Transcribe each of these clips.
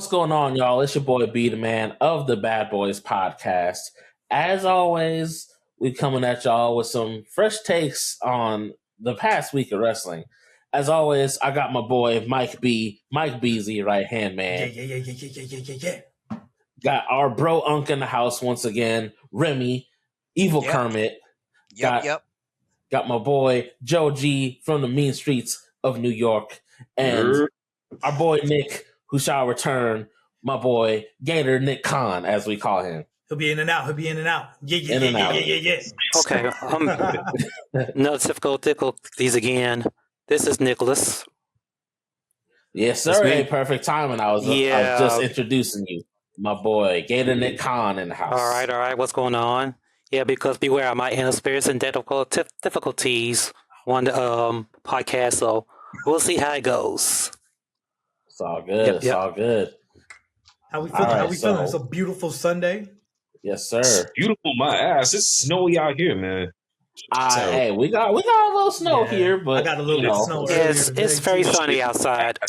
What's going on, y'all? It's your boy BDaMan of the Bad Boys Podcast. As always, we coming at y'all with some fresh takes on the past week of wrestling. As always, I got my boy Mike Beasley, right hand man. Yeah. Got our bro Unk in the house once again, Remy, Evil Kermit. Got my boy Joe G from the mean streets of New York, and our boy Nick, who shall return, my boy Gator Nick Khan, as we call him. He'll be in and out. Yeah. Okay, no difficulties again. This is Nicholas. Yes, sir. Hey, perfect timing. I was just introducing you, my boy Gator Nick Khan in the house. All right. What's going on? Yeah, because beware, I might experience some difficulties on the podcast, so we'll see how it goes. It's all good. It's all good. How we feeling? It's a beautiful Sunday. Yes, sir. It's beautiful, my ass. It's snowy out here, man. Hey, we got a little snow here, but I got a little bit of snow. It's very sunny outside.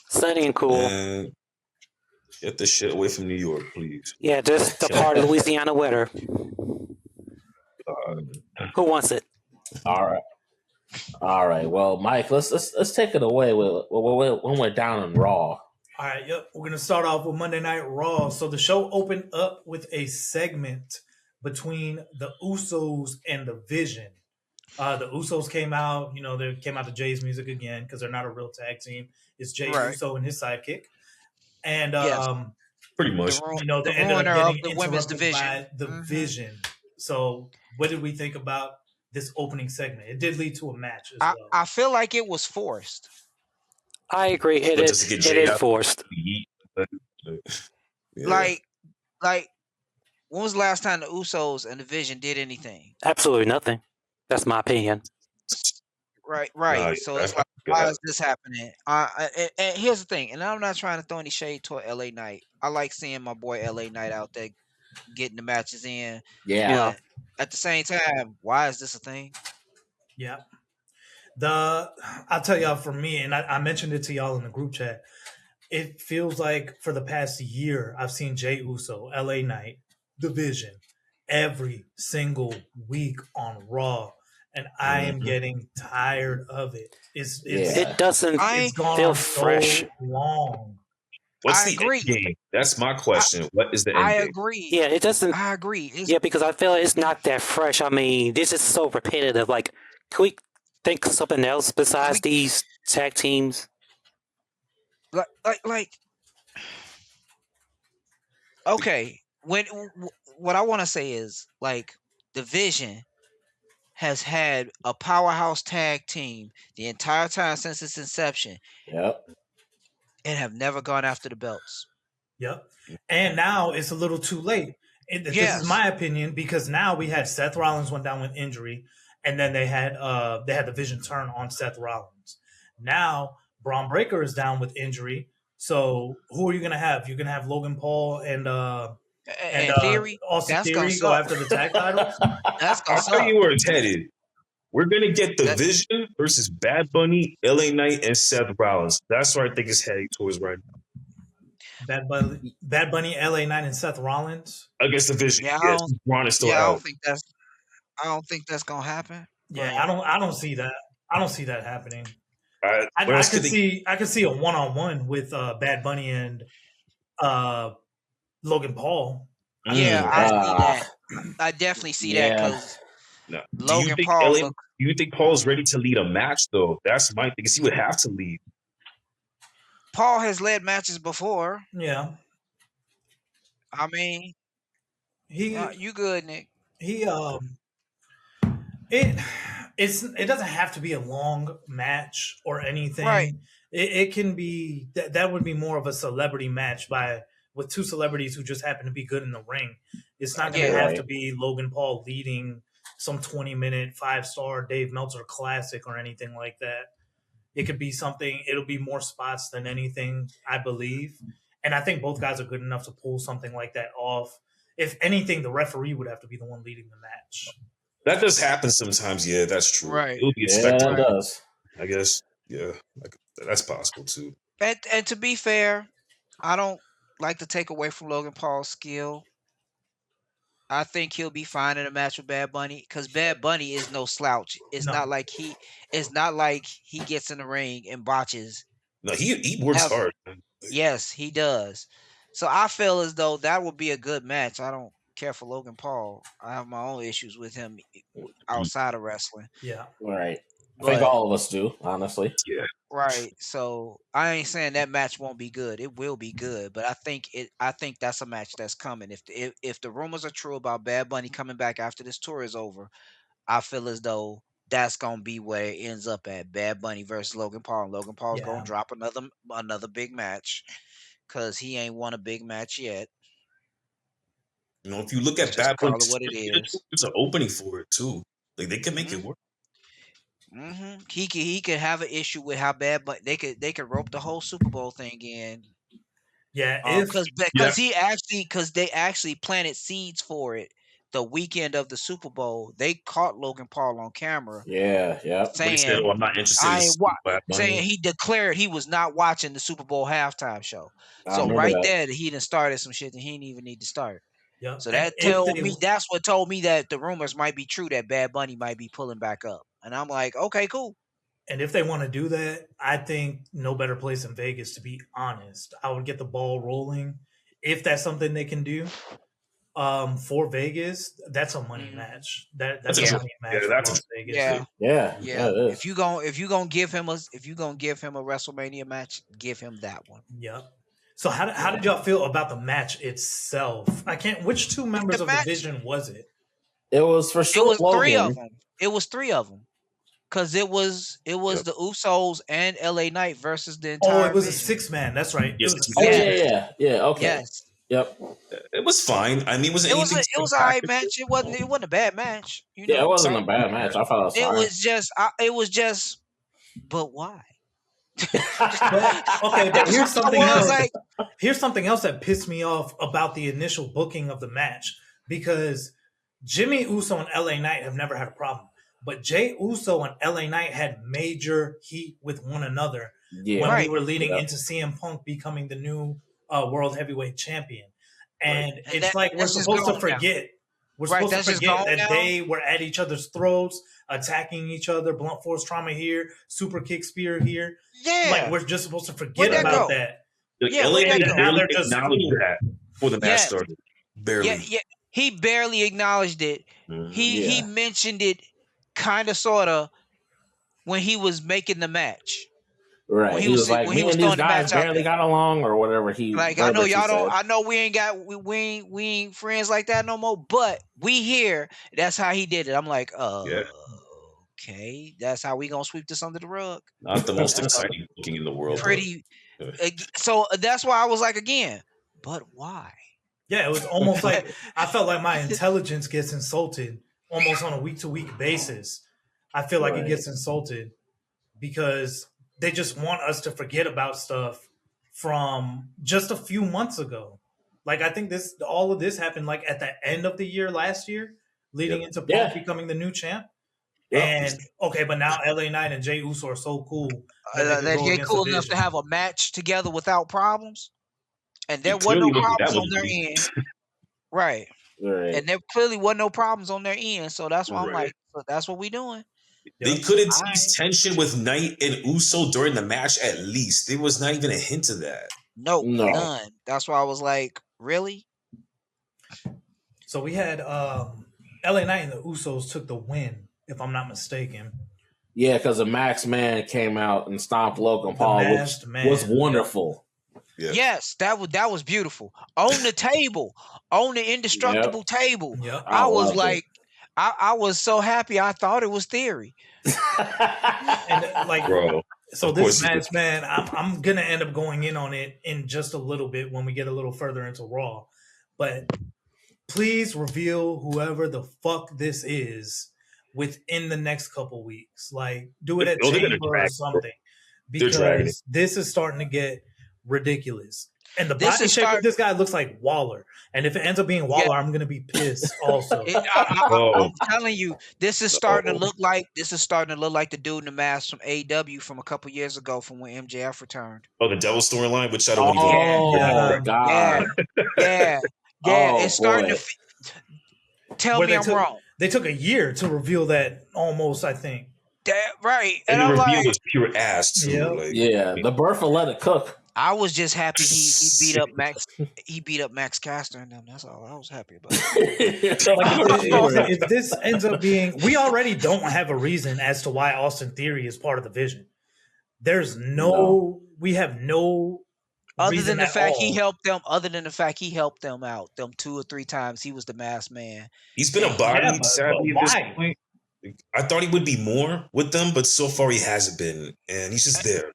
Sunny and cool. Man, get the shit away from New York, please. Yeah, just the part of Louisiana weather. Who wants it? All right. Well, Mike, let's take it away when we're down in Raw. All right, we're going to start off with Monday Night Raw. So the show opened up with a segment between the Usos and the Vision. The Usos came out, they came out to Jay's music again because they're not a real tag team. It's Jay Uso and his sidekick. And pretty much, they ended up getting the women's division by the Vision. So what did we think about this opening segment? It did lead to a match as well. I feel like it was forced. I agree. It is forced. Like, when was the last time the Usos and the Vision did anything? Absolutely nothing. That's my opinion. Right. So it's like, why is this happening? And here's the thing, and I'm not trying to throw any shade toward LA Knight. I like seeing my boy LA Knight out there getting the matches in. Yeah. But at the same time, why is this a thing? Yeah. I'll tell y'all, for me, and I mentioned it to y'all in the group chat, it feels like for the past year, I've seen Jay Uso, LA Knight, The Vision, every single week on Raw, and I am getting tired of it. It doesn't feel fresh. So long. What's the end game? That's my question. What is the end game? I agree. Yeah, it doesn't. I agree. Because I feel like it's not that fresh. I mean, this is so repetitive. Like, can we think of something else besides these tag teams? Okay. What I want to say is, like, the Vision has had a powerhouse tag team the entire time since its inception. Yep. And have never gone after the belts. Yep. And now it's a little too late. This is my opinion, because now we had Seth Rollins went down with injury, and then they had the Vision turn on Seth Rollins. Now Braun Breaker is down with injury. So who are you gonna have? You're gonna have Logan Paul and Theory. Austin Theory go after the tag titles. I'll tell you where it's headed. We're gonna get the Vision versus Bad Bunny, LA Knight, and Seth Rollins. That's where I think it's heading towards right now. Bad Bunny, LA Knight, and Seth Rollins against the Vision. Yeah, Braun is still out. I don't think that's gonna happen. Yeah, I don't see that. I don't see that happening. I could see a one-on-one with Bad Bunny and Logan Paul. Yeah, I see that. I definitely see that because Logan Paul. Do you think Paul's ready to lead a match though? That's my thing. Because he would have to lead. Paul has led matches before. Yeah. I mean, you good, Nick? It doesn't have to be a long match or anything. Right. It can be that would be more of a celebrity match with two celebrities who just happen to be good in the ring. It's not going to have to be Logan Paul leading some 20-minute 5-star Dave Meltzer classic or anything like that. It could be something. It'll be more spots than anything, I believe. And I think both guys are good enough to pull something like that off. If anything, the referee would have to be the one leading the match. That does happen sometimes. Yeah, that's true. Right. It would be expected. Yeah, it does. I guess. Yeah, that's possible too. And to be fair, I don't like to take away from Logan Paul's skill. I think he'll be fine in a match with Bad Bunny because Bad Bunny is no slouch. It's No. not like he gets in the ring and botches. No, he works hard. Yes, he does. So I feel as though that would be a good match. I don't care for Logan Paul. I have my own issues with him outside of wrestling. Yeah. Right. I think all of us do, honestly. Yeah. Right. So I ain't saying that match won't be good. It will be good, but I think that's a match that's coming. If the rumors are true about Bad Bunny coming back after this tour is over, I feel as though that's gonna be where it ends up at. Bad Bunny versus Logan Paul. And Logan Paul's gonna drop another big match because he ain't won a big match yet. You know, if you look at Bad Bunny, there's an opening for it too. Like they can make it work. Mm-hmm. He could have an issue with how bad, but they could rope the whole Super Bowl thing in. Yeah, because they actually planted seeds for it the weekend of the Super Bowl. They caught Logan Paul on camera. Yeah. Saying, he said, "Oh, I'm not interested." Saying he declared he was not watching the Super Bowl halftime show. So there, he done started some shit that he didn't even need to start. Yeah. So that's what told me that the rumors might be true that Bad Bunny might be pulling back up. And I'm like, okay, cool. And if they want to do that, I think no better place in Vegas, to be honest. I would get the ball rolling. If that's something they can do for Vegas, that's a money match. That's a money match. That's Vegas. Yeah. If you gonna give him a WrestleMania match, give him that one. Yep. So how did y'all feel about the match itself? Which two members of the Division was it? It was for sure. It was three of them. It was three of them. Because it was the Usos and LA Knight versus the entire. Oh, it was a 6-man. That's right. Yeah. Okay. Yes. Yep. It was fine. I mean, it was an all right match. It wasn't a bad match. It wasn't a bad match. I thought it was fine. It was just. But why? But here's something else. Here's something else that pissed me off about the initial booking of the match, because Jimmy Uso and LA Knight have never had a problem. But Jey Uso and LA Knight had major heat with one another when we were leading into CM Punk becoming the new World Heavyweight Champion. And it's like we're supposed to forget. We're supposed to forget that they were at each other's throats, attacking each other, blunt force trauma here, super kick spear here. Yeah. Like we're just supposed to forget about that. LA barely acknowledged that before the match started. Barely. Yeah. He barely acknowledged it. Mm-hmm. He mentioned it kind of, sort of, when he was making the match. Right. When he was like, me and these guys barely got along or whatever. I know y'all don't. I know we ain't friends like that no more. But we here. That's how he did it. I'm like, okay, that's how we gonna sweep this under the rug. Not the most exciting booking in the world. So that's why I was like, again, but why? Yeah, it was almost like I felt like my intelligence gets insulted almost on a week-to-week basis. I feel like it gets insulted because they just want us to forget about stuff from just a few months ago. Like, I think all of this happened like at the end of the year last year, leading into Punk becoming the new champ. And but now LA Knight and Jey Uso are so cool that they're cool enough to have a match together without problems. And there were no problems on their end. Right. And there clearly wasn't no problems on their end. So that's why I'm like, so that's what we doing. They couldn't tease tension with Knight and Uso during the match at least. There was not even a hint of that. No, none. That's why I was like, really? So we had LA Knight and the Usos took the win, if I'm not mistaken. Yeah, because the Max Man came out and stomped Logan Paul, which was wonderful. Yeah. Yes, that was beautiful. On the table, on the indestructible table. Yep. I was like, I was so happy. I thought it was Theory. And like, bro. So this match, man, I'm gonna end up going in on it in just a little bit when we get a little further into Raw. But please reveal whoever the fuck this is within the next couple weeks. Like, do it at Chamber or something, because this is starting to get ridiculous. And the body shape of this guy looks like Waller. And if it ends up being Waller, I'm gonna be pissed. Also, I'm telling you, this is starting to look like the dude in the mask from AEW from a couple years ago, from when MJF returned. Oh, the Devil storyline, which I don't even. Oh God! Yeah. It's starting to. Tell me I'm wrong. They took a year to reveal that, almost. I think. Right, and the reveal was pure ass too. The birth will let it cook. I was just happy he beat up Max. He beat up Max Caster and them. That's all I was happy about. If this ends up being, we already don't have a reason as to why Austin Theory is part of the Vision. There's we have no. Other than the fact he helped them. Other than the fact he helped them out, them 2 or 3 times. He was the masked man. He's been a body sadly at this point. I thought he would be more with them, but so far he hasn't been, and he's just there.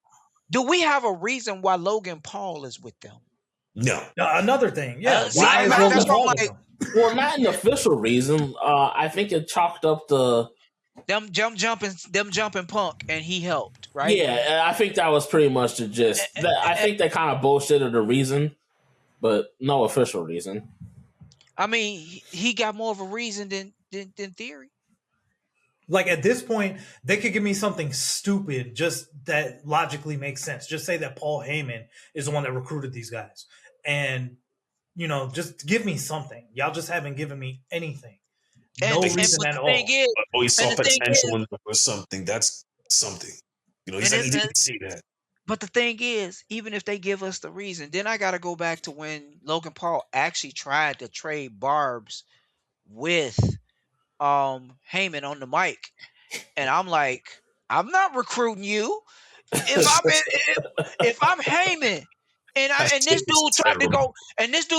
Do we have a reason why Logan Paul is with them? No. Another thing, why is Logan Paul with them? Well, not an official reason. I think it chalked up the them jumping Punk, and he helped, right? Yeah, I think that was pretty much the gist. I think they kind of bullshitted the reason, but no official reason. I mean, he got more of a reason than Theory. Like, at this point, they could give me something stupid just that logically makes sense. Just say that Paul Heyman is the one that recruited these guys. And, just give me something. Y'all just haven't given me anything. No reason at all. He saw potential in them or something. That's something. He didn't see that. But the thing is, even if they give us the reason, then I got to go back to when Logan Paul actually tried to trade barbs with Heyman on the mic, and I'm like, I'm not recruiting you. If I'm Heyman, and this dude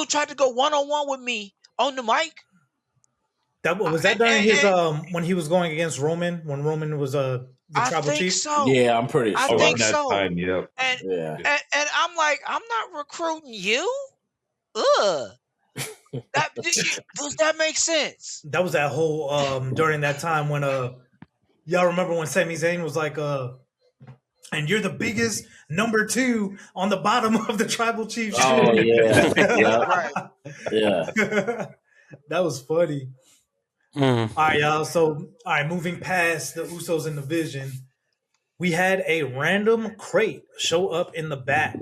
tried to go one-on-one with me on the mic. Was that during his when he was going against Roman, when Roman was the tribal chief? So. Yeah, I'm pretty sure. I think that so. time, yep. And I'm like, I'm not recruiting you. Ugh. Does that make sense? That was that whole during that time when y'all remember when Sami Zayn was like and you're the biggest number 2 on the bottom of the tribal chief. Oh yeah. Right. Yeah. That was funny. All right, y'all. So, moving past the Usos and the Vision, we had a random crate show up in the back.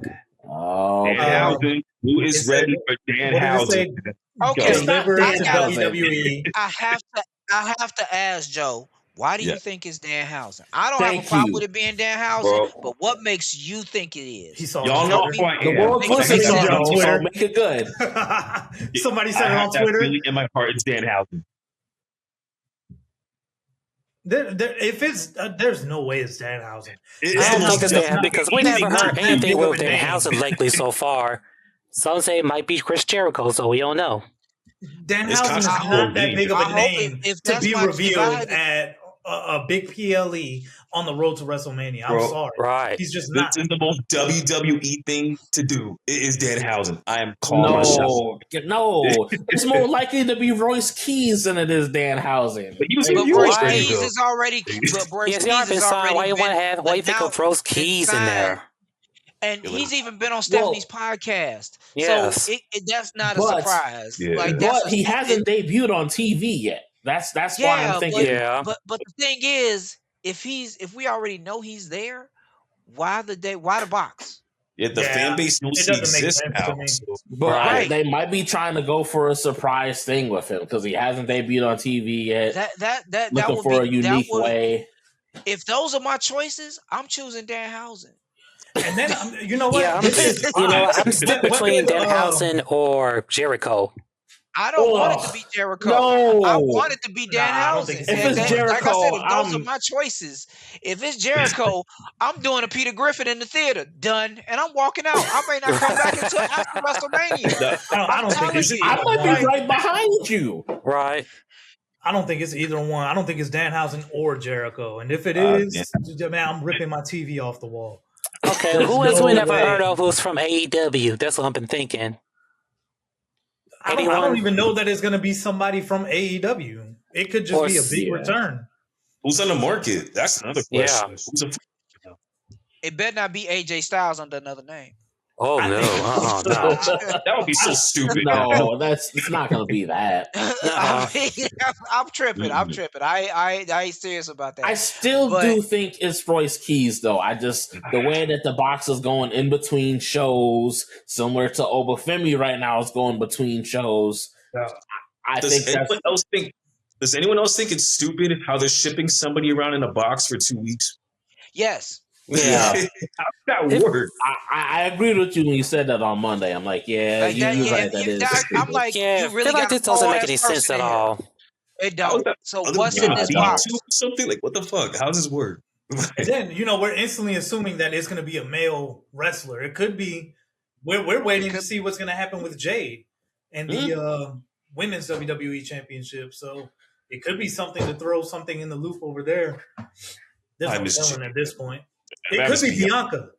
Oh, Danhausen, who is ready for Danhausen? Okay, delivered to WWE. I have to ask Joe. Why do you think it's Danhausen? I don't have a problem with it being Danhausen, but what makes you think it is? Y'all know who I am. The world's listening to you, so make it good. Somebody said it on Twitter. In my heart, it's Danhausen. If it's there's no way it's Danhausen. I don't think it's Danhausen because we never heard anything with Danhausen lately so far. Some say it might be Chris Jericho, so we don't know. Danhausen is not that big of a name to be revealed at a big PLE on the road to WrestleMania. I'm sorry. Right. He's just not. This is the most WWE thing to do. It is Danhausen. I am calling my shot. No, it's more likely to be Royce Keys than it is Danhausen. But Royce Keys is already. Why you think of Royce Keys in there? And he's even been on Stephanie's podcast. Yes. So that's not a surprise. Yeah. But he hasn't debuted on TV yet. That's why I'm thinking. But the thing is, if we already know he's there, why the box? Yeah, the fan base don't exist now. But they might be trying to go for a surprise thing with him because he hasn't debuted on TV yet. Looking for a unique way. If those are my choices, I'm choosing Danhausen. And then you know what? Yeah, I'm stuck between Danhausen or Jericho. I don't want it to be Jericho. No. I want it to be Danhausen. If it's Jericho, like I said, those are my choices. If it's Jericho, I'm doing a Peter Griffin in the theater. Done. And I'm walking out. I may not come back until after WrestleMania. I don't think it's I might be right behind you. Right. I don't think it's either one. I don't think it's Danhausen or Jericho. And if it is, man, I'm ripping my TV off the wall. Okay, who else we never heard of who's from AEW? That's what I've been thinking. I don't even know that it's going to be somebody from AEW. It could just be a big return. Who's on the market? That's another question. Yeah. It better not be AJ Styles under another name. Oh no! No! That would be so stupid. No, it's not gonna be that. I'm tripping. I ain't serious about that. I still do think it's Royce Keys, though. The way that the box is going in between shows, similar to Obafemi right now is going between shows. Does anyone else think it's stupid how they're shipping somebody around in a box for 2 weeks? Yes. Yeah. How does that work? I agreed with you when you said that on Monday. I'm like, you're right. That is. I'm like, you really got this doesn't make any sense at all. It don't. So what's in this box? Something like, what the fuck? How does this work? And then we're instantly assuming that it's going to be a male wrestler. It could be. We're waiting to see what's going to happen with Jade and the women's WWE championship. So it could be something to throw something in the loop over there. There's no telling at this point. It could be Bianca.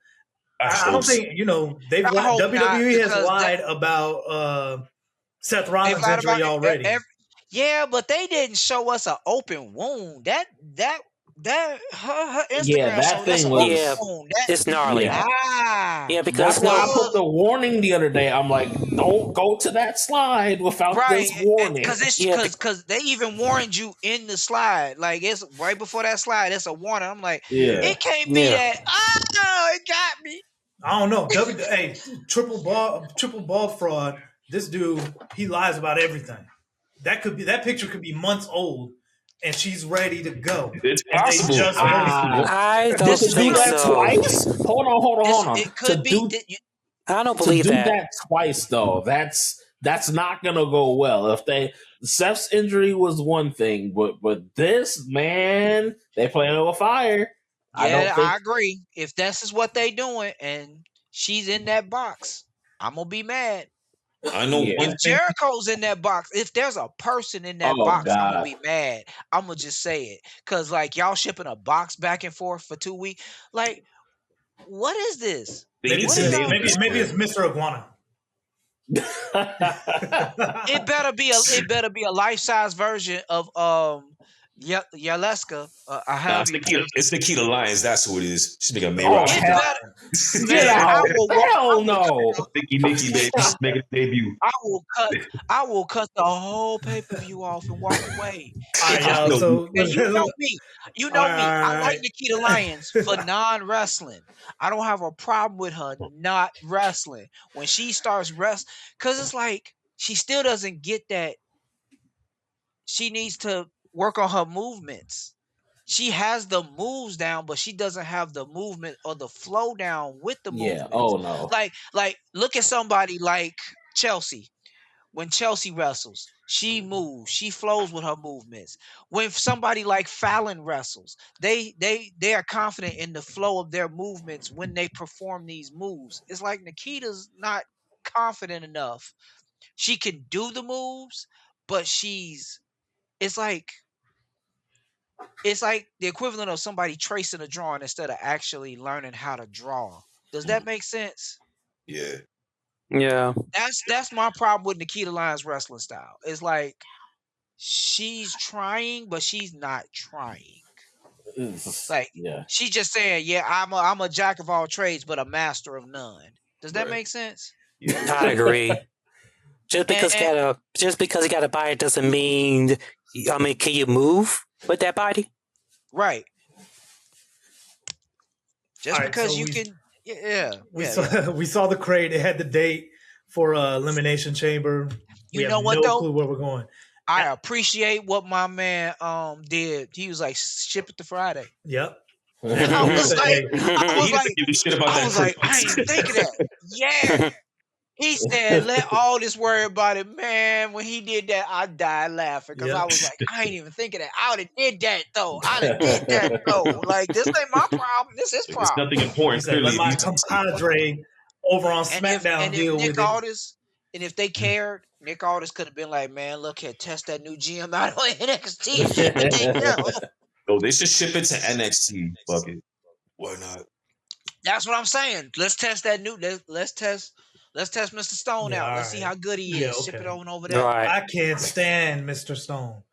I don't think WWE has lied about Seth Rollins' injury already. Yeah, but they didn't show us an open wound. Her Instagram that thing was it's gnarly. Yeah, because that's why I put the warning the other day. I'm like, don't go to that slide without this warning. Because they even warned you in the slide. Like it's right before that slide. It's a warning. I'm like, it can't be that. Oh no, it got me. I don't know. Triple ball fraud. This dude, he lies about everything. That picture could be months old. And she's ready to go. It's possible. I don't think so. Twice? Hold on. It could be. I don't believe that. To do that twice, though, that's not gonna go well. Seth's injury was one thing, but this, man, they playing with fire. I agree. If this is what they doing, and she's in that box, I'm gonna be mad. I know if Jericho's in that box, if there's a person in that box, I'm gonna be mad. I'm gonna just say it, cause like y'all shipping a box back and forth for 2 weeks. Like, what is this? Maybe it's Mr. Iguana. It better be a life-size version of Yaleska. It's Nikita Lyons. That's who it is. She's making a hell no. Nikki, baby, making a debut. I will cut the whole pay-per-view off and walk away. You know me. I like Nikita Lyons for non-wrestling. I don't have a problem with her not wrestling. When she starts wrestling, because it's like she still doesn't get that. She needs to work on her movements. She has the moves down, but she doesn't have the movement or the flow down with the movements. Yeah. Oh no. Like look at somebody like Chelsea. When Chelsea wrestles, she moves. She flows with her movements. When somebody like Fallon wrestles, they are confident in the flow of their movements when they perform these moves. It's like Nikita's not confident enough. She can do the moves, but it's like the equivalent of somebody tracing a drawing instead of actually learning how to draw. Does that make sense? Yeah. Yeah. That's my problem with Nikita Lyons' wrestling style. It's like she's trying, but she's not trying. She's just saying, I'm a jack of all trades, but a master of none. Does that make sense? Yeah. I agree. Just because you got a body doesn't mean. I mean, can you move with that body? Right. Just because you can. We saw the crate. It had the date for Elimination Chamber. You know what though? Clue where we're going. I appreciate what my man did. He was like, ship it to Friday. Yep. I was like, I ain't think of that. Yeah. He said, let all this worry about it, man. When he did that, I died laughing because I was like, I ain't even thinking that. I would have did that though. Like, this ain't my problem. This is problem. It's nothing important. Said, let my compadre over on SmackDown deal with Aldis, and if they cared, Nick Aldis could have been like, man, look here, test that new GM out on NXT. No, they should ship it to NXT. Fuck it. Why not? That's what I'm saying. Let's test that new. Let's test Mr. Stone out. Let's see how good he is. Ship it over there. Right. I can't stand Mr. Stone.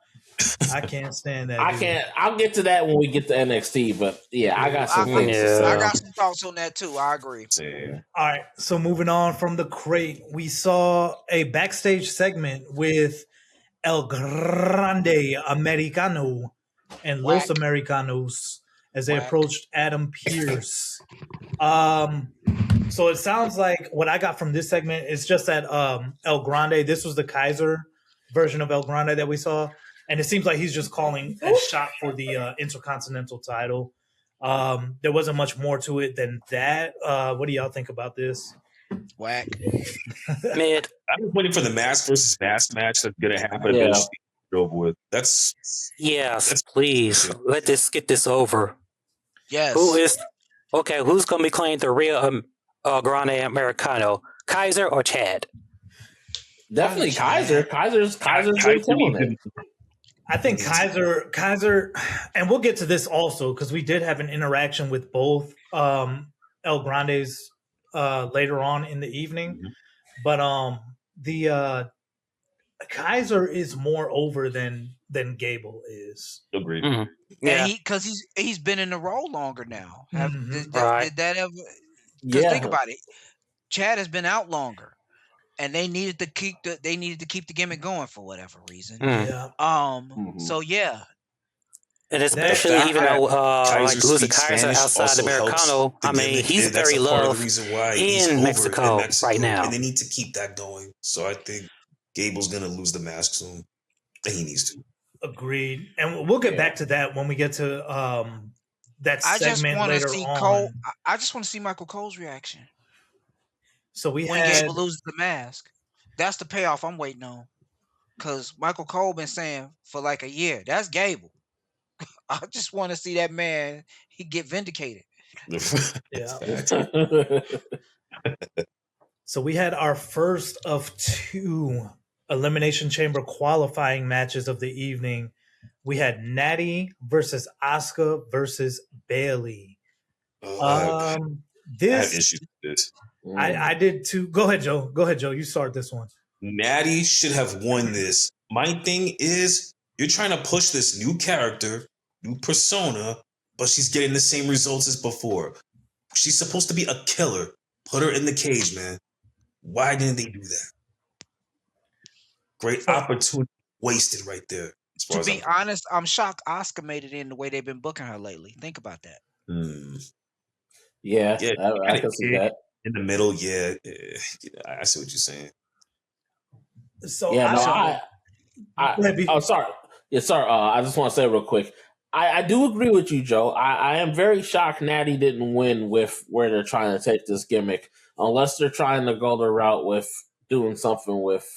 I can't stand that. I can't. I'll get to that when we get to NXT. But yeah, I got some things to say. I got some thoughts on that too. I agree. All right. So moving on from the crate, we saw a backstage segment with El Grande Americano and Los Americanos as they approached Adam Pearce. So it sounds like what I got from this segment is just that El Grande, this was the Kaiser version of El Grande that we saw. And it seems like he's just calling a shot for the Intercontinental title. There wasn't much more to it than that. What do y'all think about this? Whack. Mid. I'm waiting for the mask versus mask match that's gonna happen eventually. Over with. That's please let this get this over. Yes. Who's gonna be claiming the real Grande Americano? Kaiser or Chad? Definitely Kaiser. Kaiser's been killing it. I think Kaiser, and we'll get to this also because we did have an interaction with both El Grandes later on in the evening, but the Kaiser is more over than Gable is. Agreed. Yeah, because he's been in the role longer now. Did that ever? Because think about it, Chad has been out longer. And they needed to keep the gimmick going for whatever reason. So yeah. And especially even though like losing Kaiser outside Americano, I mean he's very loved in Mexico right now. And they need to keep that going. So I think Gable's gonna lose the mask soon. And he needs to. Agreed. And we'll get back to that when we get to that segment later on. I just want to see Michael Cole's reaction. So when Gable loses the mask, that's the payoff I'm waiting on. Because Michael Cole been saying for like a year, that's Gable. I just want to see that man. He get vindicated. So we had our first of two Elimination Chamber qualifying matches of the evening. We had Natty versus Asuka versus Bayley. I have issues with this. I did too. Go ahead, Joe. You start this one. Natty should have won this. My thing is, you're trying to push this new character, new persona, but she's getting the same results as before. She's supposed to be a killer. Put her in the cage, man. Why didn't they do that? Great opportunity wasted right there. To be honest, I'm shocked Asuka made it in the way they've been booking her lately. Think about that. Yeah, I can see that. In the middle, I see what you're saying. So sorry. Yeah, sorry. I just want to say real quick. I do agree with you, Joe. I am very shocked Natty didn't win with where they're trying to take this gimmick, unless they're trying to go the route with doing something with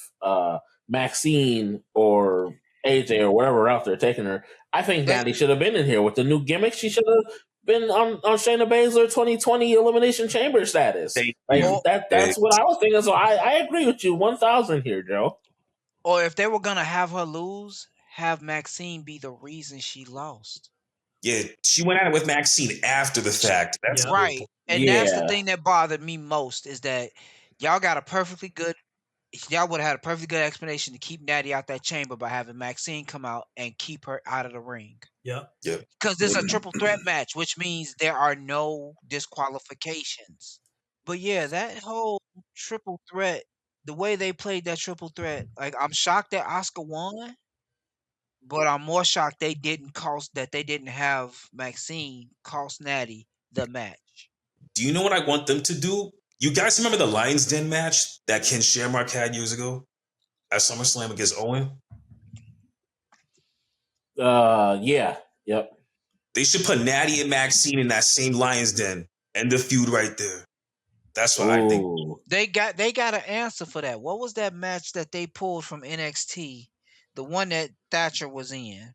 Maxine or AJ or whatever route they're taking her. I think Natty should have been in here with the new gimmick. She should have been on Shayna Baszler 2020 Elimination Chamber status. That's what I was thinking. So I agree with you 1,000 here, Joe. Or if they were gonna have her lose, have Maxine be the reason she lost. Yeah, she went at it with Maxine after the fact. That's right. And that's the thing that bothered me most is that y'all would have had a perfectly good explanation to keep Natty out that chamber by having Maxine come out and keep her out of the ring. Yeah. Because it's a triple threat match, which means there are no disqualifications. But yeah, that whole triple threat, the way they played that triple threat, like I'm shocked that Asuka won, but I'm more shocked they didn't have Maxine cost Natty the match. Do you know what I want them to do? You guys remember the Lions Den match that Ken Shamrock had years ago at SummerSlam against Owen? Yeah. Yep. They should put Natty and Maxine in that same Lions Den and the feud right there. That's what I think. They got an answer for that. What was that match that they pulled from NXT? The one that Thatcher was in.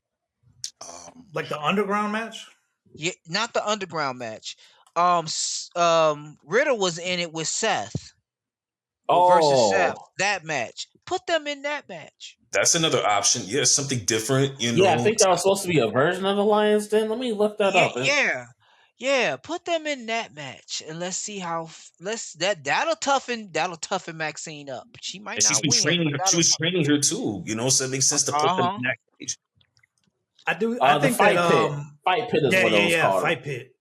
Like the underground match? Yeah, not the underground match. Riddle was in it with Seth. Versus Seth. That match. Put them in that match. That's another option. Yeah, something different. Yeah, I think that was supposed to be a version of the Lions Den. Let me look that up. Yeah. Put them in that match, and let's see how. That'll toughen Maxine up. She might not win. She was training her too. So it makes sense to put them in that cage. I do. I think Fight that Pit. Fight Pit is what it was called. Fight Pit.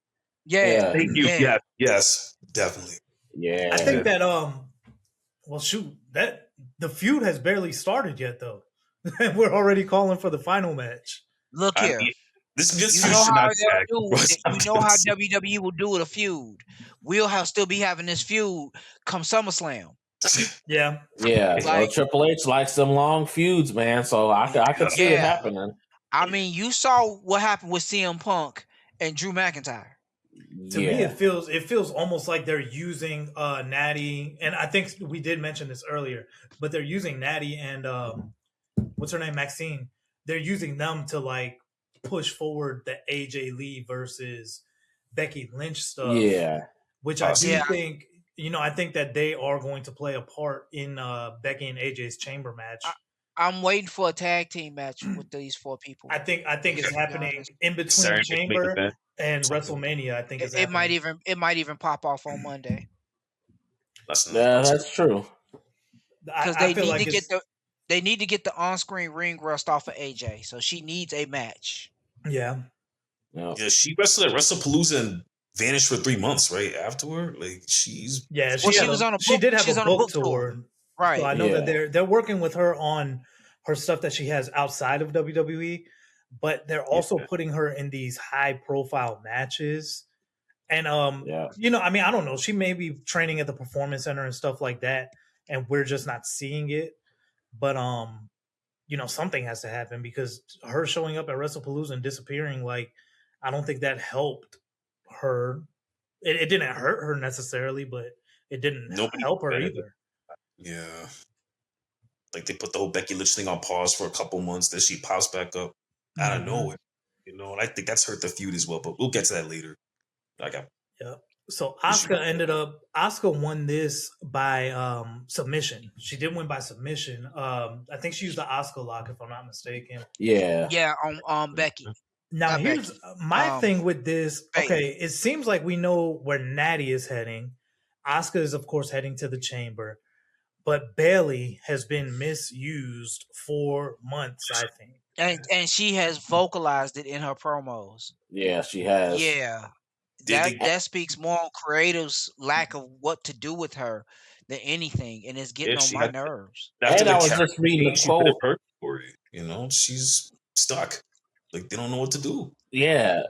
Yeah. Thank you. Yeah. Yes, definitely. Yeah. I think that well, shoot, that the feud has barely started yet, though. We're already calling for the final match. Look here. This you know how WWE will do with a feud. We'll still be having this feud come SummerSlam. Yeah. Triple H likes them long feuds, man. So I could see it happening. I mean, you saw what happened with CM Punk and Drew McIntyre. To me, it feels almost like they're using Natty, and I think we did mention this earlier, but they're using Natty and what's her name, Maxine. They're using them to like push forward the AJ Lee versus Becky Lynch stuff. Yeah, which I do think. I think that they are going to play a part in Becky and AJ's chamber match. I'm waiting for a tag team match with these 4 people. I think it's happening in between Chamber and WrestleMania. I think it might even pop off on Monday. That's true. Because they need to get the on-screen ring rust off of AJ, so she needs a match. Yeah. She wrestled at WrestlePalooza and vanished for 3 months, right? Afterward, like she was on a book. She did have a book tour. Right. So I know that they're working with her on her stuff that she has outside of WWE, but they're also putting her in these high profile matches. And I mean, I don't know. She may be training at the Performance Center and stuff like that, and we're just not seeing it. But something has to happen, because her showing up at WrestlePalooza and disappearing, like, I don't think that helped her. It didn't hurt her necessarily, but it didn't help her either. Yeah. Like, they put the whole Becky Lynch thing on pause for a couple months, then she pops back up out of nowhere. And I think that's hurt the feud as well, but we'll get to that later. So Asuka won this by submission. She did win by submission. I think she used the Asuka lock, if I'm not mistaken. Yeah. Yeah, on Becky. Now, here's my thing with this. Okay, it seems like we know where Natty is heading. Asuka is, of course, heading to the Chamber. But Bayley has been misused for months, I think. And she has vocalized it in her promos. Yeah, she has. Yeah. That speaks more on creative's lack of what to do with her than anything, and it's getting on my nerves. And I was just reading a quote. She's stuck. Like, they don't know what to do. Yeah.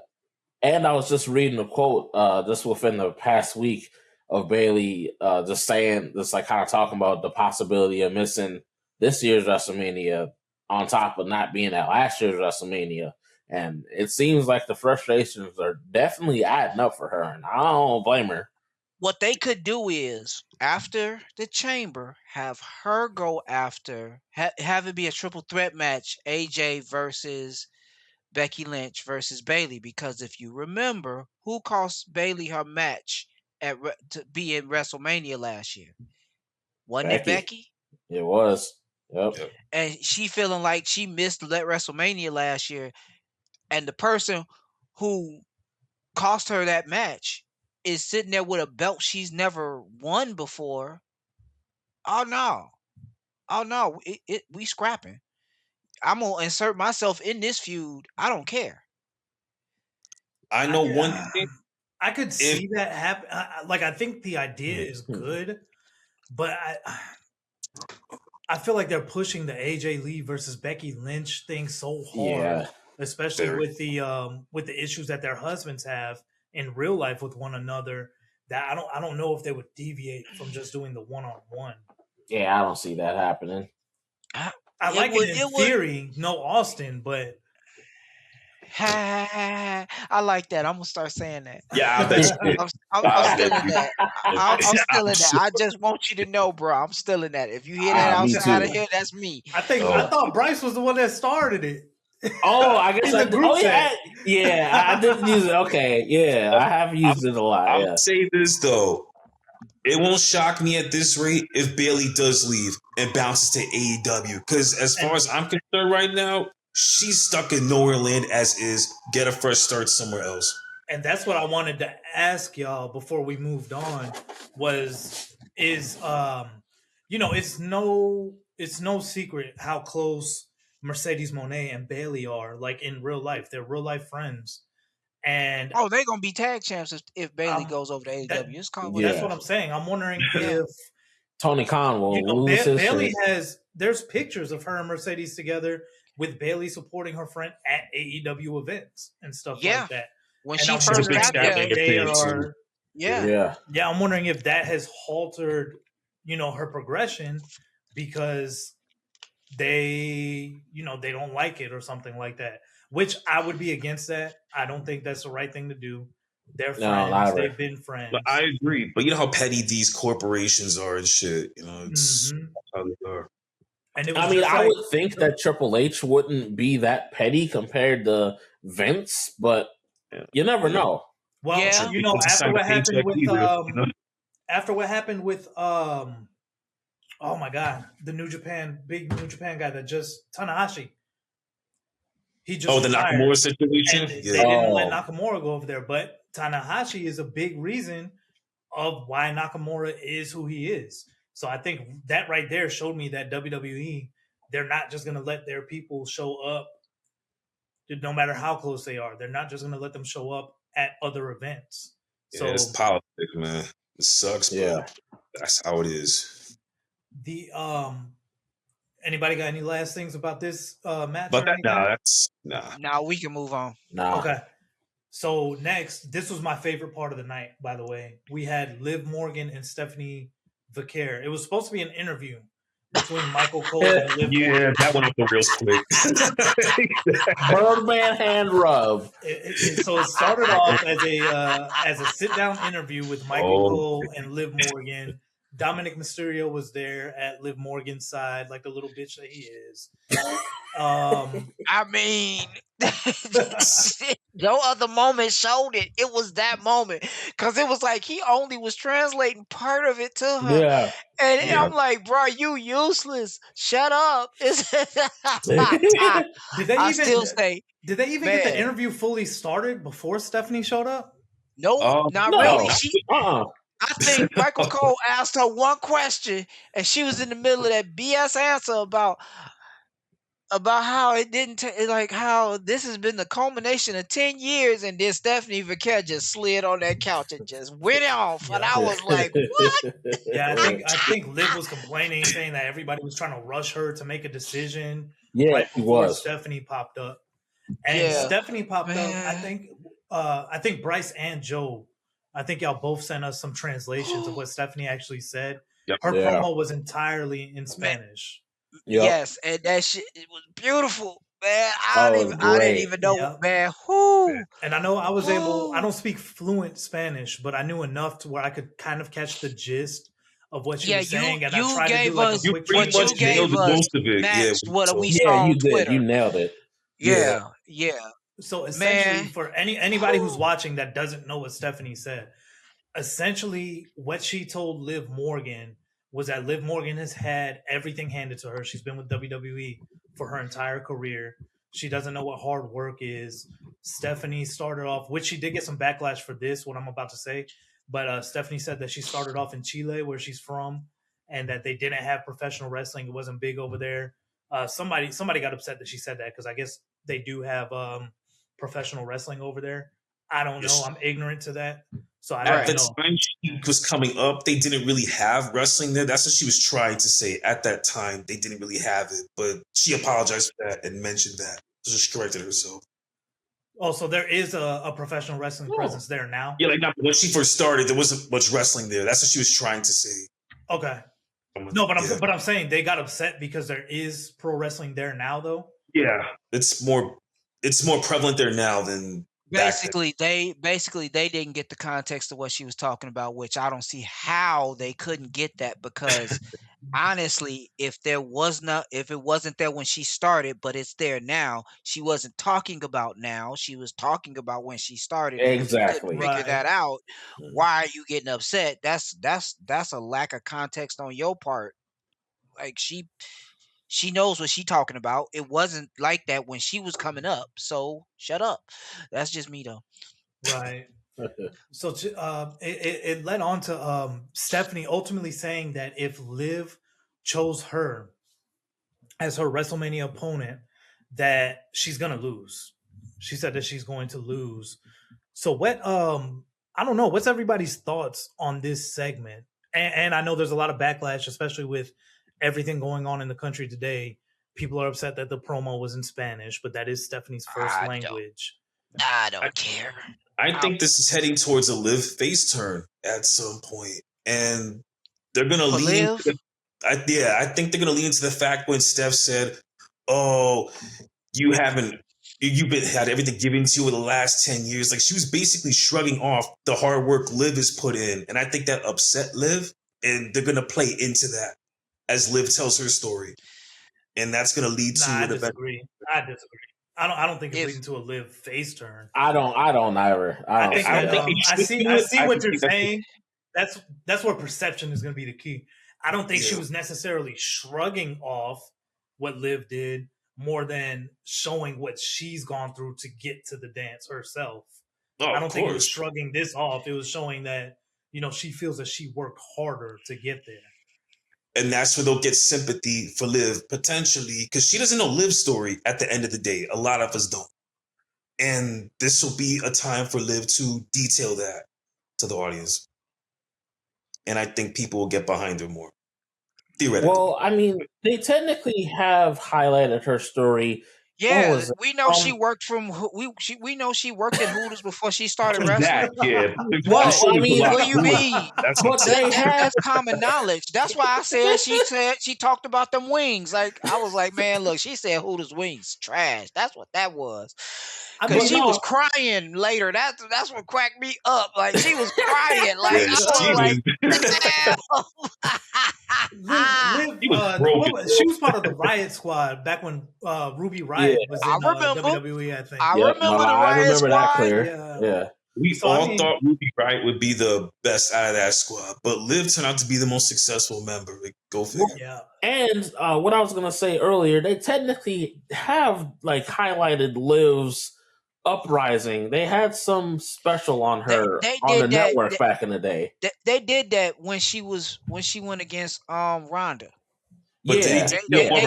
And I was just reading a quote just within the past week of Bayley just saying, just like kind of talking about the possibility of missing this year's WrestleMania on top of not being at last year's WrestleMania. And it seems like the frustrations are definitely adding up for her, and I don't blame her. What they could do is, after the Chamber, have her go after, have it be a triple threat match, AJ versus Becky Lynch versus Bayley. Because if you remember, who cost Bayley her match to be in WrestleMania last year? Wasn't it Becky? It was. Yep. And she feeling like she missed that WrestleMania last year. And the person who cost her that match is sitting there with a belt she's never won before. Oh no, we scrapping. I'm gonna insert myself in this feud. I don't care. I know one thing. I could see that happen. I think the idea is good, but I feel like they're pushing the AJ Lee versus Becky Lynch thing so hard, especially with the issues that their husbands have in real life with one another. That I don't know if they would deviate from just doing the one-on-one. Yeah, I don't see that happening. I like it in theory, no Austin, but I like that. I'm gonna start saying that. Yeah, I bet you. I'm still in that. I'm still in that. I just want you to know, bro. I'm still in that. If you hear that outside of here, that's me. I thought Bryce was the one that started it. Oh, I guess I did. I didn't use it. Okay, yeah, I have used it a lot. I'll say this though. It won't shock me at this rate if Bayley does leave and bounces to AEW. Because as far as I'm concerned right now, she's stuck in nowhere land as is. Get a fresh start somewhere else. And that's what I wanted to ask y'all before we moved on. It's no secret how close Mercedes Moné and Bayley are, like, in real life. They're real life friends. And they're gonna be tag champs if Bayley goes over to AEW. That's what I'm saying. I'm wondering if Tony Khan will lose his Bayley shit. there's pictures of her and Mercedes together with Bayley supporting her friend at AEW events and stuff like that. When she first got there, I'm wondering if that has haltered, her progression because they don't like it or something like that. Which I would be against that. I don't think that's the right thing to do. They're friends. They've been friends. But I agree. But you know how petty these corporations are and shit. It's how they are. And I would think that Triple H wouldn't be that petty compared to Vince, but you never know. Well, after what happened with oh my God, the big New Japan guy that just Tanahashi. He just the Nakamura situation. They didn't let Nakamura go over there, but Tanahashi is a big reason of why Nakamura is who he is. So I think that right there showed me that WWE, they're not just going to let their people show up, no matter how close they are. They're not just going to let them show up at other events. So it's politics, man. It sucks, but that's how it is. Anybody got any last things about this match? But nah, we can move on. Okay. So next, this was my favorite part of the night, by the way. We had Liv Morgan and Stephanie Vaquer. It was supposed to be an interview between Michael Cole and Liv Morgan. Yeah, that went up the real quick. Birdman hand rub. So it started off as a sit-down interview with Michael Cole and Liv Morgan. Dominic Mysterio was there at Liv Morgan's side, like the little bitch that he is. I mean, no other moment showed it. It was that moment because it was like he only was translating part of it to her. Yeah. And I'm like, bro, you useless. Shut up. Did they even get the interview fully started before Stephanie showed up? Nope, not really. I think Michael Cole asked her one question, and she was in the middle of that BS answer about how it didn't how this has been the culmination of 10 years, and then Stephanie Vaquer just slid on that couch and just went off, and I was like, what? Yeah, I think Liv was complaining, saying that everybody was trying to rush her to make a decision. Yeah, right before Stephanie popped up, and Stephanie popped up. I think Bryce and Joe. I think y'all both sent us some translations of what Stephanie actually said. Yep. Her promo was entirely in Spanish. Yep. Yes, and that shit was beautiful, man. I didn't even know, man. Whoo. And I know I was able. I don't speak fluent Spanish, but I knew enough to where I could kind of catch the gist of what she was saying. And I tried to do like a quick matched what we saw on Twitter. You nailed it. Yeah. So essentially, for anybody who's watching that doesn't know what Stephanie said, essentially what she told Liv Morgan was that Liv Morgan has had everything handed to her. She's been with WWE for her entire career. She doesn't know what hard work is. Stephanie started off, which she did get some backlash for this, what I'm about to say, but Stephanie said that she started off in Chile, where she's from, and that they didn't have professional wrestling. It wasn't big over there. Somebody got upset that she said that because I guess they do have professional wrestling over there. I don't know. I'm ignorant to that. So I don't know. At the time she was coming up, they didn't really have wrestling there. That's what she was trying to say. At that time, they didn't really have it. But she apologized for that and mentioned that. Just corrected herself. Oh, so there is a professional wrestling presence there now? Yeah, when she first started, there wasn't much wrestling there. That's what she was trying to say. Okay. No, but I'm saying they got upset because there is pro wrestling there now, though. Yeah, it's more prevalent there now than basically they didn't get the context of what she was talking about, which I don't see how they couldn't get that, because honestly, if it wasn't there when she started, but it's there now, she wasn't talking about now. She was talking about when she started. Exactly. Figure that out. Why are you getting upset? That's a lack of context on your part. Like she knows what she's talking about. It wasn't like that when she was coming up. So shut up. That's just me though. Right. So it led on to Stephanie ultimately saying that if Liv chose her as her WrestleMania opponent, that she's gonna lose. She said that she's going to lose. So what? I don't know. What's everybody's thoughts on this segment? And I know there's a lot of backlash, especially with everything going on in the country today. People are upset that the promo was in Spanish, but that is Stephanie's first language. I don't care. I think this is heading towards a Liv face turn at some point, and they're gonna lean. I think they're gonna lean into the fact when Steph said, "Oh, you've had everything given to you in the last 10 years." Like, she was basically shrugging off the hard work Liv has put in, and I think that upset Liv, and they're gonna play into that as Liv tells her story, and that's gonna lead to. I disagree. I don't think it's leading to a Liv face turn. I don't either. I see what you're saying. That's where perception is going to be the key. I don't think she was necessarily shrugging off what Liv did more than showing what she's gone through to get to the dance herself. I don't think it was shrugging this off. It was showing that, she feels that she worked harder to get there. And that's where they'll get sympathy for Liv, potentially, because she doesn't know Liv's story at the end of the day. A lot of us don't. And this will be a time for Liv to detail that to the audience. And I think people will get behind her more. Theoretically. Well, I mean, they technically have highlighted her story. Yeah, we know she worked we know she worked at Hooters before she started wrestling. What do you mean? That's common knowledge. That's why I said she talked about them wings. Like, I was like, man, look, she said Hooters wings trash. That's what that was. Because she was crying later. That's what cracked me up. Like, she was crying. Like, she was part of the Riot Squad back when Ruby Riot was in WWE, I think. I remember the Riot Squad. That clear. Yeah. We thought Ruby Riot would be the best out of that squad, but Liv turned out to be the most successful member. Like, go figure. Yeah. And what I was going to say earlier, they technically have highlighted Liv's uprising. They had some special on her on the network back in the day. They did that when she went against Ronda. But they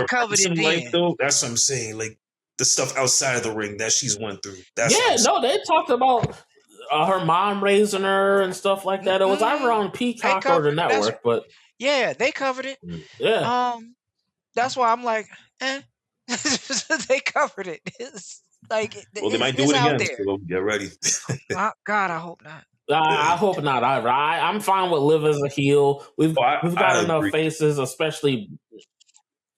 covered it then. Though? That's what I'm saying. Like, the stuff outside of the ring that she's went through. They talked about her mom raising her and stuff like that. It was either on Peacock or the network, but they covered it. Yeah. That's why I'm like, they covered it. They might do it again. So get ready. God, I hope not. I hope not either. I'm fine with Liv as a heel. We've got enough faces, especially.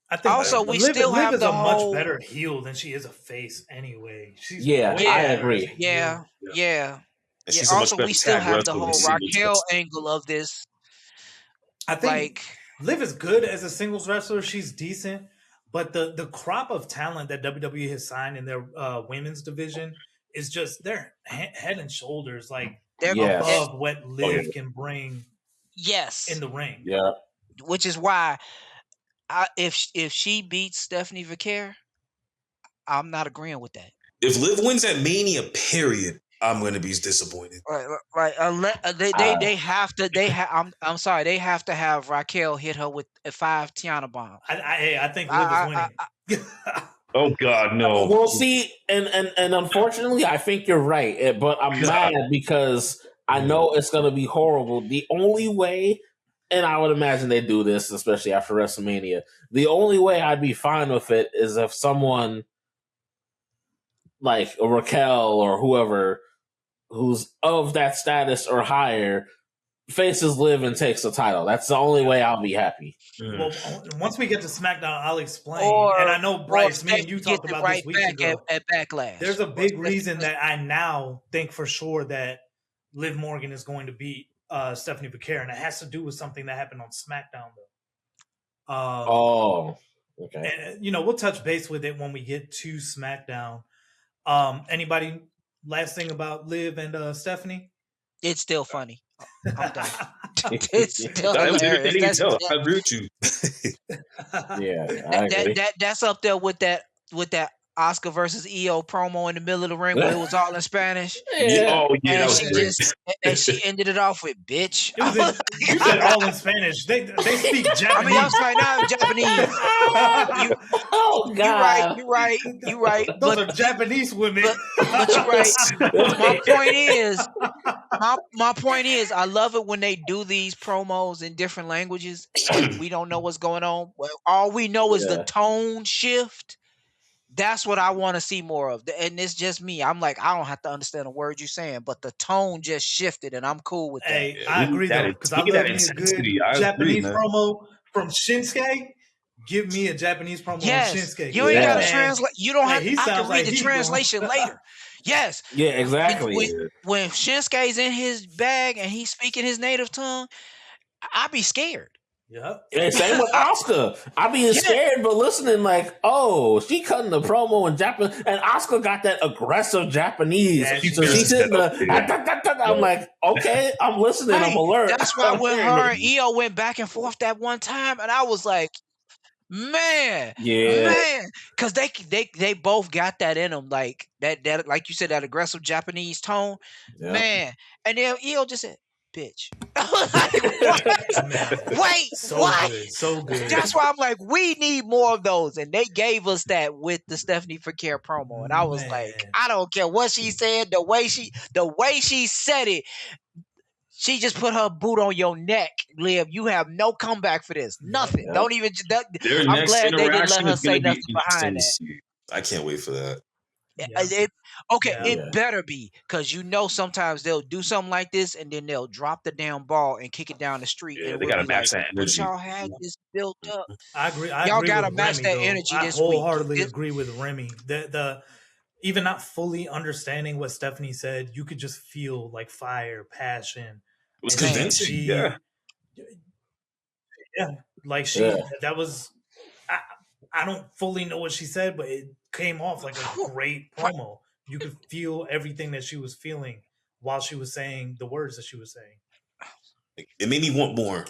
I think also we still Liv have is the a whole... much better heel than she is a face anyway. I agree. Yeah. Also, we still have the whole Raquel angle of this. I think Liv is good as a singles wrestler. She's decent. But the crop of talent that WWE has signed in their women's division is just, they're head and shoulders above what Liv can bring in the ring. Yeah. Which is why if she beats Stephanie Vaquer, I'm not agreeing with that. If Liv wins at Mania, period, I'm going to be disappointed. Right. They have to. I'm sorry. They have to have Raquel hit her with a 5 Tiana bomb. I think Liv is winning. Oh God, no. Well, see, and unfortunately, I think you're right. But I'm mad because I know it's going to be horrible. The only way, and I would imagine they do this, especially after WrestleMania. The only way I'd be fine with it is if someone like Raquel or whoever who's of that status or higher faces Liv and takes the title. That's the only way I'll be happy. Well, once we get to SmackDown, I'll explain. And I know, Bryce, me and you talked about this week ago. At Backlash. There's a big reason that I now think for sure that Liv Morgan is going to beat Stephanie Vaquer, and it has to do with something that happened on SmackDown, though. Okay. And, we'll touch base with it when we get to SmackDown. Anybody last thing about Liv and Stephanie? It's still funny. I'm done. It's still hilarious. I agree with you. Yeah, I agree. That's up there with that Oscar versus EO promo in the middle of the ring where it was all in Spanish. Oh yeah, And that was she great. she ended it off with bitch. It was you said all in Spanish. They speak Japanese. I mean, I'm sorry, not Japanese. Oh God! You right. Those are Japanese women. But you're right. My point is, I love it when they do these promos in different languages and we don't know what's going on. Well, all we know is the tone shift. That's what I want to see more of. And it's just me. I'm like, I don't have to understand a word you're saying, but the tone just shifted, and I'm cool with that. Hey, I agree though, because I love me a good Japanese promo from Shinsuke. Give me a Japanese promo on Shinsuke. You ain't got to translate. You don't have. I can read the translation later. Yes. Yeah, exactly. When Shinsuke's in his bag and he's speaking his native tongue, I be scared. Yep. Yeah, same with Oscar. I be scared, but listening like, oh, she cutting the promo in Japanese, and Oscar got that aggressive Japanese. Yeah, so she's hitting the. I'm like, okay, I'm listening. I'm alert. That's why when her and EO went back and forth that one time, and I was like, man, because they both got that in them, like that like you said, that aggressive Japanese tone, man. And then EO just said, bitch. Wait, what? So good. That's why I'm like, we need more of those. And they gave us that with the Stephanie Fakir promo. And I was like, I don't care what she said, the way she said it, she just put her boot on your neck, Liv. You have no comeback for this. Nothing. Don't even. I'm glad they didn't let her say nothing behind that. I can't wait for that. It better be, because sometimes they'll do something like this and then they'll drop the damn ball and kick it down the street. Yeah, and they gotta match that energy. But y'all had this built up. I agree. Y'all gotta match that energy this week. I wholeheartedly agree with Remy. The even not fully understanding what Stephanie said, you could just feel like fire, passion. It was convincing. That was. I don't fully know what she said, but it came off like a great promo. You could feel everything that she was feeling while she was saying the words that she was saying. It made me want more.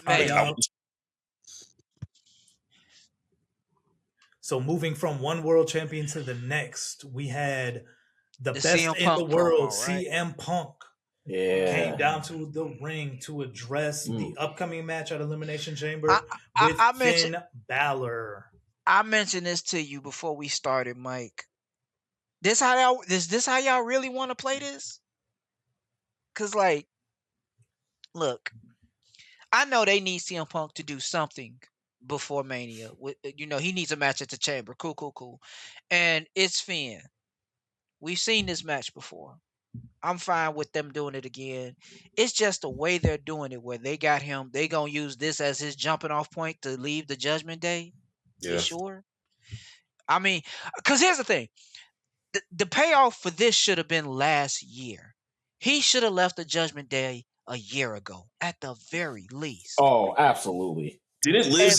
So moving from one world champion to the next, we had the best CM in the world, promo, right? CM Punk. Came down to the ring to address the upcoming match at Elimination Chamber with Finn Balor. I mentioned this to you before we started, Mike. This how y'all really want to play this? Cause look, I know they need CM Punk to do something before Mania. He needs a match at the Chamber. Cool. And it's Finn. We've seen this match before. I'm fine with them doing it again. It's just the way they're doing it, where they got him. They gonna use this as his jumping off point to leave the Judgment Day. Yeah. You sure? I mean, because here's the thing. The payoff for this should have been last year. He should have left the Judgment Day a year ago, at the very least. Oh, absolutely. Didn't Liv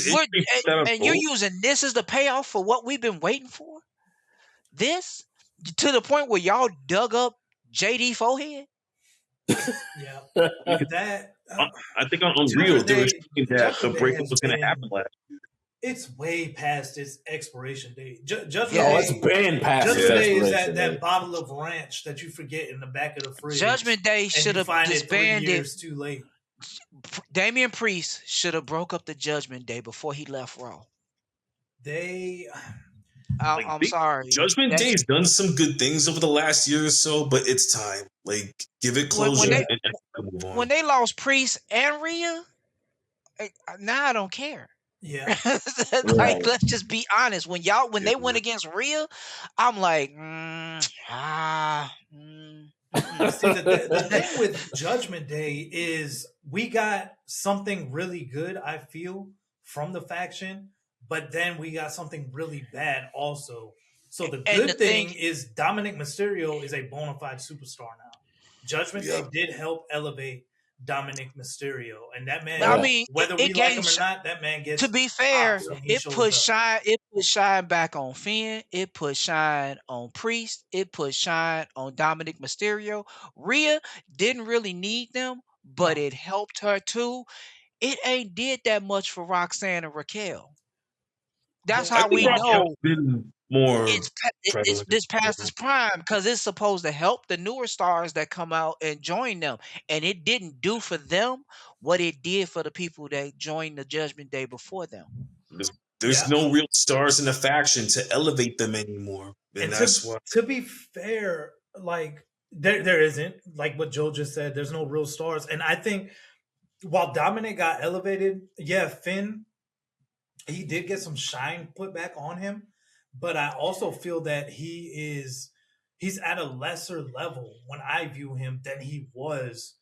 and you're using this as the payoff for what we've been waiting for? This? To the point where y'all dug up JD forehead? That... I think on Unreal, they were saying that the breakup was going to happen last year. It's way past its expiration date. Judgment Day, it's been past Judgment Day is that bottle of ranch that you forget in the back of the fridge. Judgment Day should have disbanded. 3 years too late. Damian Priest should have broke up the Judgment Day before he left Raw. I'm sorry. Judgment Day's done some good things over the last year or so, but it's time. Give it closure and move on. When they lost Priest and Rhea, now I don't care. Yeah. Let's just be honest. When they went against Rhea, I'm like, See, the thing with Judgment Day is we got something really good, I feel, from the faction, but then we got something really bad also. So the good thing is Dominic Mysterio is a bona fide superstar now. Judgment Day did help elevate Dominic Mysterio, and that man, whether we like him or not, that man gets. To be fair, it put shine back on Finn. It put shine on Priest. It put shine on Dominic Mysterio. Rhea didn't really need them, but it helped her too. It ain't did that much for Roxanne and Raquel. That's how we know. more it's prevalent. this past its prime because it's supposed to help the newer stars that come out and join them, and it didn't do for them what it did for the people that joined the Judgment Day before them. There's no real stars in the faction to elevate them anymore, and that's why. To be fair, like there isn't, like what Joe just said. There's no real stars, and I think while Dominic got elevated, Finn, he did get some shine put back on him, but I also feel that he's at a lesser level when I view him than he was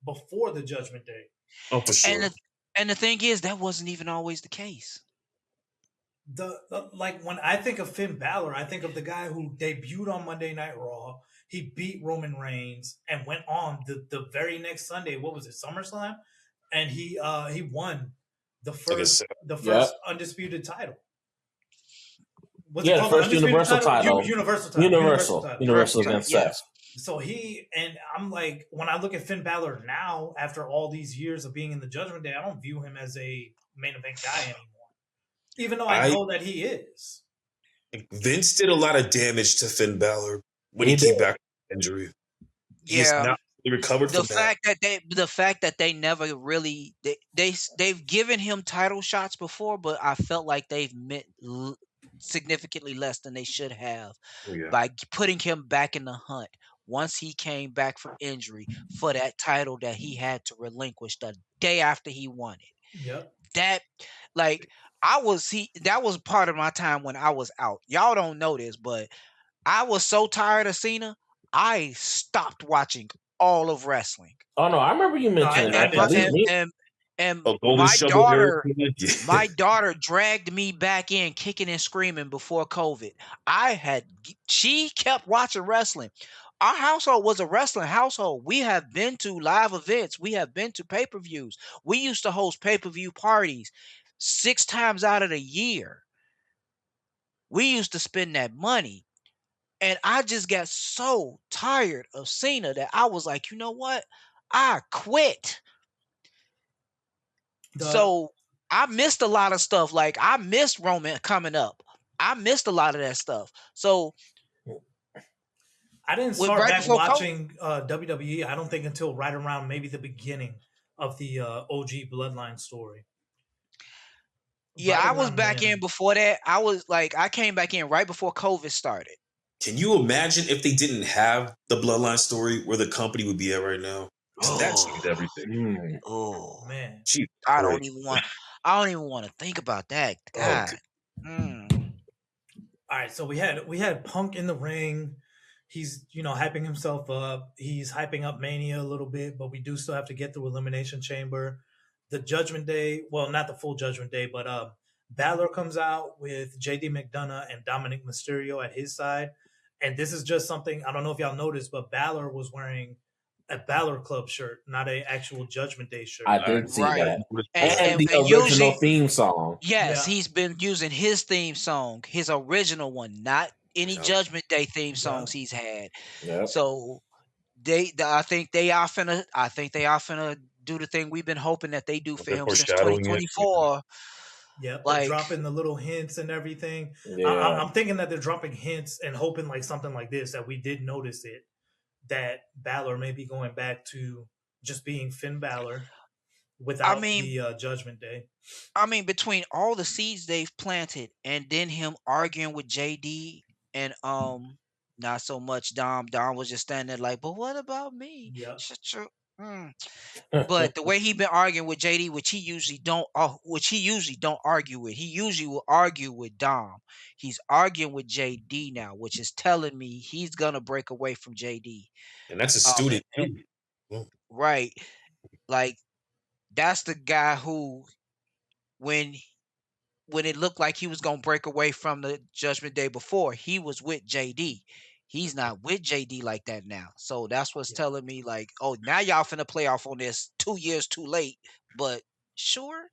before the Judgment Day. Oh, for sure. And the thing is, that wasn't even always the case. Like when I think of Finn Balor, I think of the guy who debuted on Monday Night Raw. He beat Roman Reigns and went on the very next Sunday. What was it, SummerSlam? And he won the first undisputed title. The first Universal title. Universal against Seth. So I'm like, when I look at Finn Balor now, after all these years of being in the Judgment Day, I don't view him as a main event guy anymore. Even though I know that he is. Vince did a lot of damage to Finn Balor when he came back from injury. He has not recovered from that. The fact that they never really they've given him title shots before, but I felt like they've met significantly less than they should have by putting him back in the hunt once he came back from injury for that title that he had to relinquish the day after he won it. Yep. That was part of my time when I was out. Y'all don't know this, but I was so tired of Cena, I stopped watching all of wrestling. Oh no, I remember you mentioning that. And my daughter dragged me back in kicking and screaming before COVID. She kept watching wrestling. Our household was a wrestling household. We have been to live events. We have been to pay-per-views. We used to host pay-per-view parties 6 times out of the year. We used to spend that money. And I just got so tired of Cena that I was like, you know what? I quit. So I missed a lot of stuff. Like I missed Roman coming up. I missed a lot of that stuff. So I didn't start back watching WWE, I don't think, until right around maybe the beginning of the OG Bloodline story. Yeah, I was back in before that. I came back in right before COVID started. Can you imagine if they didn't have the Bloodline story, where the company would be at right now? That changed everything. Oh man, I don't even want to think about that. God. All right, so we had Punk in the ring. He's hyping himself up. He's hyping up Mania a little bit, but we do still have to get through Elimination Chamber. The Judgment Day, well, not the full Judgment Day, but Balor comes out with JD McDonough and Dominic Mysterio at his side. And this is just something, I don't know if y'all noticed, but Balor was wearing a Balor Club shirt, not an actual Judgment Day shirt. I did see that. And the original theme song. Yes, he's been using his theme song, his original one, not any Judgment Day theme songs he's had. Yep. So I think they are finna do the thing we've been hoping that they do for him since 2024. Yep, they're dropping the little hints and everything. Yeah. I'm thinking that they're dropping hints and hoping like something like this, that we did notice it, that Balor may be going back to just being Finn Balor without the Judgment Day. I mean, between all the seeds they've planted and then him arguing with JD and not so much Dom. Dom was just standing there like, but what about me? Yep. But the way he been arguing with JD, which he usually don't argue with. He usually will argue with Dom. He's arguing with JD now, which is telling me he's gonna break away from JD. And that's a student, right? Like that's the guy who, when it looked like he was gonna break away from the Judgment Day before, he was with JD. He's not with JD like that now. So that's what's telling me like, oh, now y'all finna play off on this 2 years too late. But sure.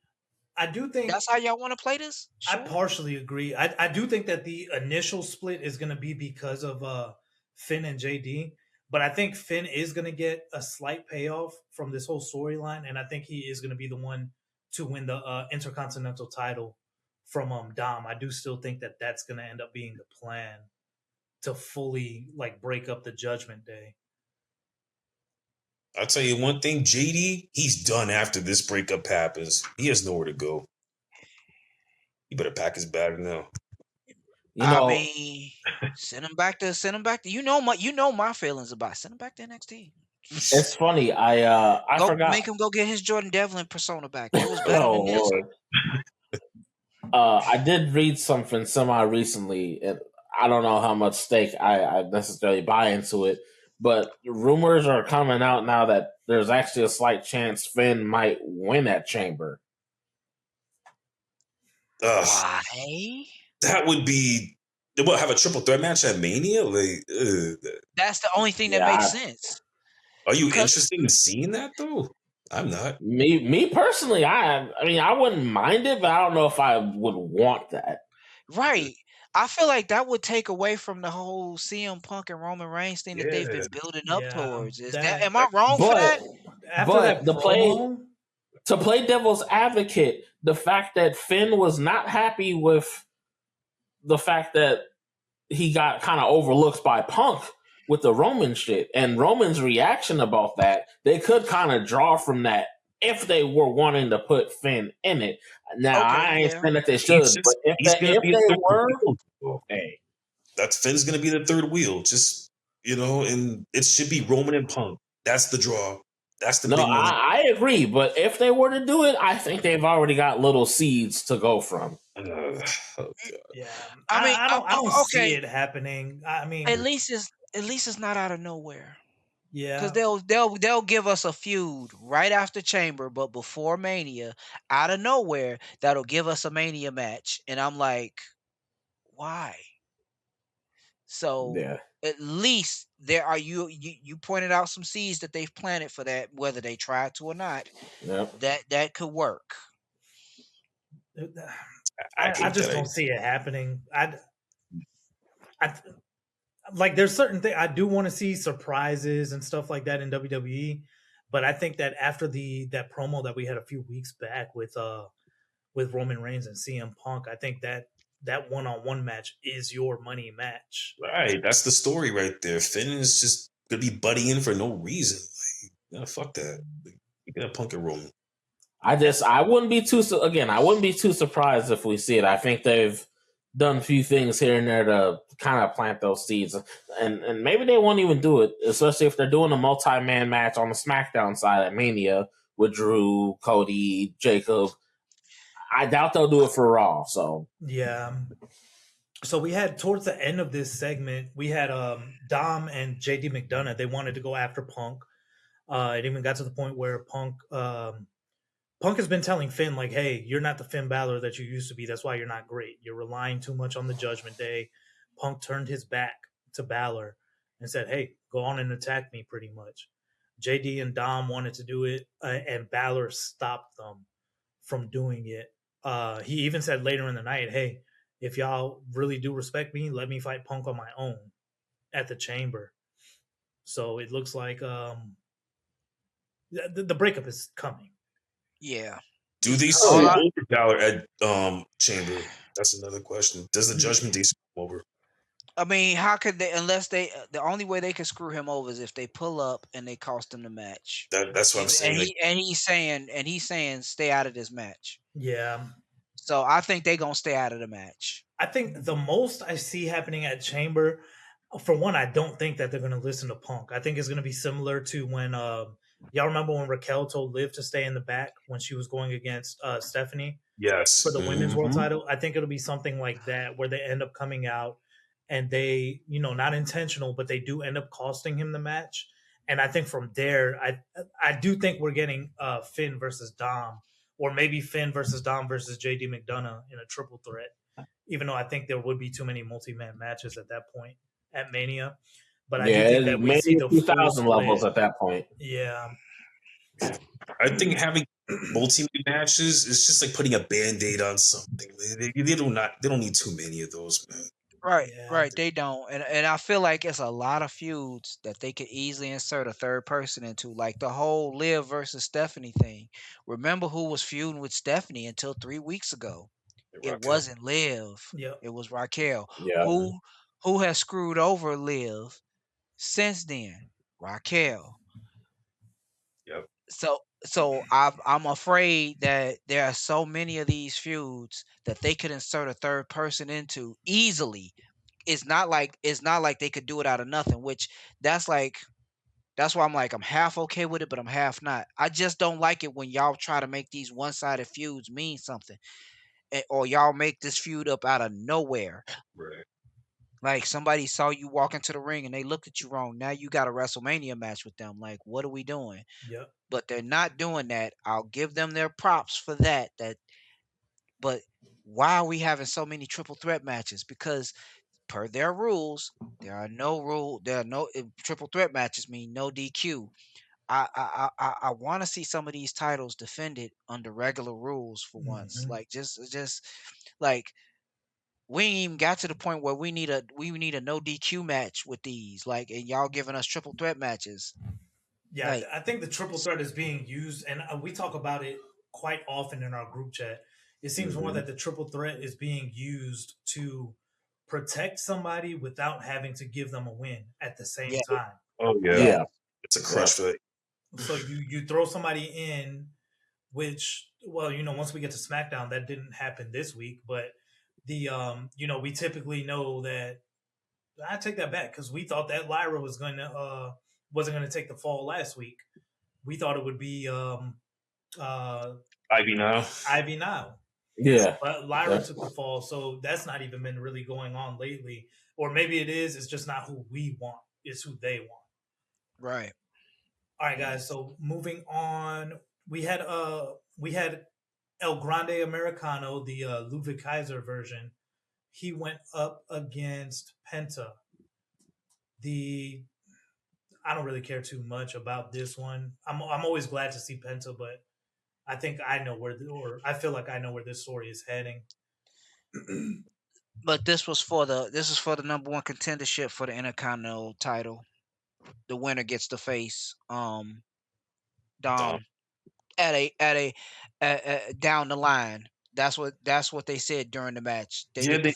I do think that's how y'all want to play this. Sure. I partially agree. I do think that the initial split is going to be because of Finn and JD. But I think Finn is going to get a slight payoff from this whole storyline. And I think he is going to be the one to win the Intercontinental title from Dom. I do still think that that's going to end up being the plan to fully like break up the Judgment Day. I'll tell you one thing, JD, he's done after this breakup happens. He has nowhere to go. He better pack his bag now. I mean, send him back to you know my feelings about send him back to NXT. It's funny. I forgot. Make him go get his Jordan Devlin persona back. That was better than this. I did read something semi recently, and I don't know how much stake I necessarily buy into it, but rumors are coming out now that there's actually a slight chance Finn might win at Chamber. Why? That would be. We'll have a triple threat match at Mania. That's the only thing that makes sense. Are you interested in seeing that though? I'm not. Me personally, I mean, I wouldn't mind it, but I don't know if I would want that. Right. I feel like that would take away from the whole CM Punk and Roman Reigns thing that they've been building up towards. Am I wrong for that? But to play devil's advocate, the fact that Finn was not happy with the fact that he got kind of overlooked by Punk with the Roman shit, and Roman's reaction about that, they could kind of draw from that if they were wanting to put Finn in it. Now, I ain't saying that they should, but if they were, hey, that's Finn's going to be the third wheel. Just, and it should be Roman and Punk. That's the draw. That's the big money. I agree, but if they were to do it, I think they've already got little seeds to go from. Yeah, I don't see it happening. I mean, at least it's not out of nowhere. Yeah, because they'll give us a feud right after Chamber, but before Mania, out of nowhere, that'll give us a Mania match, and I'm like, why? So at least there are you pointed out some seeds that they've planted for that, whether they tried to or not. That could work. I just don't see it happening. I like there's certain things I do want to see surprises and stuff like that in WWE, but I think that after that promo that we had a few weeks back with Roman Reigns and CM Punk, I think that one-on-one match is your money match. Right, that's the story right there. Finn is just gonna be buddying for no reason. Like, fuck that. You got Punk and Roman. I wouldn't be too surprised if we see it. I think they've done a few things here and there to kind of plant those seeds, and maybe they won't even do it, especially if they're doing a multi-man match on the SmackDown side at Mania with Drew, Cody, Jacob. I doubt they'll do it for Raw. So yeah. So we had towards the end of this segment, we had Dom and JD McDonough. They wanted to go after Punk. It even got to the point where Punk has been telling Finn, like, hey, you're not the Finn Balor that you used to be. That's why you're not great. You're relying too much on the Judgment Day. Punk turned his back to Balor and said, hey, go on and attack me, pretty much. JD and Dom wanted to do it, and Balor stopped them from doing it. He even said later in the night, hey, if y'all really do respect me, let me fight Punk on my own at the Chamber. So it looks like the breakup is coming. Yeah. Do they see Balor at Chamber? That's another question. Does the Judgment Day screw him over? I mean, how could they? Unless the only way they can screw him over is if they pull up and they cost him the match. That's what I'm saying. And he's saying, stay out of this match. Yeah. So I think they're gonna stay out of the match. I think the most I see happening at Chamber, for one, I don't think that they're gonna listen to Punk. I think it's gonna be similar to when y'all remember when Raquel told Liv to stay in the back when she was going against Stephanie? Yes. For the women's world title. I think it'll be something like that where they end up coming out and they, not intentional, but they do end up costing him the match. And I think from there, I do think we're getting Finn versus Dom, or maybe Finn versus Dom versus JD McDonough in a triple threat, even though I think there would be too many multi-man matches at that point at Mania. But I do think that we see the 2000 levels at that point. Yeah. I think having multi-man matches is just like putting a band-aid on something. They don't need too many of those, man. Right. They don't, and I feel like it's a lot of feuds that they could easily insert a third person into, like the whole Liv versus Stephanie thing. Remember who was feuding with Stephanie until 3 weeks ago? It wasn't Liv. Yep. It was Raquel. Yeah. Who has screwed over Liv since then? Raquel. Yep. So I'm afraid that there are so many of these feuds that they could insert a third person into easily. It's not like they could do it out of nothing, which that's why I'm like, I'm half okay with it, but I'm half not. I just don't like it when y'all try to make these one-sided feuds mean something. Or y'all make this feud up out of nowhere. Right. Like somebody saw you walk into the ring and they looked at you wrong. Now you got a WrestleMania match with them. Like, what are we doing? Yep. But they're not doing that. I'll give them their props for that. But why are we having so many triple threat matches? Because per their rules, there are no triple threat matches mean no DQ. I want to see some of these titles defended under regular rules for once. Mhm. Like just like we ain't even got to the point where we need a no DQ match with these. Like, and y'all giving us triple threat matches. Yeah, Like, I think the triple threat is being used, and we talk about it quite often in our group chat. It seems more that the triple threat is being used to protect somebody without having to give them a win at the same time. Oh yeah. Yeah. It's a crush fight. So you throw somebody in, which, well, once we get to SmackDown, that didn't happen this week, but the we typically know that. I take that back because we thought that Lyra wasn't gonna take the fall last week. We thought it would be Ivy now. Ivy now. Yeah. But Lyra took the fall, so that's not even been really going on lately. Or maybe it is. It's just not who we want. It's who they want. right. All right, guys. So moving on, we had El Grande Americano, the Ludwig Kaiser version. He went up against Penta. I don't really care too much about this one. I'm always glad to see Penta, but I think I know I feel like I know where this story is heading. But this is for the number one contendership for the Intercontinental title. The winner gets to face Dom at a down the line. That's what they said during the match. They never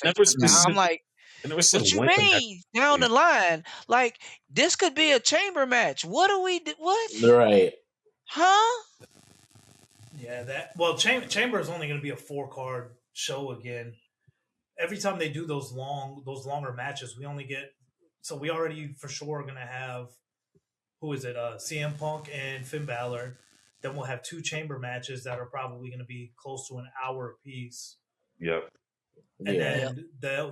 I'm like, they never said what you when mean down the line? Like, this could be a chamber match. What are we? What? Right. Huh? Yeah, Chamber is only going to be a 4-card show again. Every time they do those longer matches, we already for sure are going to have, who is it? CM Punk and Finn Balor. Then we'll have 2 chamber matches that are probably going to be close to an hour apiece. Yep. And then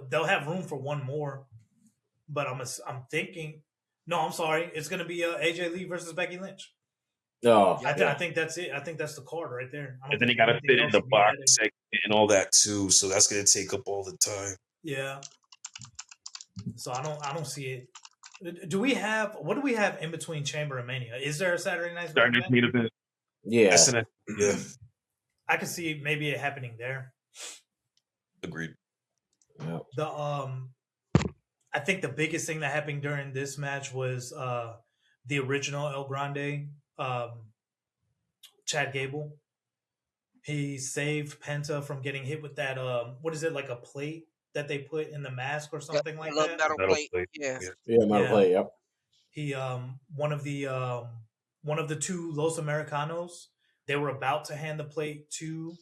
they'll have room for one more. But I'm thinking, no, I'm sorry, it's going to be AJ Lee versus Becky Lynch. Oh, I think that's it. I think that's the card right there. And then you got to fit in the box segment and all that too. So that's going to take up all the time. Yeah. So I don't see it. What do we have in between Chamber and Mania? Is there a Saturday night main event? Yeah. Yeah. I could see maybe it happening there. Agreed. Yep. I think the biggest thing that happened during this match was the original El Grande, Chad Gable. He saved Penta from getting hit with that what is it, like a plate that they put in the mask or something like that? Metal plate. Yeah. Metal plate. Yep. He one of the 2 Los Americanos, they were about to hand the plate to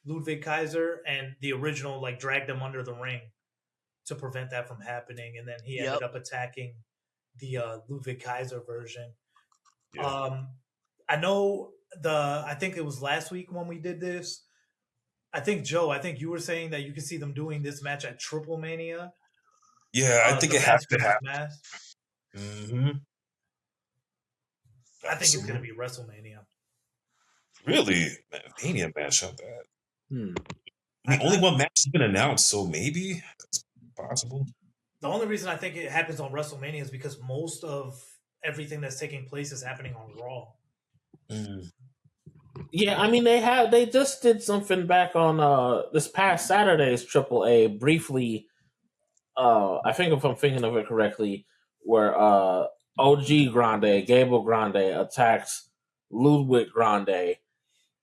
Ludwig Kaiser, and the original dragged him under the ring to prevent that from happening, and then he ended up attacking the Ludwig Kaiser version. Yeah. I think it was last week when we did this. I think Joe, you were saying that you could see them doing this match at Triple Mania. Yeah, I think it has to happen. Mm-hmm. I think it's going to be WrestleMania. Really? Mania match, not bad. I mean, only one match has been announced, so maybe it's possible. The only reason I think it happens on WrestleMania is because most of everything that's taking place is happening on Raw. Yeah, I mean they just did something back on this past Saturday's AAA briefly. I think if I'm thinking of it correctly, where OG Grande, Gable Grande attacks Ludwig Grande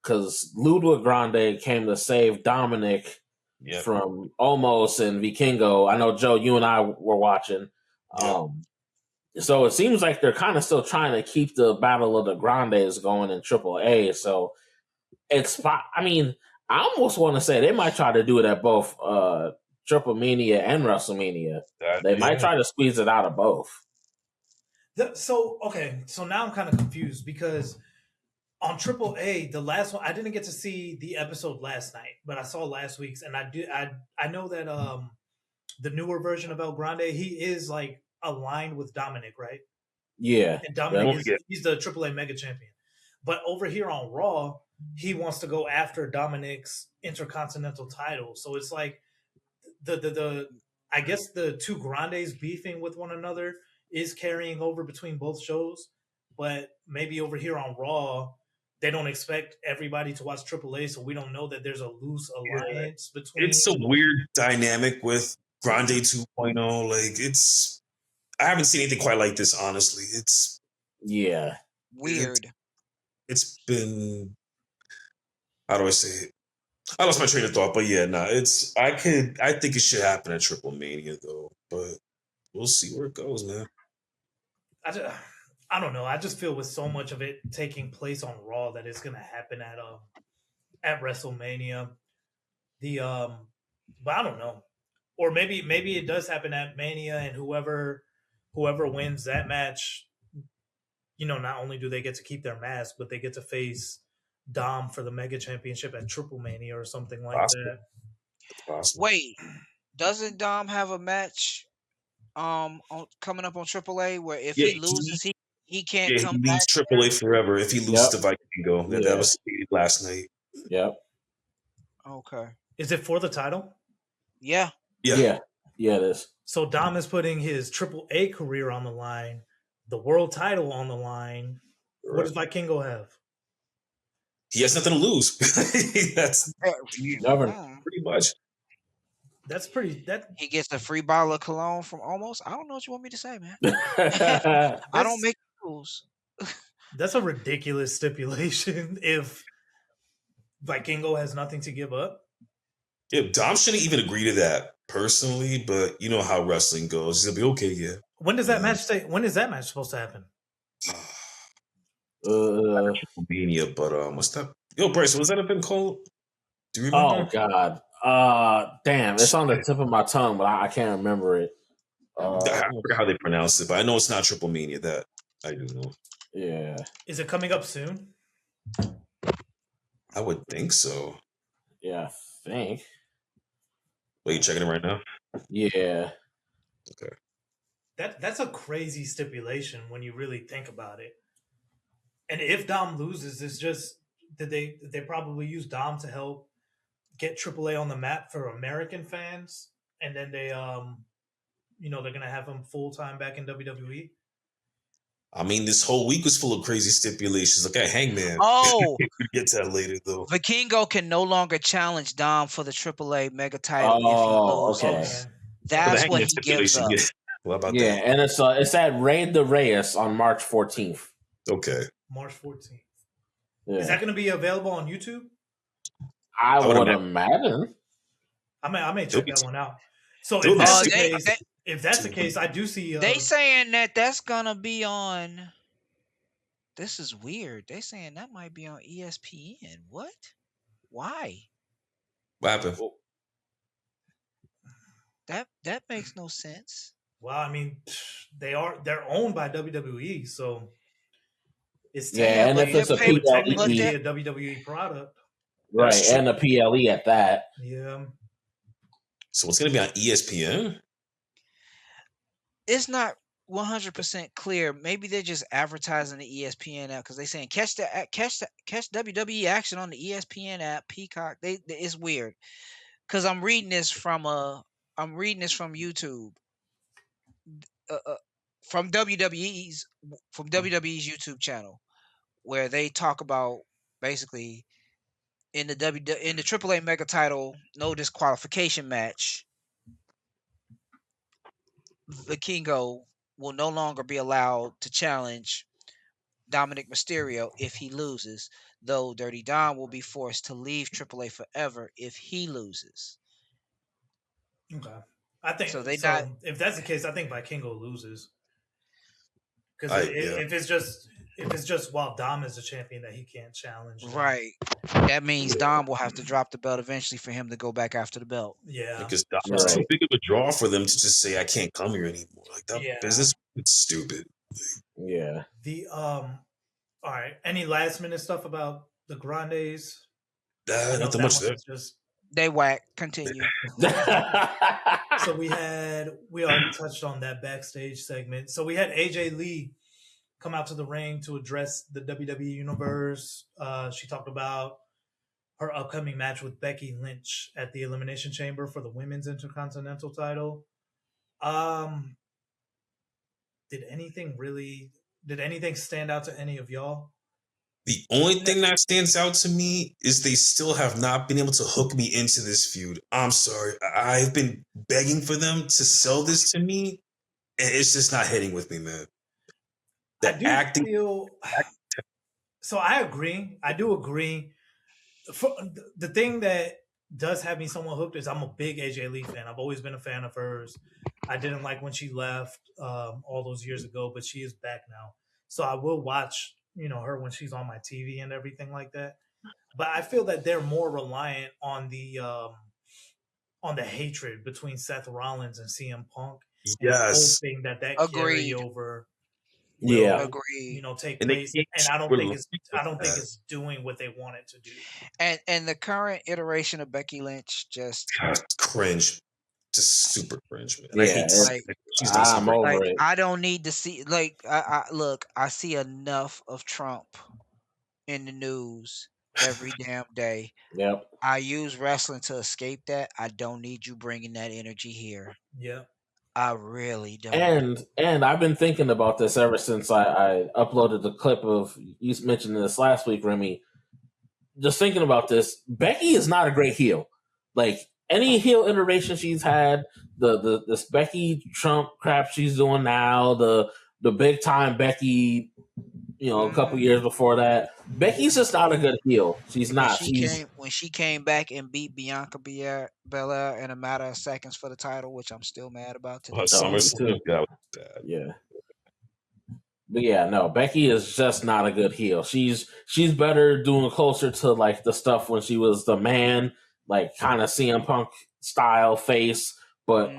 because Ludwig Grande came to save Dominic from Omos and Vikingo. I know, Joe, you and I were watching. So it seems like they're kind of still trying to keep the Battle of the Grandes going in AAA. So I mean, I almost want to say they might try to do it at both Triple Mania and WrestleMania. They might try to squeeze it out of both. So now I'm kind of confused because on AAA, the last one, I didn't get to see the episode last night, but I saw last week's, and I know that the newer version of El Grande, he is like aligned with Dominic, right? Yeah. And Dominic he's the AAA Mega Champion. But over here on Raw, he wants to go after Dominic's Intercontinental title. So it's like the I guess the two Grandes beefing with one another is carrying over between both shows, but maybe over here on Raw, they don't expect everybody to watch AAA, so we don't know that there's a loose alliance between. It's a weird dynamic with Grande 2.0. Like I haven't seen anything quite like this, honestly. It's weird. It's been, how do I say it? I lost my train of thought, but I think it should happen at Triple Mania though, but we'll see where it goes, man. I don't know. I just feel with so much of it taking place on Raw that it's gonna happen at WrestleMania. But I don't know. Or maybe it does happen at Mania, and whoever wins that match, not only do they get to keep their mask, but they get to face Dom for the Mega Championship at Triple Mania or something like that. Possible. Wait, doesn't Dom have a match coming up on AAA where if he loses, he can't come he leaves back? AAA forever if he loses to Vikingo. That was last night. Yep. Okay. Is it for the title? Yeah, it is. So Dom is putting his AAA career on the line, the world title on the line. Right. What does Vikingo have? He has nothing to lose. That's pretty much. That's pretty. He gets a free bottle of cologne from Almost. I don't know what you want me to say, man. I don't make rules. That's a ridiculous stipulation. If Vikingo has nothing to give up. Yeah, Dom shouldn't even agree to that personally, but you know how wrestling goes. He'll be okay. Yeah. When does that match stay? When is that match supposed to happen? Mania, but what's that? Yo, Bryce, was that event called? Do you remember? Oh God. Damn, it's on the tip of my tongue, but I can't remember it. I forgot how they pronounce it, but I know it's not Triple Mania. That I do know. Yeah. Is it coming up soon? I would think so. Yeah, I think. Wait, you checking it right now? Yeah. Okay. That's a crazy stipulation when you really think about it. And if Dom loses, it's just that they probably use Dom to help get AAA on the map for American fans, and then they they're gonna have him full time back in WWE. I mean, this whole week was full of crazy stipulations. Look at Hangman. Oh, we get to that later though. Vikingo can no longer challenge Dom for the AAA Mega title if he loses. Okay. That's what he gives up. What about that? Yeah, and it's at Raid the Reyes on March 14th. Okay. March 14th. Yeah. Is that going to be available on YouTube? I would imagine. I may check that one out. So if that's the case, I do see. They saying that's gonna be on. This is weird. They saying that might be on ESPN. What? Why? What happened? That makes no sense. Well, I mean, they're owned by WWE, so it's and if it's a technically a WWE product, right? And a PLE at that. Yeah. So it's gonna be on ESPN. It's not 100% clear. Maybe they're just advertising the ESPN app because they're saying catch WWE action on the ESPN app, Peacock. It's weird because I'm reading this from YouTube, from WWE's YouTube channel, where they talk about basically in the AAA Mega Title no disqualification match, Vikingo will no longer be allowed to challenge Dominic Mysterio if he loses, though Dirty Dom will be forced to leave AAA forever if he loses. Okay, I think so. If that's the case, I think Vikingo loses because if it's just while Dom is the champion that he can't challenge, then... right. That means Dom will have to drop the belt eventually for him to go back after the belt. Yeah, because Dom was too big of a draw for them to just say I can't come here anymore. Like that business, it's stupid. Yeah. All right. Any last minute stuff about the Grandes? Nothing much there. They whack. Continue. So we already touched on that backstage segment. So we had AJ Lee come out to the ring to address the WWE Universe. She talked about her upcoming match with Becky Lynch at the Elimination Chamber for the Women's Intercontinental title. Did anything stand out to any of y'all? The only thing that stands out to me is they still have not been able to hook me into this feud. I'm sorry. I've been begging for them to sell this to me, and it's just not hitting with me, man. So I agree. I do agree. The thing that does have me somewhat hooked is I'm a big AJ Lee fan. I've always been a fan of hers. I didn't like when she left all those years ago, but she is back now. So I will watch, her when she's on my TV and everything like that. But I feel that they're more reliant on the hatred between Seth Rollins and CM Punk. Yes. And hoping that carryover will, agree. Take place. And I don't think it's doing what they want it to do. And the current iteration of Becky Lynch just cringe. Just super cringe, man. Yeah, I'm over it. I don't need to see I see enough of Trump in the news every damn day. Yep. I use wrestling to escape that. I don't need you bringing that energy here. Yeah. I really don't. And I've been thinking about this ever since I uploaded the clip of you mentioned this last week, Remy. Just thinking about this, Becky is not a great heel. Like any heel iteration she's had, this Becky Trump crap she's doing now, the big time Becky, a couple years before that, Becky's just not a good heel. She's not. When she came back and beat Bianca Belair in a matter of seconds for the title, which I'm still mad about today. Yeah. But yeah, no, Becky is just not a good heel. She's better doing closer to like the stuff when she was the man, like kind of CM Punk style face, but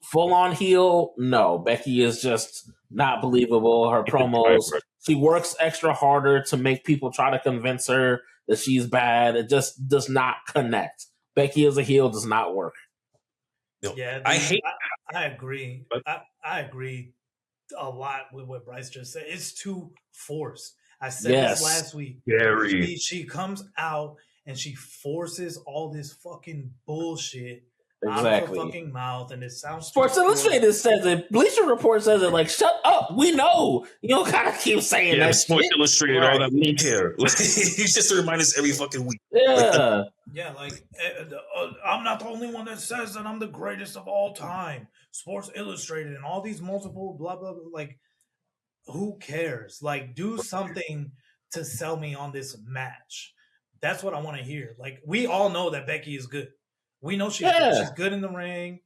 full on heel, no. Becky is just not believable. Her promos, she works extra harder to make people try to convince her that she's bad. It just does not connect. Becky as a heel does not work. No. Yeah, I agree. I agree a lot with what Bryce just said. It's too forced. I said this last week. She comes out and she forces all this fucking bullshit out of her fucking mouth, and it sounds. Sports Illustrated says it. Bleacher Report says it. Like, shut up. We know. You don't gotta keep saying that. Sports Illustrated, all that. We don't care. You just to remind us every fucking week. Yeah. I'm not the only one that says that I'm the greatest of all time. Sports Illustrated and all these multiple blah blah blah. Like, who cares? Like, do something to sell me on this match. That's what I want to hear. Like, we all know that Becky is good. We know she's good. She's good in the ring.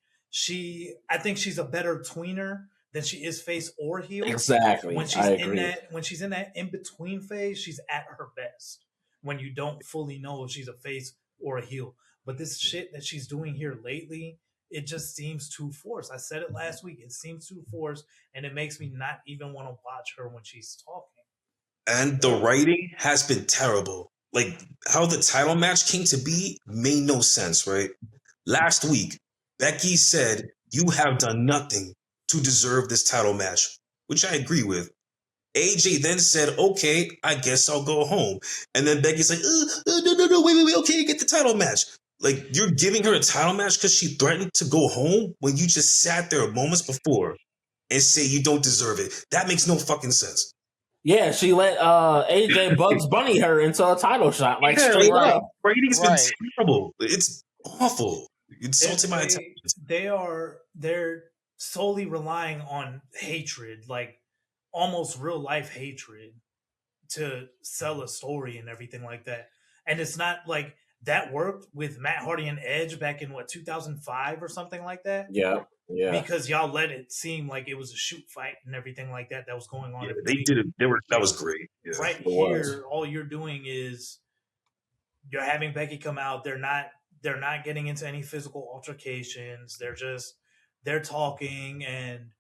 I think she's a better tweener than she is face or heel. Exactly. When she's in that in between phase, she's at her best. When you don't fully know if she's a face or a heel. But this shit that she's doing here lately, it just seems too forced. I said it last week. It seems too forced, and it makes me not even want to watch her when she's talking. And the writing has been terrible. Like, how the title match came to be made no sense, right? Last week, Becky said, you have done nothing to deserve this title match, which I agree with. AJ then said, okay, I guess I'll go home. And then Becky's like, no, wait, okay, get the title match. Like, you're giving her a title match because she threatened to go home when you just sat there moments before and say you don't deserve it. That makes no fucking sense. Yeah, she let AJ Bugs Bunny her into a title shot, like straight up. Rating's been terrible. It's awful. Insulting my intelligence. They're solely relying on hatred, like almost real life hatred, to sell a story and everything like that. And it's not like that worked with Matt Hardy and Edge back in 2005 or something like that. Yeah. Because y'all let it seem like it was a shoot fight and everything like that was going on. Yeah, they did it. That was great. Yeah. Right here, all you're doing is you're having Becky come out. They're not getting into any physical altercations. They're talking, and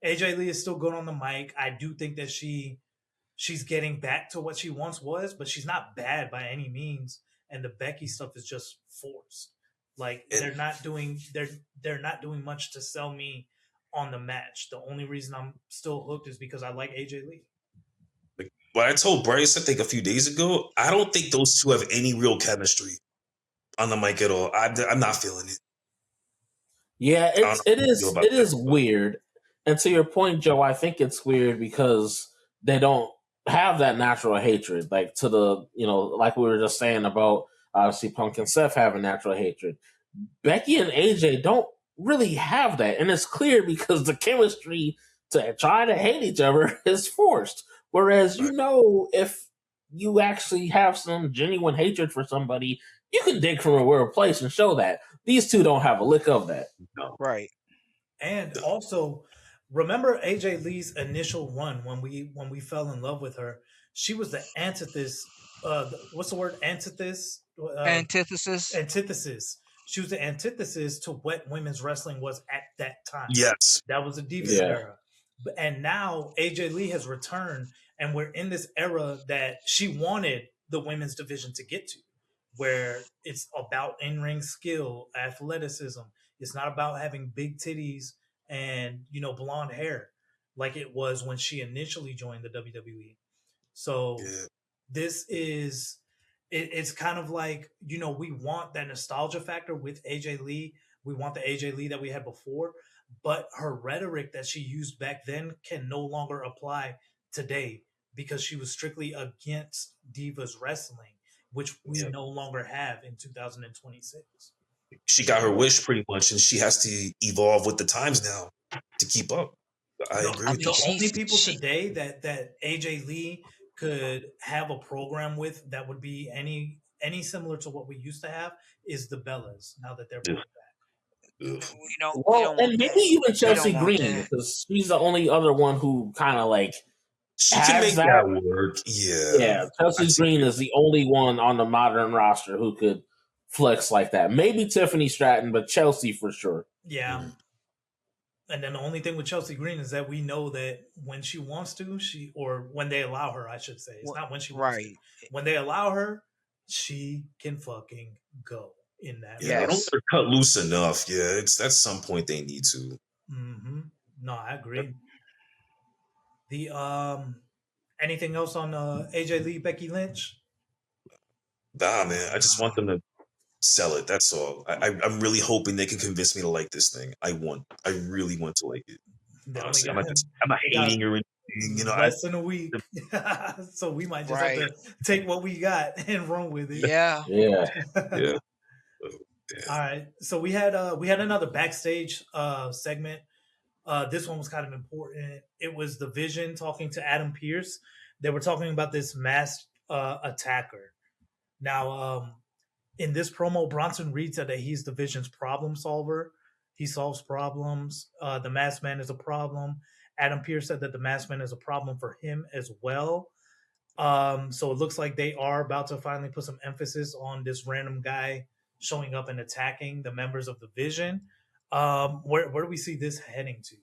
AJ Lee is still good on the mic. I do think that she's getting back to what she once was, but she's not bad by any means. And the Becky stuff is just forced. Like they're not doing much to sell me on the match. The only reason I'm still hooked is because I like AJ Lee. What I told Bryce, I think a few days ago, I don't think those two have any real chemistry on the mic at all. I'm not feeling it. Yeah, it is weird. And to your point, Joe, I think it's weird because they don't have that natural hatred, like to the, like we were just saying about obviously Punk and Seth having natural hatred. Becky and AJ don't really have that, and it's clear because the chemistry to try to hate each other is forced. Whereas if you actually have some genuine hatred for somebody, you can dig from a weird place and show that. These two don't have a lick of that. No. Right. And also, remember AJ Lee's initial run when we fell in love with her? She was the antithesis. What's the word? Antithesis. Antithesis. She was the antithesis to what women's wrestling was at that time. Yes, that was the Divas era. And now AJ Lee has returned, and we're in this era that she wanted the women's division to get to, where it's about in-ring skill, athleticism. It's not about having big titties and, blonde hair like it was when she initially joined the WWE. So this is, it's kind of like, we want that nostalgia factor with AJ Lee. We want the AJ Lee that we had before, but her rhetoric that she used back then can no longer apply today because she was strictly against Divas wrestling, which we no longer have in 2026. She got her wish pretty much, and she has to evolve with the times now to keep up. I agree. The only people today that AJ Lee could have a program with that would be any similar to what we used to have is the Bellas. Now that they're back. And maybe even Chelsea Green, because she's the only other one who kind of like she can make that work. Yeah, Chelsea Green is the only one on the modern roster who could flex like that. Maybe Tiffany Stratton, but Chelsea for sure. Yeah. And then the only thing with Chelsea Green is that we know that when she wants to, or when they allow her, I should say, it's not when she wants to. When they allow her, she can fucking go in that. Yeah, they don't let her cut loose enough. Yeah, at some point they need to. Mm-hmm. No, I agree. The anything else on AJ Lee, Becky Lynch? Nah, man. I just want them to sell it. That's all. I'm really hoping they can convince me to like this thing. I really want to like it. Honestly, I'm not hating or anything. Less than a week, so we might just have to take what we got and run with it. Yeah. All right. So we had another backstage segment. This one was kind of important. It was the Vision talking to Adam Pearce. They were talking about this masked attacker. Now, in this promo, Bronson Reed said that he's the Vision's problem solver. He solves problems. The Masked Man is a problem. Adam Pearce said that the Masked Man is a problem for him as well. So it looks like they are about to finally put some emphasis on this random guy showing up and attacking the members of the Vision. Where do we see this heading to?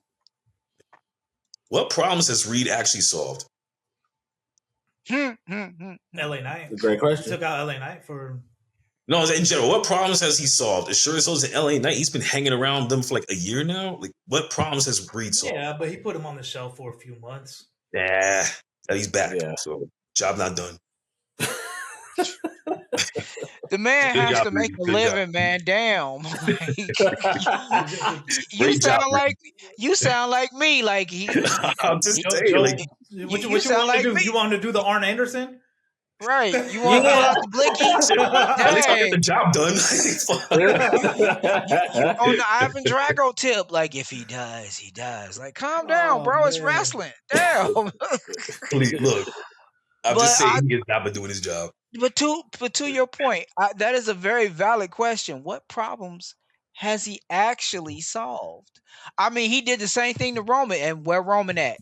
What problems has Reed actually solved? LA Knight. Great question. He took out LA Knight for... No, in general, what problems has he solved? It sure as in LA Knight, he's been hanging around them for like a year now. Like, what problems has Reed solved? Yeah, but he put him on the shelf for a few months. Yeah, he's back. Yeah. So, job not done. The man has to make a living, man. Damn. You sound like me. Like he. I'm just saying. What you want to do? You want to do the Arn Anderson? Right. You want to pull out the blicky? At least I get the job done. On the Ivan Drago tip, like if he dies, he dies. Like, calm down, bro. Man. It's wrestling. Damn. Please, look. I'm just saying he gets job of doing his job. But to your point, that is a very valid question. What problems has he actually solved? I mean, he did the same thing to Roman, and where Roman at?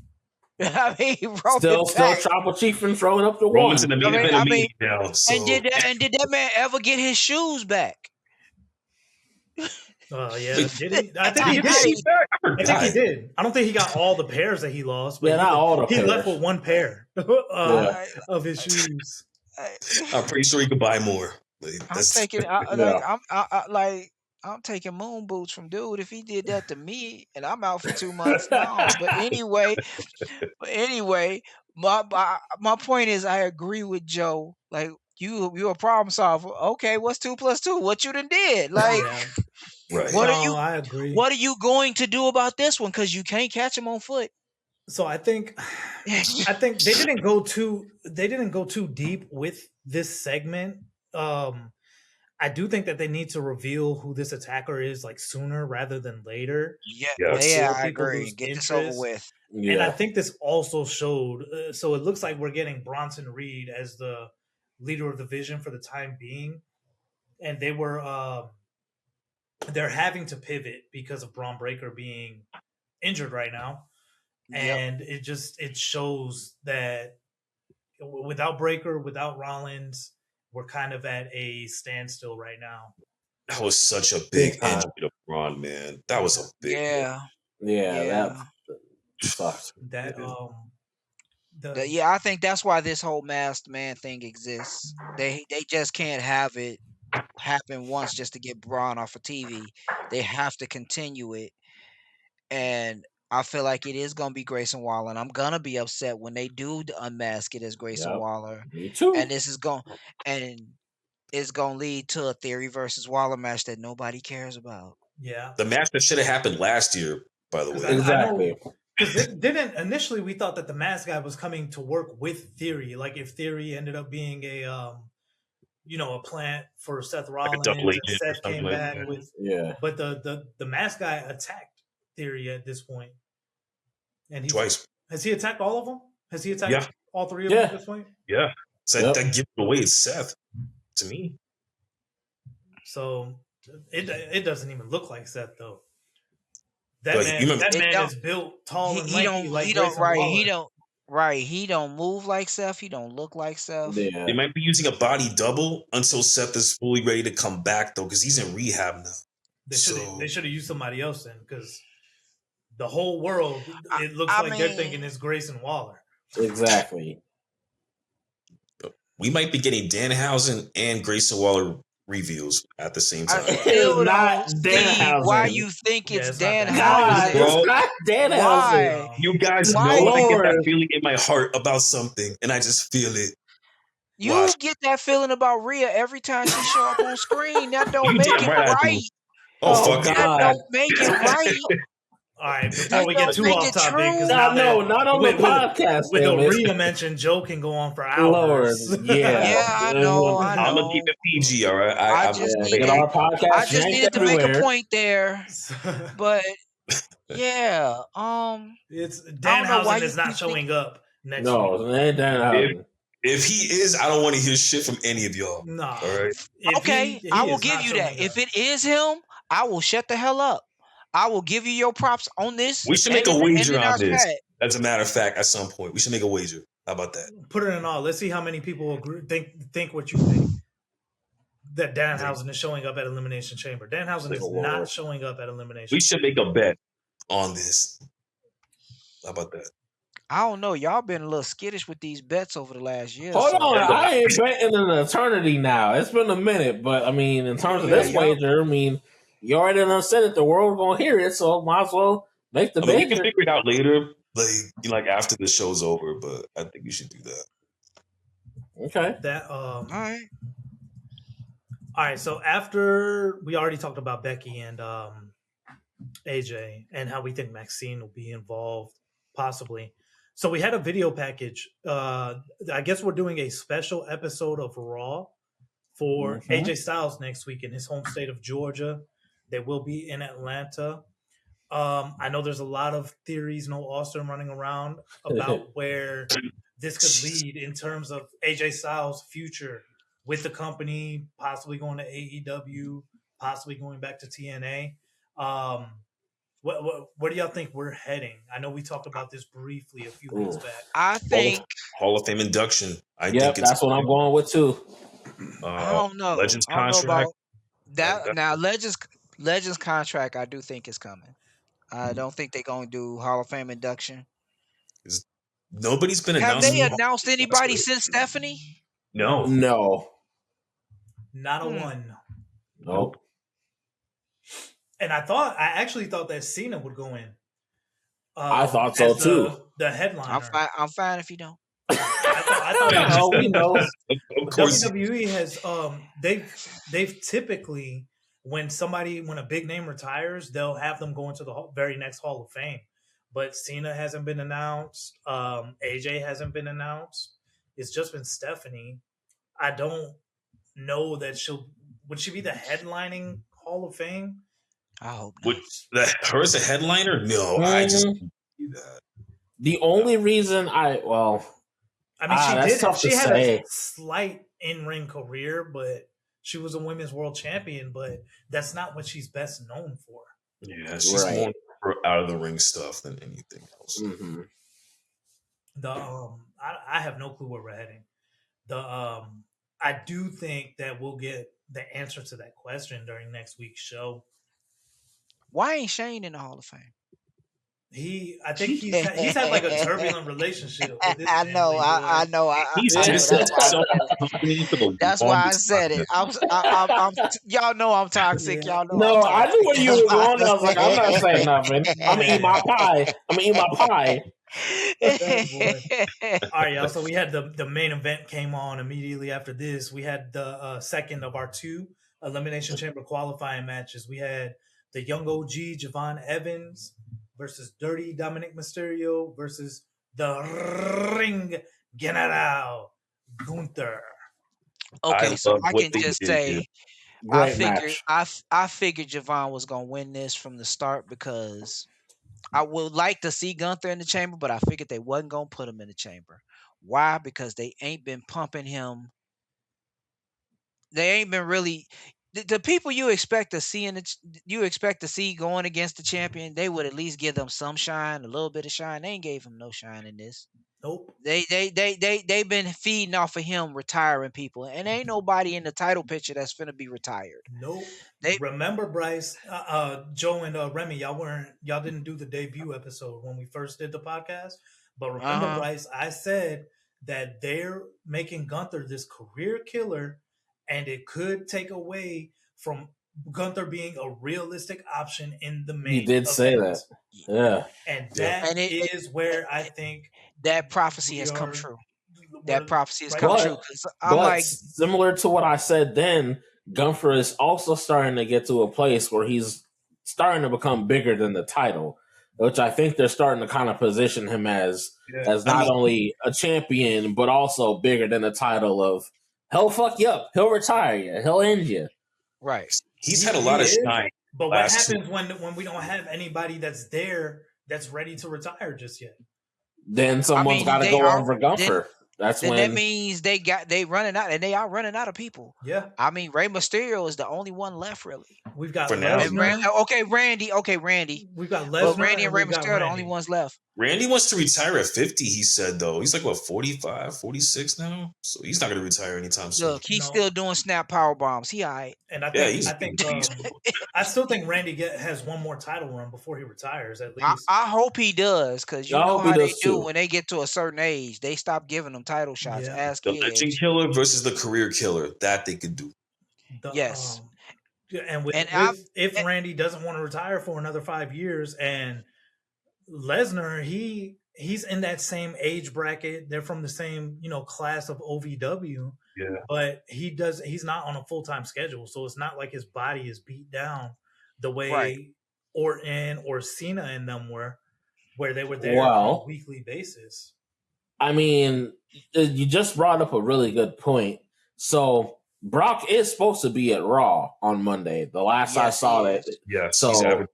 I mean, Roman Still back. Tribal Chief and throwing up the Roman's one. in the main event of me now. So. And did that man ever get his shoes back? Yeah, did he? I think he did. I think he did. I don't think he got all the pairs that he lost, but not all the he pairs. left with one pair of his shoes. I'm pretty sure he could buy more. I'm taking moon boots from dude if he did that to me, and I'm out for 2 months. No, but anyway, my point is, I agree with Joe. Like you a problem solver. Okay, what's 2 + 2? What you done did? Like, right? I agree. What are you going to do about this one? Because you can't catch him on foot. So I think they didn't go too deep with this segment. I do think that they need to reveal who this attacker is like sooner rather than later. Yeah, I agree. Get this over with. Yeah. And I think this also showed. So it looks like we're getting Bronson Reed as the leader of the Vision for the time being, and they're having to pivot because of Braun Breaker being injured right now. And it shows that without Breaker, without Rollins, we're kind of at a standstill right now. That was such a big injury to Braun, man. That was a big that sucks. I think that's why this whole masked man thing exists. They just can't have it happen once just to get Braun off of TV. They have to continue it, and I feel like it is going to be Grayson Waller, and I'm going to be upset when they do unmask it as Grayson Waller. Me too. And it's going to lead to a Theory versus Waller match that nobody cares about. Yeah. The match that should have happened last year, by the way. Exactly. Because initially we thought that the mask guy was coming to work with Theory. Like if Theory ended up being a plant for Seth Rollins, like and Seth came back with But the mask guy attacked Theory at this point. And twice. Has he attacked all of them? Has he attacked all 3 of them at this point? Yeah. So that gives away Seth to me. So it doesn't even look like Seth though. That man is built tall and lanky. He don't move like Seth. He don't look like Seth. Yeah. They might be using a body double until Seth is fully ready to come back though, because he's in rehab now. They should have used somebody else then, because the whole world, it looks like they're thinking it's Grayson Waller. Exactly. We might be getting Danhausen and Grayson Waller reveals at the same time. I still not Danhausen. Why you think it's Danhausen? It's not Danhausen. You guys know I get that feeling in my heart about something, and I just feel it. You get that feeling about Rhea every time she show up on screen. That don't make it right. Oh, fuck God. That don't make it right. All right, before we get too off topic, not on the podcast. With a Rhea mention, Joe can go on for hours. Lord, yeah, I know. I'm gonna keep it PG. All right, I just needed to make a point there, but yeah, it's Danhausen is not showing up next week. No, it ain't Danhausen. If he is, I don't want to hear shit from any of y'all. No. All right. Okay, I will give you that. If it is him, I will shut the hell up. I will give you your props on this. We should make a wager on this. As a matter of fact, at some point, we should make a wager. How about that? Put it in all. Let's see how many people agree, think what you think. That Danhausen is showing up at Elimination Chamber. Danhausen is not showing up at Elimination. We should make a bet on this. How about that? I don't know. Y'all been a little skittish with these bets over the last year. Hold on. I ain't betting in an eternity now. It's been a minute. But, I mean, in terms of this wager, I mean, you already done said it. The world gonna hear it, so might as well make the wager. We can figure it out later, like after the show's over. But I think you should do that. Okay. All right. So after we already talked about Becky and AJ and how we think Maxine will be involved, possibly. So we had a video package. I guess we're doing a special episode of Raw for AJ Styles next week in his home state of Georgia. They will be in Atlanta. I know there's a lot of theories, no Austin running around about where this could lead in terms of AJ Styles' future with the company, possibly going to AEW, possibly going back to TNA. Where do y'all think we're heading? I know we talked about this briefly a few weeks back. I think Hall of Fame induction. I Yep, think that's what I'm going with too. I don't know. Legends I don't know contract. about that. Now, Legends contract, I do think is coming. I don't think they're gonna do Hall of Fame induction. Nobody's been Have announced. they announced anybody since Stephanie? No. Not a one. Nope. And I actually thought that Cena would go in. I thought so too. The headliner. I'm fine if you don't. I thought no, we know. Of course. WWE has they've typically when a big name retires, they'll have them go into the very next Hall of Fame. But Cena hasn't been announced. AJ hasn't been announced. It's just been Stephanie. I don't know that would she be the headlining Hall of Fame? I hope not. Her as a headliner? No, I just don't do that. The only reason she had a slight in-ring career, but she was a women's world champion, but that's not what she's best known for. Yeah, she's more for out of the ring stuff than anything else. Mm-hmm. I have no clue where we're heading. I do think that we'll get the answer to that question during next week's show. Why ain't Shane in the Hall of Fame? I think he's had like a turbulent relationship with this I know. That's why I said it. Y'all know I'm toxic. Y'all know. No, I knew where you were going. I was like, I'm not saying nothing. I'm gonna eat my pie. All right, y'all. So we had the main event came on immediately after this. We had the second of our two Elimination Chamber qualifying matches. We had the young OG Javon Evans versus Dirty Dominic Mysterio versus the Ring General Gunther. Okay, so I can just say I figured Javon was gonna win this from the start because I would like to see Gunther in the chamber, but I figured they wasn't gonna put him in the chamber. Why? Because they ain't been pumping him. They ain't been really the people you expect to see going against the champion. They would at least give them some shine, a little bit of shine. They ain't gave him no shine in this. Nope. They've been feeding off of him retiring people, and ain't nobody in the title picture that's finna be retired. Nope. Remember, Bryce, Joe, and Remy, y'all didn't do the debut episode when we first did the podcast. But remember, Bryce, I said that they're making Gunther this career killer, and it could take away from Gunther being a realistic option in the main. He did say that. Yeah. And that is where I think that prophecy has come true. That prophecy has come true. I'm like, similar to what I said then, Gunther is also starting to get to a place where he's starting to become bigger than the title, which I think they're starting to kind of position him as not only a champion, but also bigger than the title of he'll fuck you up, he'll retire you, he'll end you. Right. He's had a lot of shine. But what happens when we don't have anybody that's there that's ready to retire just yet? Then someone's got to go over Gunther. That means they running out, and they are running out of people. Yeah. I mean, Rey Mysterio is the only one left, really. We've got Randy. We've got Lesnar. But Randy and Rey Mysterio are the only ones left. Randy wants to retire at 50, he said, though. He's like, 45, 46 now? So he's not going to retire anytime soon. Look, he's still doing snap power bombs. He all right. And I still think Randy has one more title run before he retires, at least. I hope he does, because you know how they do when they get to a certain age. They stop giving them title shots. Ask the legend killer versus the career killer. That they could do. Yes. If Randy doesn't want to retire for another 5 years, and Lesnar, he's in that same age bracket. They're from the same, class of OVW. Yeah. But he's not on a full-time schedule, so it's not like his body is beat down the way Orton or Cena and them were, where they were there on a weekly basis. I mean, you just brought up a really good point. So Brock is supposed to be at Raw on Monday. The last I saw that. Yeah. So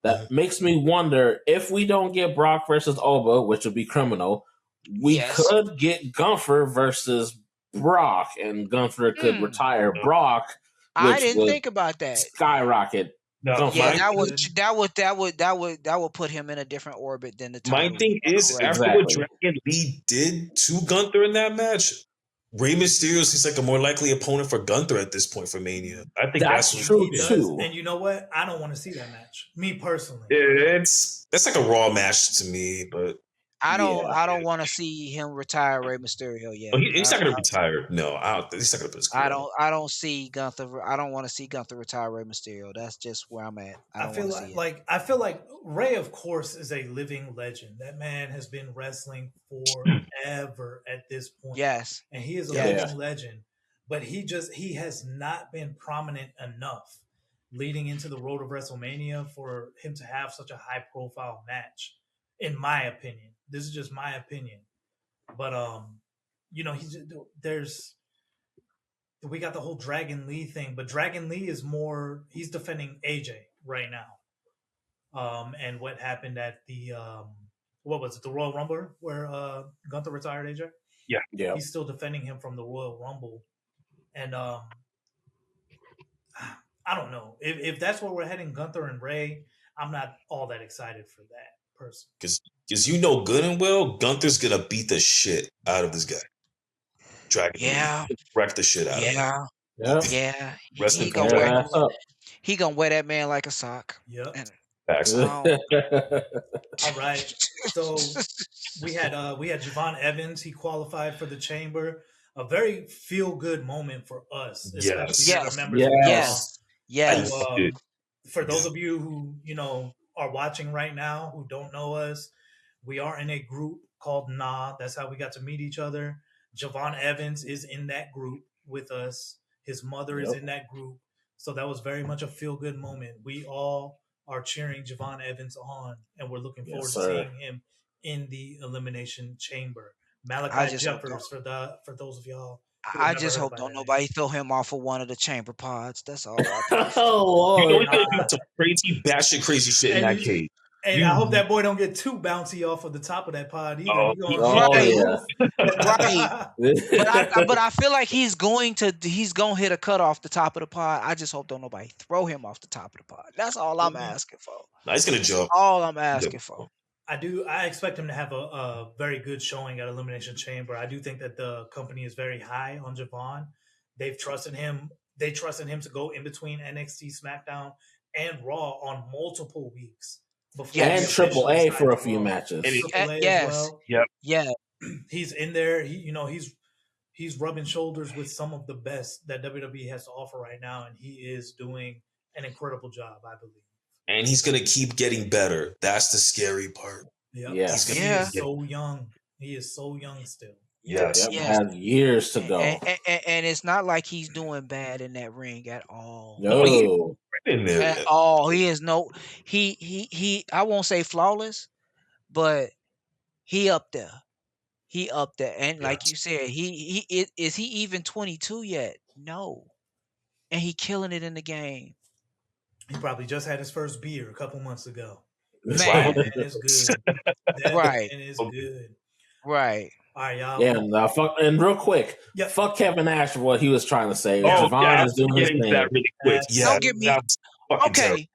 that makes me wonder if we don't get Brock versus Oba, which would be criminal. We could get Gunther versus Brock, and Gunther could retire Brock, which I didn't would think about that. skyrocket. No, Yeah, that would put him in a different orbit than the title. My thing is, after what Dragon Lee did to Gunther in that match, Rey Mysterio seems like a more likely opponent for Gunther at this point for Mania. I think that's true too. And you know what? I don't want to see that match. Me personally, that's like a Raw match to me, but I don't want to see him retire Rey Mysterio yet. He's not going to retire. No, he's not going to put his career. I don't see Gunther. I don't want to see Gunther retire Rey Mysterio. That's just where I'm at. I feel like Rey, of course, is a living legend. That man has been wrestling forever at this point. Yes, and he is a living legend. But he has not been prominent enough leading into the road of WrestleMania for him to have such a high profile match. In my opinion, this is just my opinion. But we got the whole Dragon Lee thing, but Dragon Lee is he's defending AJ right now. And what happened at the what was it, the Royal Rumble where Gunther retired AJ? Yeah. He's still defending him from the Royal Rumble. And I don't know. If that's where we're heading, Gunther and Rey, I'm not all that excited for that person. Because you know good and well, Gunther's going to beat the shit out of this guy. Dragon Lee. Wreck the shit out of him. Yeah. He gonna wear that man like a sock. Yep. All right. So we had Javon Evans. He qualified for the Chamber. A very feel good moment for us, especially Yes. For those of you who are watching right now who don't know us, we are in a group called Nah. That's how we got to meet each other. Javon Evans is in that group with us. His mother is in that group. So that was very much a feel good moment. We all are cheering Javon Evans on, and we're looking forward to seeing him in the Elimination Chamber. Malachi Jeffers for those of y'all. I just hope don't nobody throw him off of one of the chamber pods. That's all. Some crazy batshit crazy shit in that cage. And I hope that boy don't get too bouncy off of the top of that pod either. Right. But I feel like he's going to hit a cut off the top of the pod. I just hope don't nobody throw him off the top of the pod. That's all I'm asking for. No, he's gonna jump. All I'm asking for. I expect him to have a very good showing at Elimination Chamber. I do think that the company is very high on Javon. They've trusted him. They trusted him to go in between NXT SmackDown and Raw on multiple weeks. And AAA for a few matches. He's in there. He's rubbing shoulders with some of the best that WWE has to offer right now, and he is doing an incredible job, I believe. And he's gonna keep getting better. That's the scary part. He is so young. He is so young still. Yes. Has years to go. And it's not like he's doing bad in that ring at all. No. At all. He is he I won't say flawless, but he up there. And like you said, is he even 22 yet? No. And he killing it in the game. He probably just had his first beer a couple months ago. Man, that is good. That is good. Right. All right, y'all. Yeah, and real quick, fuck Kevin Nash for what he was trying to say. Javon is doing his thing. That really quick. Don't get me. Okay.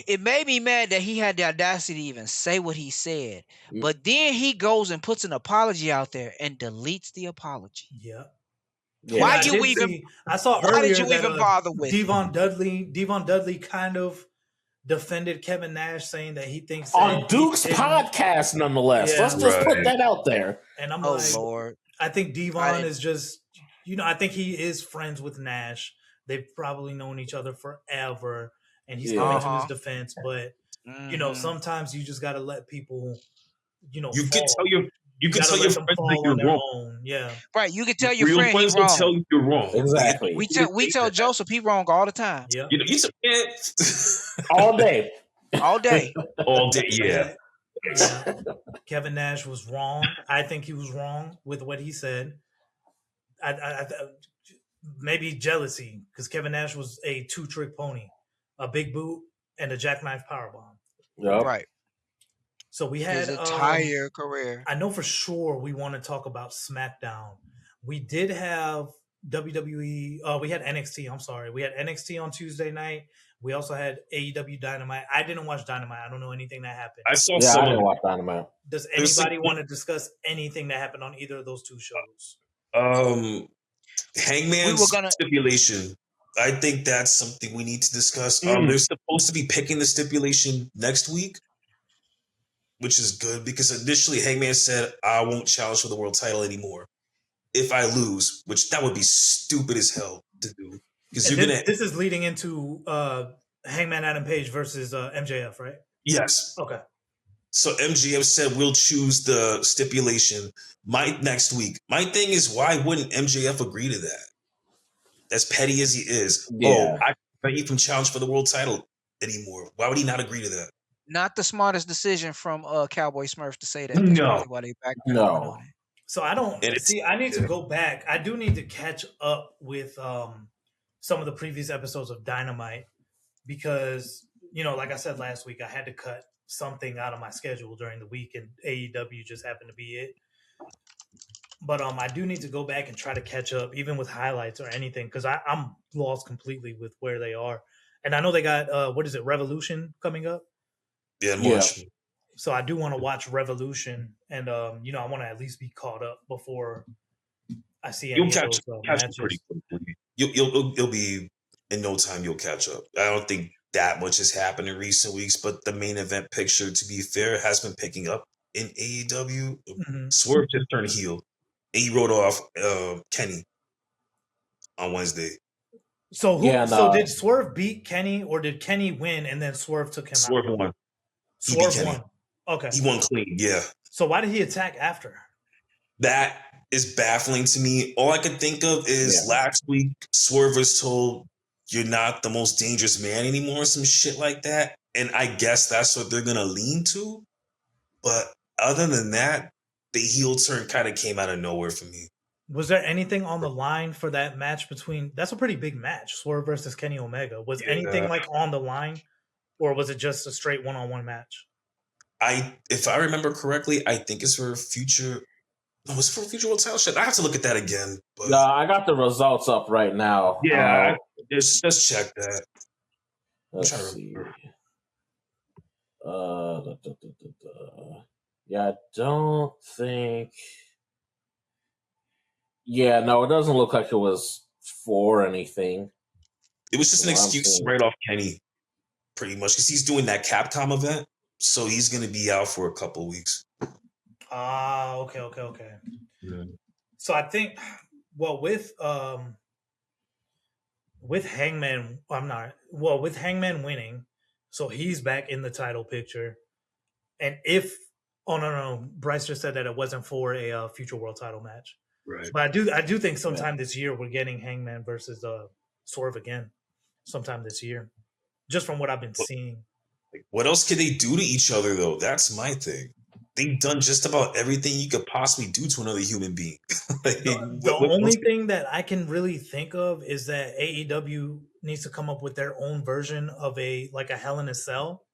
It made me mad that he had the audacity to even say what he said. But then he goes and puts an apology out there and deletes the apology. Yeah. Why you even? I saw earlier did you even bother with Devon Dudley kind of defended Kevin Nash, saying that he thinks on Duke's podcast, nonetheless. Let's just put that out there. And I'm Lord. I think Devon is just, I think he is friends with Nash. They've probably known each other forever, and he's coming to his defense. But sometimes you just got to let people, you can tell you can tell your friends that you're wrong. Yeah. Right. You can tell your friend he's wrong. Tell you you're wrong. Exactly. We tell Joseph he wrong all the time. Yeah. All day. All day. All day. Yeah. Kevin Nash was wrong. I think he was wrong with what he said. I maybe jealousy, because Kevin Nash was a 2-trick pony, a big boot and a jackknife powerbomb. Yep. Right. So we had his entire career. I know for sure we want to talk about SmackDown. we did have WWE. We had NXT. I'm sorry. We had NXT on Tuesday night. We also had AEW Dynamite. I didn't watch Dynamite. I don't know anything that happened. I saw I didn't watch Dynamite. Does anybody want to discuss anything that happened on either of those two shows? Hangman's stipulation. I think that's something we need to discuss. They're supposed to be picking the stipulation next week, which is good because initially Hangman said, I won't challenge for the world title anymore if I lose, which that would be stupid as hell to do. Because this is leading into Hangman Adam Page versus MJF, right? Yes. Okay. So MJF said we'll choose the stipulation next week. My thing is, why wouldn't MJF agree to that? As petty as he is, I can't even challenge for the world title anymore. Why would he not agree to that? Not the smartest decision from Cowboy Smurf to say that. No. Why they back no. on it. So I don't see. I need to go back. I do need to catch up with some of the previous episodes of Dynamite because like I said last week, I had to cut something out of my schedule during the week, and AEW just happened to be it. But I do need to go back and try to catch up, even with highlights or anything, because I'm lost completely with where they are. And I know they got Revolution coming up. Yeah, March. So I do want to watch Revolution, and I want to at least be caught up before I see any of those matches. Pretty quickly. You'll be in no time. You'll catch up. I don't think that much has happened in recent weeks, but the main event picture, to be fair, has been picking up in AEW. Mm-hmm. Swerve just turned heel. And he wrote off Kenny on Wednesday. So So did Swerve beat Kenny, or did Kenny win and then Swerve took him out? Swerve won. Swerve won. Okay. He won clean, yeah. So why did he attack after? That is baffling to me. All I could think of is last week Swerve was told, you're not the most dangerous man anymore, some shit like that. And I guess that's what they're going to lean to. But other than that, the heel turn kind of came out of nowhere for me. Was there anything on the line for that match between... That's a pretty big match, Swerve versus Kenny Omega. Was anything on the line, or was it just a straight one-on-one match? If I remember correctly, I think it's for future... No, it's for future world title shit. I have to look at that again. But... No, I got the results up right now. Yeah, let's check that. Let's see. Yeah, I don't think... Yeah, no, it doesn't look like it was for anything. It was just an excuse to write off Kenny, pretty much, because he's doing that Capcom event, so he's going to be out for a couple of weeks. Okay. Yeah. So I think, with Hangman, with Hangman winning, so he's back in the title picture. And Bryce just said that it wasn't for a future world title match. Right. But I do think sometime this year we're getting Hangman versus Swerve again. Sometime this year, just from what I've been seeing. What else can they do to each other, though? That's my thing. They've done just about everything you could possibly do to another human being. The only thing that I can really think of is that AEW needs to come up with their own version of a Hell in a Cell,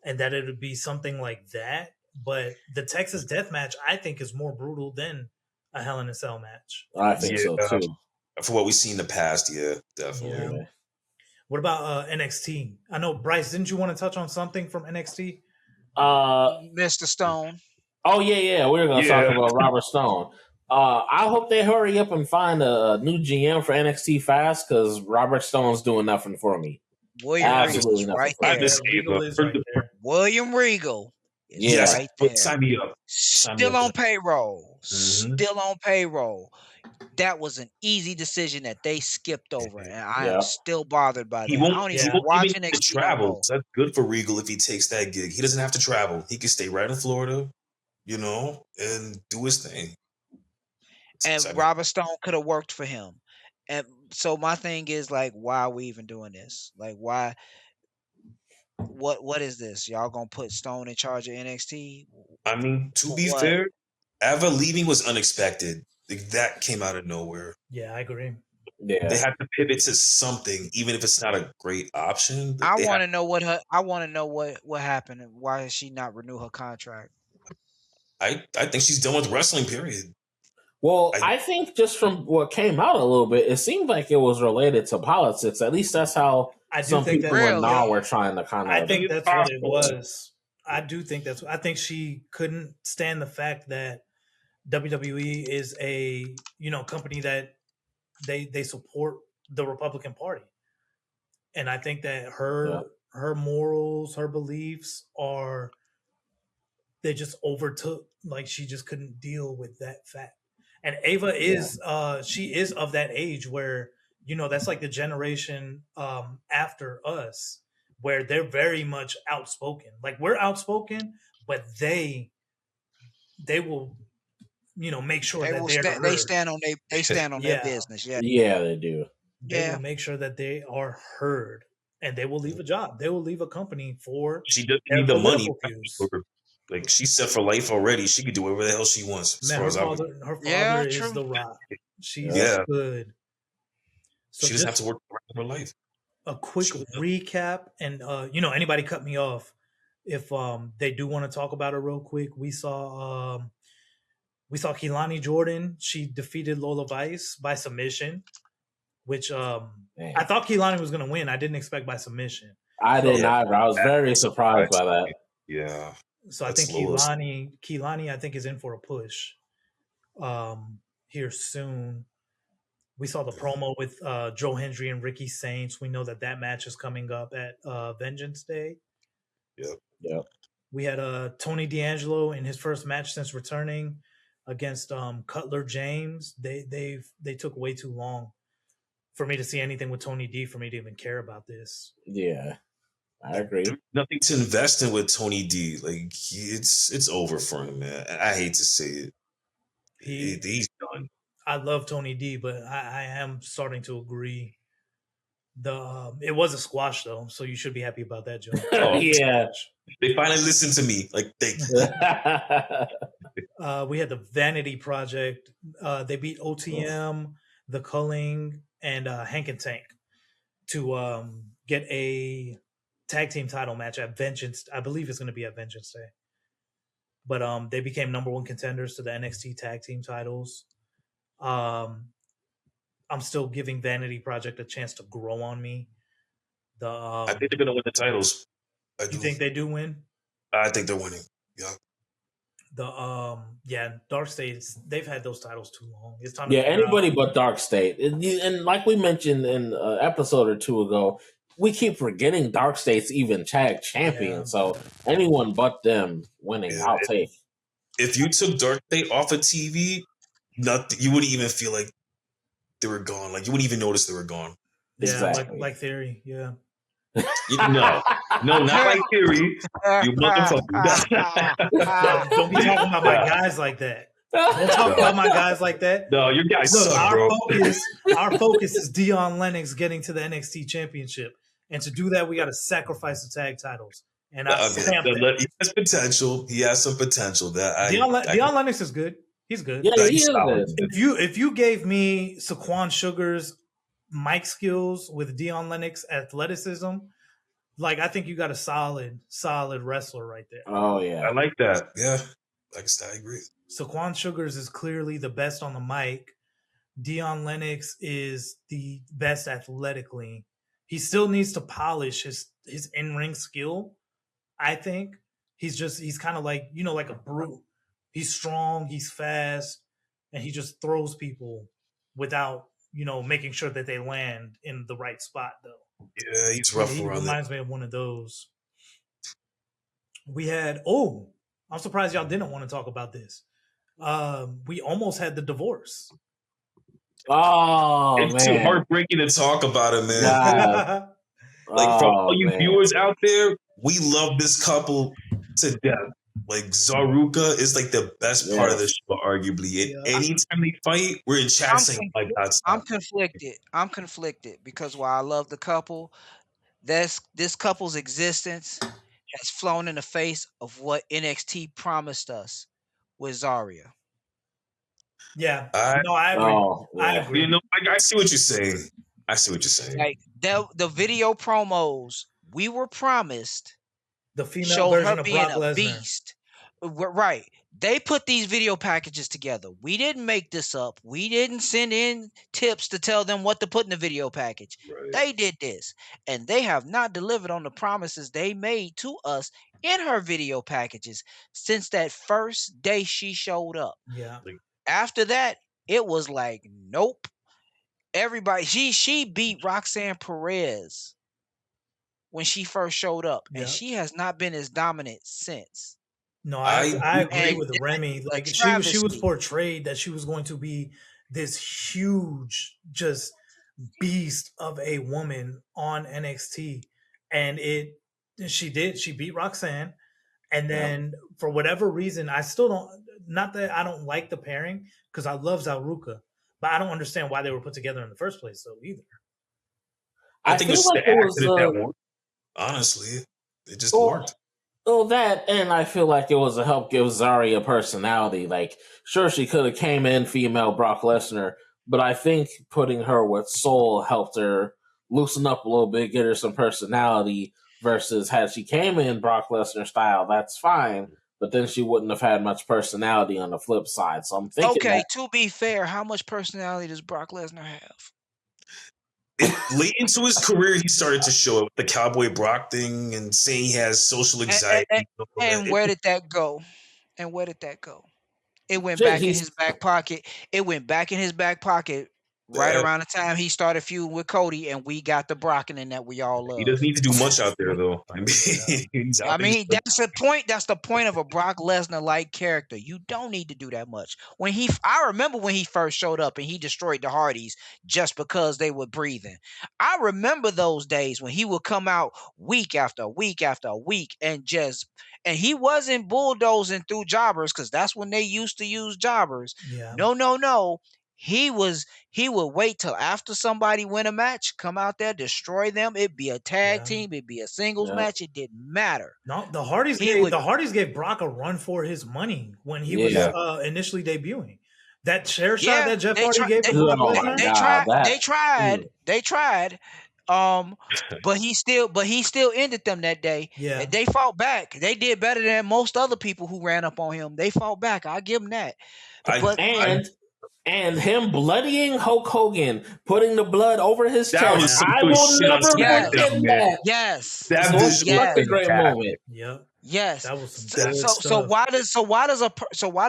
and that it would be something like that. But the Texas Death Match, I think, is more brutal than a Hell in a Cell match. I think so too. For what we've seen in the past, yeah, definitely. Yeah. What about NXT? I know, Bryce, didn't you want to touch on something from NXT? Mr. Stone. Oh yeah. We're gonna talk about Robert Stone. I hope they hurry up and find a new GM for NXT fast, because Robert Stone's doing nothing for me. Absolutely nothing. William Regal. Right there. Sign me up. Still on payroll. Mm-hmm. Still on payroll. That was an easy decision that they skipped over, and I am still bothered by that. He won't even travel. So that's good for Regal if he takes that gig. He doesn't have to travel. He can stay right in Florida, and do his thing. And Robert Stone could have worked for him. And so my thing is, why are we even doing this? Why? What is this? Y'all gonna put Stone in charge of NXT? I mean, to be fair, Ava leaving was unexpected. That came out of nowhere. Yeah, I agree. Yeah, they have to pivot to something, even if it's not a great option. I want to know what happened and why did she not renew her contract? I think she's done with wrestling. Period. Well, I think just from what came out a little bit, it seemed like it was related to politics. At least that's how some people were trying to kind of. I think that's what it was. I do think that's. I think she couldn't stand the fact that WWE is a company that they support the Republican Party, and I think that her morals, her beliefs they just overtook. Like she just couldn't deal with that fact. And Ava is she is of that age where that's like the generation after us, where they're very much outspoken. Like we're outspoken, but they will make sure that they stand on their business. Yeah, they do. They will make sure that they are heard, and they will leave a job. They will leave a company for she doesn't need the money. Like she's set for life already. She could do whatever the hell she wants. Man, her father is The Rock. She's good. So she doesn't have to work the rest of her life. A quick recap, and anybody cut me off if they do want to talk about it real quick. We saw Keilani Jordan. She defeated Lola Vice by submission, which I thought Keilani was going to win. I didn't expect by submission. I didn't either. I was very surprised by that. Yeah. So I think Keilani, I think, is in for a push here soon. We saw the promo with Joe Hendry and Ricky Saints. We know that match is coming up at Vengeance Day. Yep. We had Tony D'Angelo in his first match since returning against Cutler James. They took way too long for me to see anything with Tony D for me to even care about this. Yeah. I agree. There's nothing to invest in with Tony D. Like it's over for him, man. I hate to say it. He's done. I love Tony D, but I am starting to agree. It was a squash though, so you should be happy about that, Joe. Yeah, they finally listened to me. Like thank you. We had the Vanity Project. They beat OTM, the Culling, and Hank and Tank to get a tag team title match at Vengeance. I believe it's going to be at Vengeance Day. But they became number one contenders to the NXT tag team titles. I'm still giving Vanity Project a chance to grow on me. I think they're going to win the titles. You think they do win? I think they're winning. Yeah. Dark State, they've had those titles too long. It's time. Anybody but Dark State, and like we mentioned in an episode or two ago, we keep forgetting Dark State's even tag champion. Yeah. So anyone but them winning, I'll take. If you took Dark State off of TV, you wouldn't even feel like they were gone. Like you wouldn't even notice they were gone. Yeah, exactly. like Theory. Yeah. No, not like Theory. You motherfucker. Don't be talking about my guys like that. Don't talk about my guys like that. No, your guys suck, bro. Our focus is Dion Lennox getting to the NXT Championship, and to do that, we got to sacrifice the tag titles. And he has potential. He has some potential. Dion Lennox is good. He's good. Yeah, he is good. If you gave me Saquon Sugar's mic skills with Dion Lennox athleticism, like I think you got a solid wrestler right there. Oh yeah, I like that. Yeah, I agree. Saquon Sugars is clearly the best on the mic. Dion Lennox is the best athletically. He still needs to polish his in-ring skill. I think he's kind of like like a brute. He's strong, he's fast, and he just throws people without making sure that they land in the right spot though. Yeah, he's rough around. He reminds me of one of those. We had I'm surprised y'all didn't want to talk about this. We almost had the divorce. Oh, it's man. too heartbreaking to talk about it, man. Like for all you viewers out there, we love this couple to death. Like Zaruka is like the best part of the show, arguably. And anytime they fight, we're in chat saying like that's. I'm conflicted because while I love the couple, this couple's existence has flown in the face of what NXT promised us with Zarya. Yeah, I agree. I agree. I see what you're saying. Like the video promos we were promised, the female version of Brock Lesnar. Beast. Right. They put these video packages together. We didn't make this up. We didn't send in tips to tell them what to put in the video package. Right. They did this. And they have not delivered on the promises they made to us in her video packages since that first day she showed up. Yeah. After that, it was like, nope. Everybody, she beat Roxanne Perez when she first showed up, and she has not been as dominant since. No, I agree with Remy. Like she was travesty. portrayed that she was going to be this huge, just beast of a woman on NXT, and she beat Roxanne, and then for whatever reason, I still don't. Not that I don't like the pairing, because I love Zalruka, but I don't understand why they were put together in the first place. So either I think it's like that one. Honestly, it just worked. Oh, that, and I feel like it was to help give Zari a personality. Like, sure, she could have came in female Brock Lesnar, but I think putting her with Soul helped her loosen up a little bit, get her some personality, versus had she came in Brock Lesnar style, that's fine, but then she wouldn't have had much personality on the flip side. So I'm thinking to be fair, how much personality does Brock Lesnar have? Late into his career, he started to show the Cowboy Brock thing and saying he has social anxiety. And where did that go? It went back in his back pocket. Right around the time he started feuding with Cody, and we got the Brocken in that we all love. He doesn't need to do much out there, though. I mean, that's the point. That's the point of a Brock Lesnar-like character. You don't need to do that much. I remember when he first showed up and he destroyed the Hardys just because they were breathing. I remember those days when he would come out week after week after week and he wasn't bulldozing through jobbers, because that's when they used to use jobbers. Yeah. No. He would wait till after somebody win a match, come out there, destroy them. It'd be a tag team, it'd be a singles match. It didn't matter. No, the Hardys gave Brock a run for his money when he was initially debuting. That chair shot that Jeff Hardy gave to Brock Lesnar. They tried. But he still ended them that day. Yeah. They fought back. They did better than most other people who ran up on him. They fought back. I'll give them that. And him bloodying Hulk Hogan, putting the blood over his chest. I will never forget that. Yes. That was a great moment. Yep. Yes. That was some good so stuff. why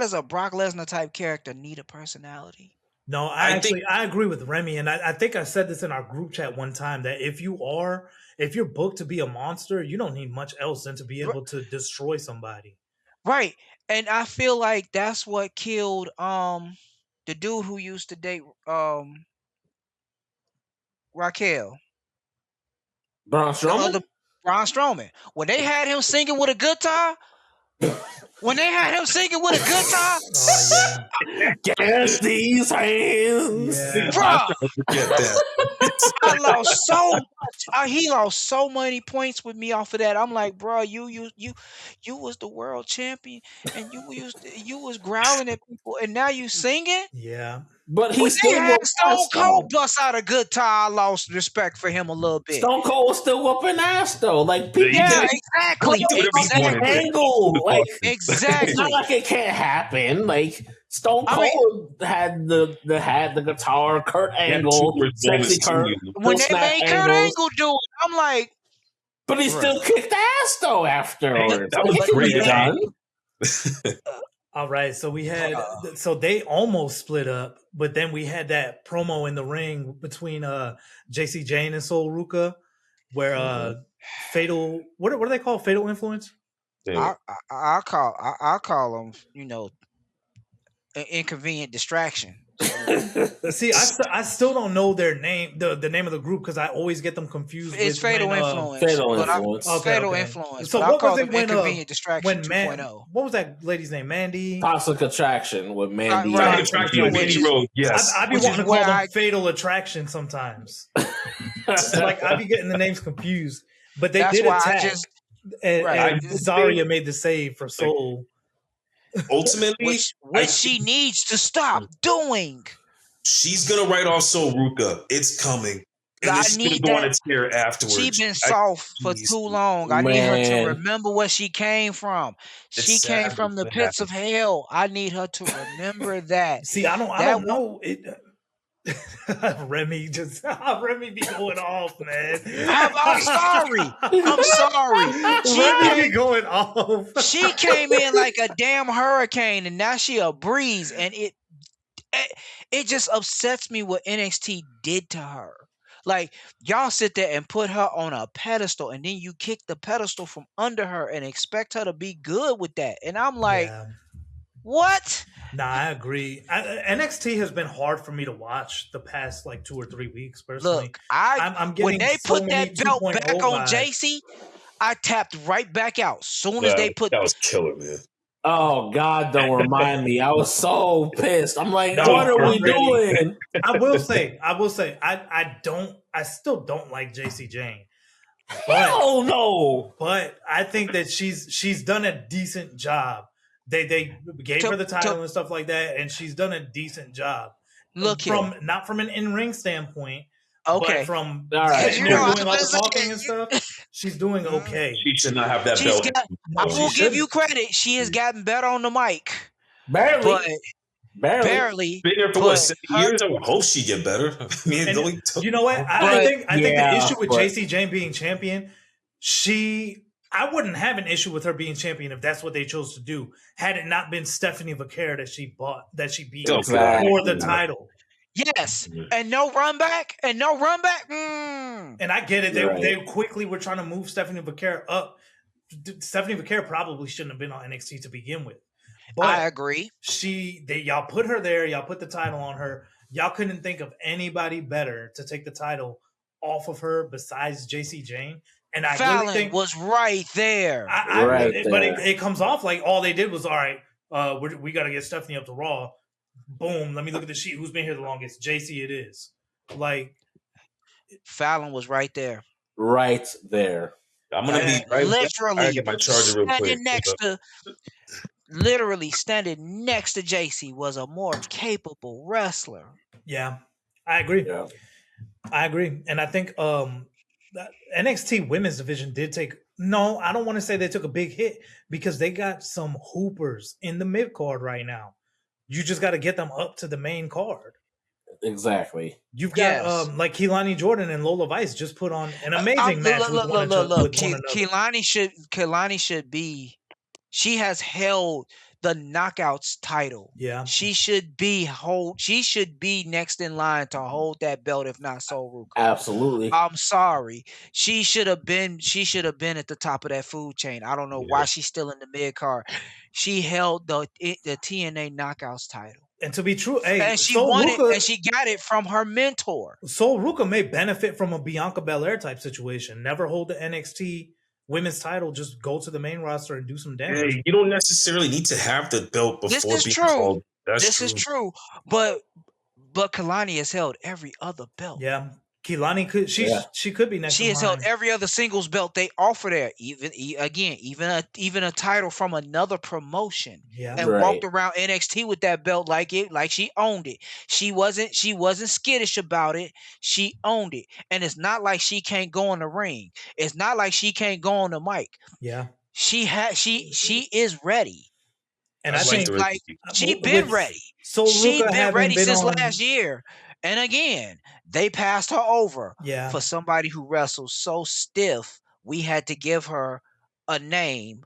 does a Brock Lesnar type character need a personality? No, I agree with Remy, and I think I said this in our group chat one time, that if you're booked to be a monster, you don't need much else than to be able to destroy somebody. Right. And I feel like that's what killed the dude who used to date Raquel. Braun Strowman? Braun Strowman. When they had him singing with a guitar. Gas these hands. Yeah. Bro, I lost so much. He lost so many points with me off of that. I'm like, bro, you was the world champion, and you was growling at people, and now you singing. Yeah. But he still had Stone Cold bust out a guitar. I lost respect for him a little bit. Stone Cold was still whooping ass though. Like people, exactly. Angle. Like exactly. It's not like it can't happen. Like Stone Cold had the guitar, Kurt Angle, sexy Kurt. When they made Kurt Angle do it, I'm like, but he still kicked ass though afterwards. That was great done. All right, so we had so they almost split up, but then we had that promo in the ring between JC Jane and Sol Ruka, where fatal what do they call fatal influence? I'll call them, an inconvenient distraction. See, I still don't know their name, the name of the group, because I always get them confused. It's Fatal Influence. Fatal Influence. So what was it when Inconvenient Distraction 2.0? What was that lady's name? Mandy. Toxic Attraction with Mandy. Mandy Rose. Yes. I be wanting to call them Fatal Attraction sometimes. Like I be getting the names confused, but they did attack. And Zarya made the save for Soul. Ultimately, which she needs to stop doing. She's gonna write off Sol Ruka. It's coming. And then she's gonna go on a tear afterwards. She been soft for too long. I need her to remember where she came from. She came from the pits of hell. I need her to remember that. See, I don't know. Remy be going off, man. I'm sorry. Remy be going off. She came in like a damn hurricane, and now she a breeze, and it just upsets me what NXT did to her. Like, y'all sit there and put her on a pedestal, and then you kick the pedestal from under her and expect her to be good with that. And I'm like, what? Nah, I agree. NXT has been hard for me to watch the past like 2 or 3 weeks. Personally, look, I'm getting when they put that belt back on JC, I tapped right back out. Soon as they put that was killer, man. Oh God, don't remind me. I was so pissed. I'm like, what are we doing? I will say, I still don't like JC Jane. Hell no. But I think that she's done a decent job. They gave her the title and stuff like that, and she's done a decent job. Look, not from an in-ring standpoint. Okay. But from all right, doing all the talking and stuff, she's doing okay. She should not have that belt. I will give you credit. She has gotten better on the mic. Barely. Barely. Been there for what, 7 years? I would hope she get better. I mean, you know what? I think the issue with JC Jane being champion, I wouldn't have an issue with her being champion if that's what they chose to do. Had it not been Stephanie Vaquer that she beat for the title. Yes, and no run back. And I get it. They quickly were trying to move Stephanie Vaquer up. Stephanie Vaquer probably shouldn't have been on NXT to begin with. But I agree. Y'all put her there. Y'all put the title on her. Y'all couldn't think of anybody better to take the title off of her besides JC Jane. And I Fallon really think was right there. But it comes off like all they did was, all right, we got to get Stephanie up to Raw. Boom. Let me look at the sheet. Who's been here the longest? JC it is. Like, Fallon was right there. Right there. I'm going to be right literally get my charger real quick. Literally standing next to JC was a more capable wrestler. Yeah, I agree. Yeah. I agree. And I think that NXT women's division did take I don't want to say they took a big hit because they got some hoopers in the mid card right now. You just got to get them up to the main card. Exactly. You've got like Keilani Jordan and Lola Vice just put on an amazing match. Look. Keilani should be. She has held the Knockouts title. Yeah. She should be next in line to hold that belt, if not Sol Ruka. Absolutely. I'm sorry. She should have been at the top of that food chain. I don't know why she's still in the mid card. She held the TNA Knockouts title. And to be true, and she won it, and she got it from her mentor. Sol Ruka may benefit from a Bianca Belair type situation. Never hold the NXT women's title, just go to the main roster and do some damage. Hey, you don't necessarily need to have the belt before being called. This is true. But Keilani has held every other belt. Yeah. Keilani could she could be next. She has held every other singles belt they offer there. Even a title from another promotion. Yeah. And walked around NXT with that belt like she owned it. She wasn't skittish about it. She owned it. And it's not like she can't go in the ring. It's not like she can't go on the mic. Yeah. She is ready. And I think she been ready. She been ready since last year. And again, they passed her over for somebody who wrestles so stiff. We had to give her a name,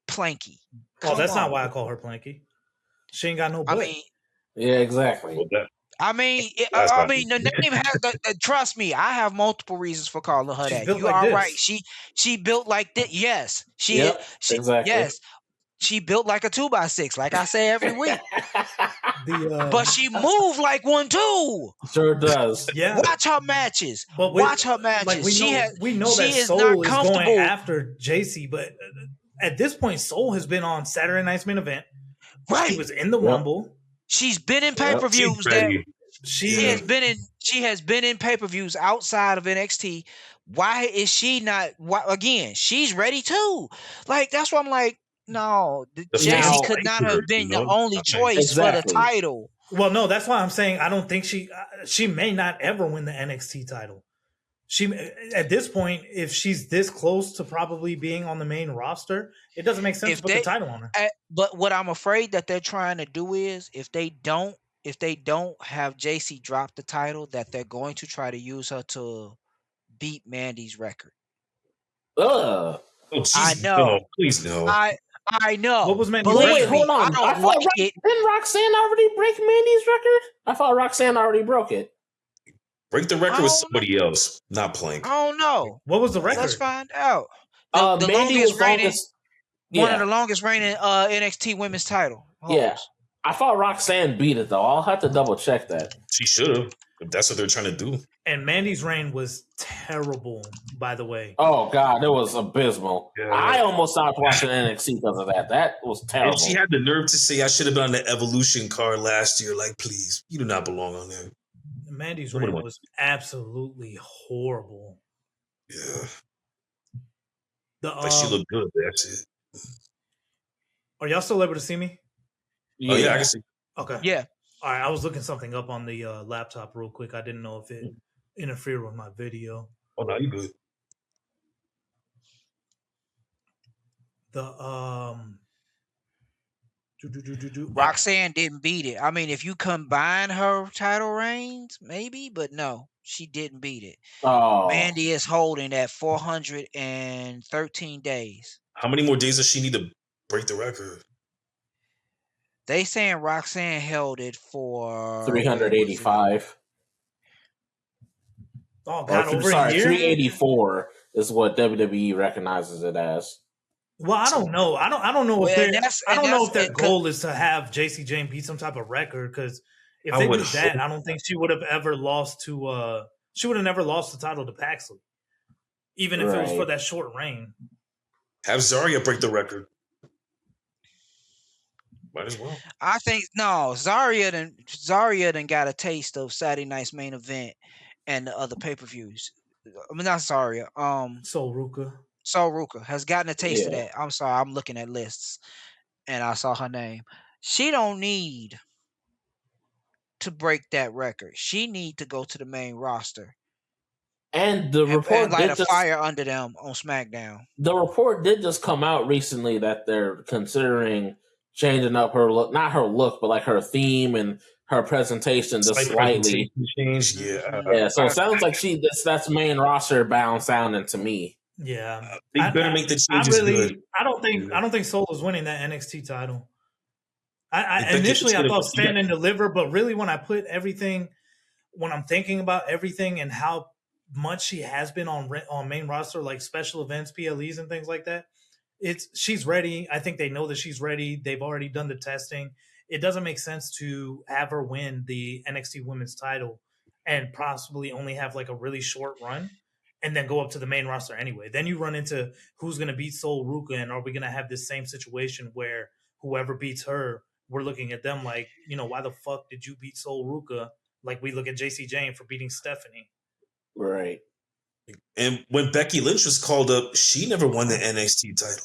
Planky. That's not why I call her Planky. She ain't got no butt. Yeah, exactly. The name has. Trust me, I have multiple reasons for calling her that. You are right. She built like this. Yes, exactly. Yes. She built like a 2x6, like I say every week. But she moved like one too. Sure does. Yeah. Watch her matches. Watch her matches. Like we know that Sol is going after JC, but at this point, Sol has been on Saturday Night's Main Event. Right. She was in the Rumble. She's been in pay-per-views. She has been in pay-per-views outside of NXT. Why is she not? Again, she's ready too. Like that's why I'm like. No, JC could not have been the only choice for the title. Well, no, that's why I'm saying I don't think she may not ever win the NXT title. She at this point, if she's this close to probably being on the main roster, it doesn't make sense to put the title on her. But what I'm afraid that they're trying to do is if they don't have JC drop the title, that they're going to try to use her to beat Mandy's record. Ugh. Oh, I know. No, please no. I know. What was Mandy's Believe wait, hold me, on. I don't like it. Didn't Roxanne already break Mandy's record? I thought Roxanne already broke it. Break the record with somebody else, not Plank. I don't know. What was the record? Let's find out. The Mandy was longest. One of the longest reigning NXT women's title. Yeah. I thought Roxanne beat it, though. I'll have to double check that. She should have, if that's what they're trying to do. And Mandy's reign was terrible, by the way. Oh, God, it was abysmal. Yeah. I almost stopped watching NXT because of that. That was terrible. And she had the nerve to say, I should have been on the Evolution card last year. Like, please, you do not belong on there. Mandy's reign was absolutely horrible. Yeah. But she looked good, that's it. Are y'all still able to see me? Yeah. Oh, yeah, I can see. Okay. Yeah. All right, I was looking something up on the laptop real quick. I didn't know if it interfered with my video. Oh, no, you good. Roxanne didn't beat it. I mean, if you combine her title reigns, maybe, but no, she didn't beat it. Oh. Mandy is holding at 413 days. How many more days does she need to break the record? They saying Roxanne held it for 385. Oh God, over a year. 384 is what WWE recognizes it as. Well, I don't know. I don't know if their goal is to have JC Jane beat some type of record, because if they do that, I don't think she would have ever lost to. She would have never lost the title to Paxley, even if it was for that short reign. Have Zarya break the record. Might as well. I think no. Zarya done got a taste of Saturday Night's Main Event and the other pay-per-views. I mean, not Zarya. Sol Ruka has gotten a taste of that. I'm sorry, I'm looking at lists and I saw her name. She don't need to break that record. She need to go to the main roster. And the report light a fire under them on SmackDown. The report did just come out recently that they're considering changing up her look, not her look, but like her theme and her presentation just slightly. Change, yeah. So it sounds like that's main roster bound sounding to me. Yeah, they better make the changes good. I don't think Sol is winning that NXT title. Initially I thought Stand and Deliver, but really when I'm thinking about everything and how much she has been on main roster, like special events, PLEs, and things like that, she's ready. I think they know that she's ready. They've already done the testing. It doesn't make sense to have her win the NXT Women's title and possibly only have like a really short run and then go up to the main roster anyway. Then you run into who's going to beat Sol Ruka, and are we going to have this same situation where whoever beats her, we're looking at them like, why the fuck did you beat Sol Ruka? Like we look at JC Jane for beating Stephanie. Right. And when Becky Lynch was called up, she never won the NXT title.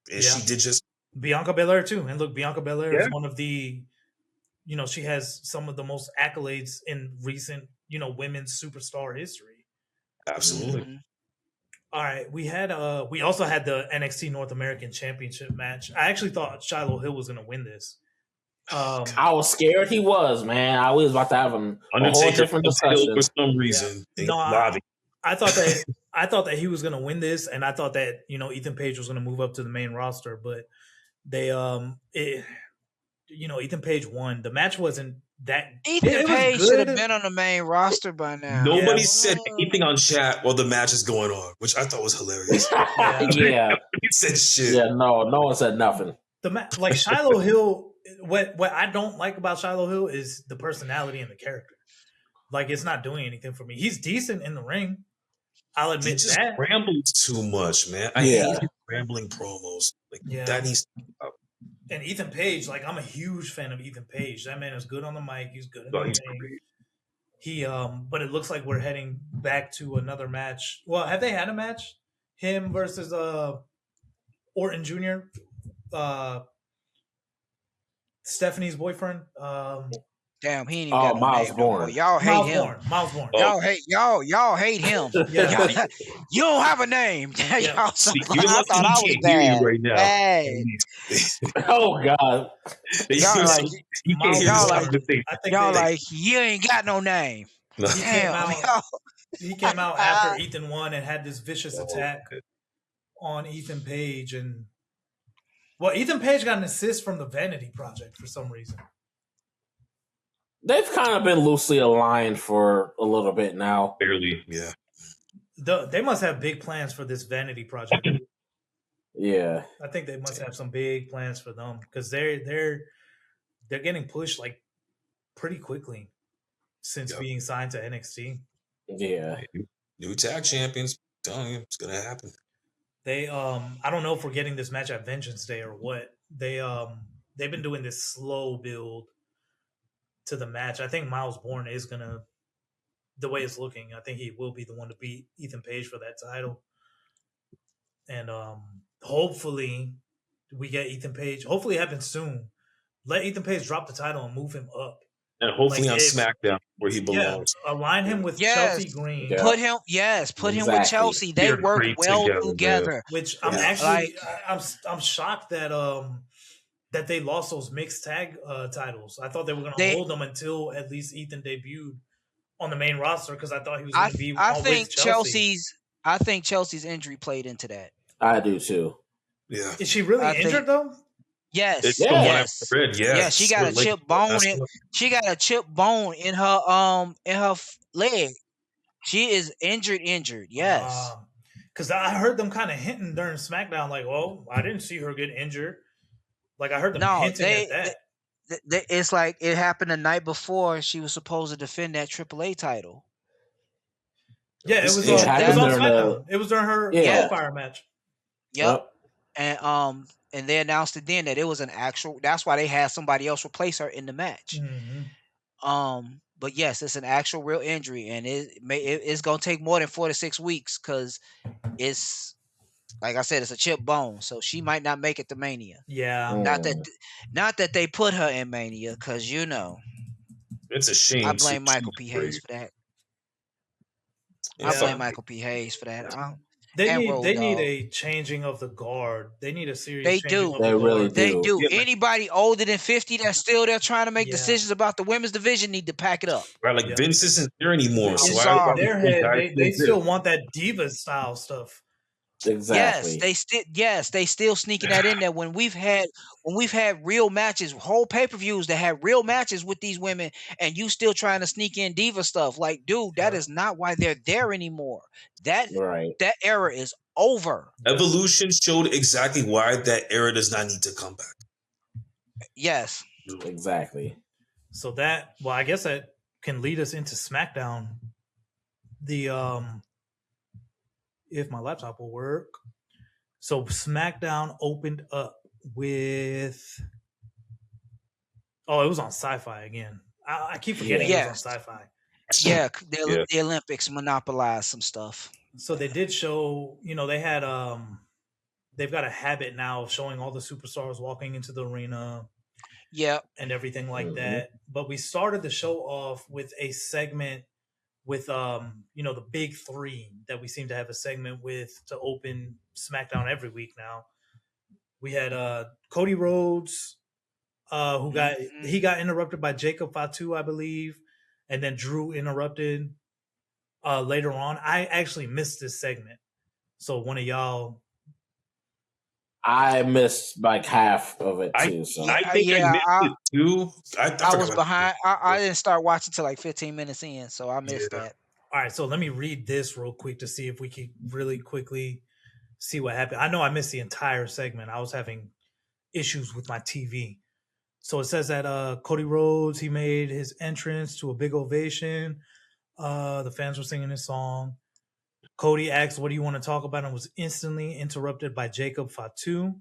And she did just... Bianca Belair too. And look, Bianca Belair is one of the, she has some of the most accolades in recent, women's superstar history. Absolutely. Mm-hmm. All right. We also had the NXT North American Championship match. I actually thought Shiloh Hill was going to win this. I was scared he was, man. I was about to have a whole different discussion for some reason. Yeah. No, I thought that he was going to win this, and I thought that Ethan Page was going to move up to the main roster, but they Ethan Page won. The match wasn't that. Ethan Page should have been on the main roster by now. Nobody said anything on chat while the match is going on, which I thought was hilarious. He said shit. Yeah, no one said nothing. Like Shiloh Hill. What I don't like about Shiloh Hill is the personality and the character. Like, it's not doing anything for me. He's decent in the ring. I'll admit he just that. rambles too much, man. I hate rambling promos. Like that needs to stop. And Ethan Page, like, I'm a huge fan of Ethan Page. That man is good on the mic. He's good in the ring. He but it looks like we're heading back to another match. Well, have they had a match? Him versus Orton Jr. Stephanie's boyfriend. Damn, he ain't even got no Miles name no more. Bourne. Y'all hate him. Miles Bourne. Y'all hate him. Yeah. You don't have a name. Yeah. Y'all See, I you're lucky thought I was he can't hear you bad. right now. Bad. Oh God. Y'all like he can't hear Miles this Bourne, conversation. I think y'all like you ain't got no name. No. he came out after Ethan won and had this vicious attack on Ethan Page, and Ethan Page got an assist from the Vanity Project for some reason. They've kind of been loosely aligned for a little bit now. Barely, yeah. They must have big plans for this Vanity Project. Yeah, I think they must have some big plans for them because they're getting pushed like pretty quickly since being signed to NXT. Yeah. New tag champions. I'm telling you, it's gonna happen. They I don't know if we're getting this match at Vengeance Day or what. They've been doing this slow build to the match. I think Miles Bourne is gonna, the way it's looking, I think he will be the one to beat Ethan Page for that title. And hopefully we get Ethan Page. Hopefully it happens soon. Let Ethan Page drop the title and move him up. And hopefully on SmackDown where he belongs. Yeah, align him with Chelsea Green. Yeah. Put him with Chelsea. They They're work great well together, together. Which I'm actually I'm shocked that that they lost those mixed tag titles. I thought they were going to hold them until at least Ethan debuted on the main roster because I thought he was going to be with Chelsea. I think Chelsea's injury played into that. I do too. Yeah. Is she really injured though? Yes. It's the one I've read. Yeah, she got a chip bone she got a chip bone in her leg. She is injured. Yes. Because I heard them kind of hinting during SmackDown, like, "Oh, I didn't see her get injured." Like I heard them hinting at that. It's like it happened the night before she was supposed to defend that AAA title. Yeah, it was on SmackDown. It was during her qualifier match. Yep. And they announced it then that it was an actual. That's why they had somebody else replace her in the match. Mm-hmm. But yes, it's an actual real injury, and it's gonna take more than 4 to 6 weeks because it's like I said, it's a chip bone, so she might not make it to Mania. Yeah, not that they put her in Mania because it's a shame. I blame Michael P. Hayes for that. I blame Michael P. Hayes for that. They need a changing of the guard. They need a serious changing of the guard. Really They do. Yeah. Anybody older than 50 that's still there trying to make decisions about the women's division need to pack it up. Right, like Vince isn't there anymore. So they still want that diva style stuff. Exactly. They still sneaking that in there when we've had real matches, whole pay-per-views that had real matches with these women, and you still trying to sneak in diva stuff. Like, dude, that is not why they're there anymore. That era is over. Evolution showed exactly why that era does not need to come back. Yes. Exactly. So I guess that can lead us into SmackDown. If my laptop will work. So SmackDown opened up with... Oh, it was on Sci-Fi again. I keep forgetting it was on Sci-Fi. Yeah, the Olympics monopolized some stuff. So they did show, they had... they've got a habit now of showing all the superstars walking into the arena. Yeah. And everything like that. But we started the show off with a segment with the big three that we seem to have a segment with to open SmackDown every week now. We had Cody Rhodes, who got interrupted by Jacob Fatu, I believe, and then Drew interrupted later on. I actually missed this segment, so one of y'all. I missed like half of it too. I think I missed it too. I was behind. I didn't start watching till like 15 minutes in, so I missed that. All right, so let me read this real quick to see if we can really quickly see what happened. I know I missed the entire segment. I was having issues with my TV. So it says that Cody Rhodes, he made his entrance to a big ovation. The fans were singing his song. Cody asked, "What do you want to talk about?" and was instantly interrupted by Jacob Fatu.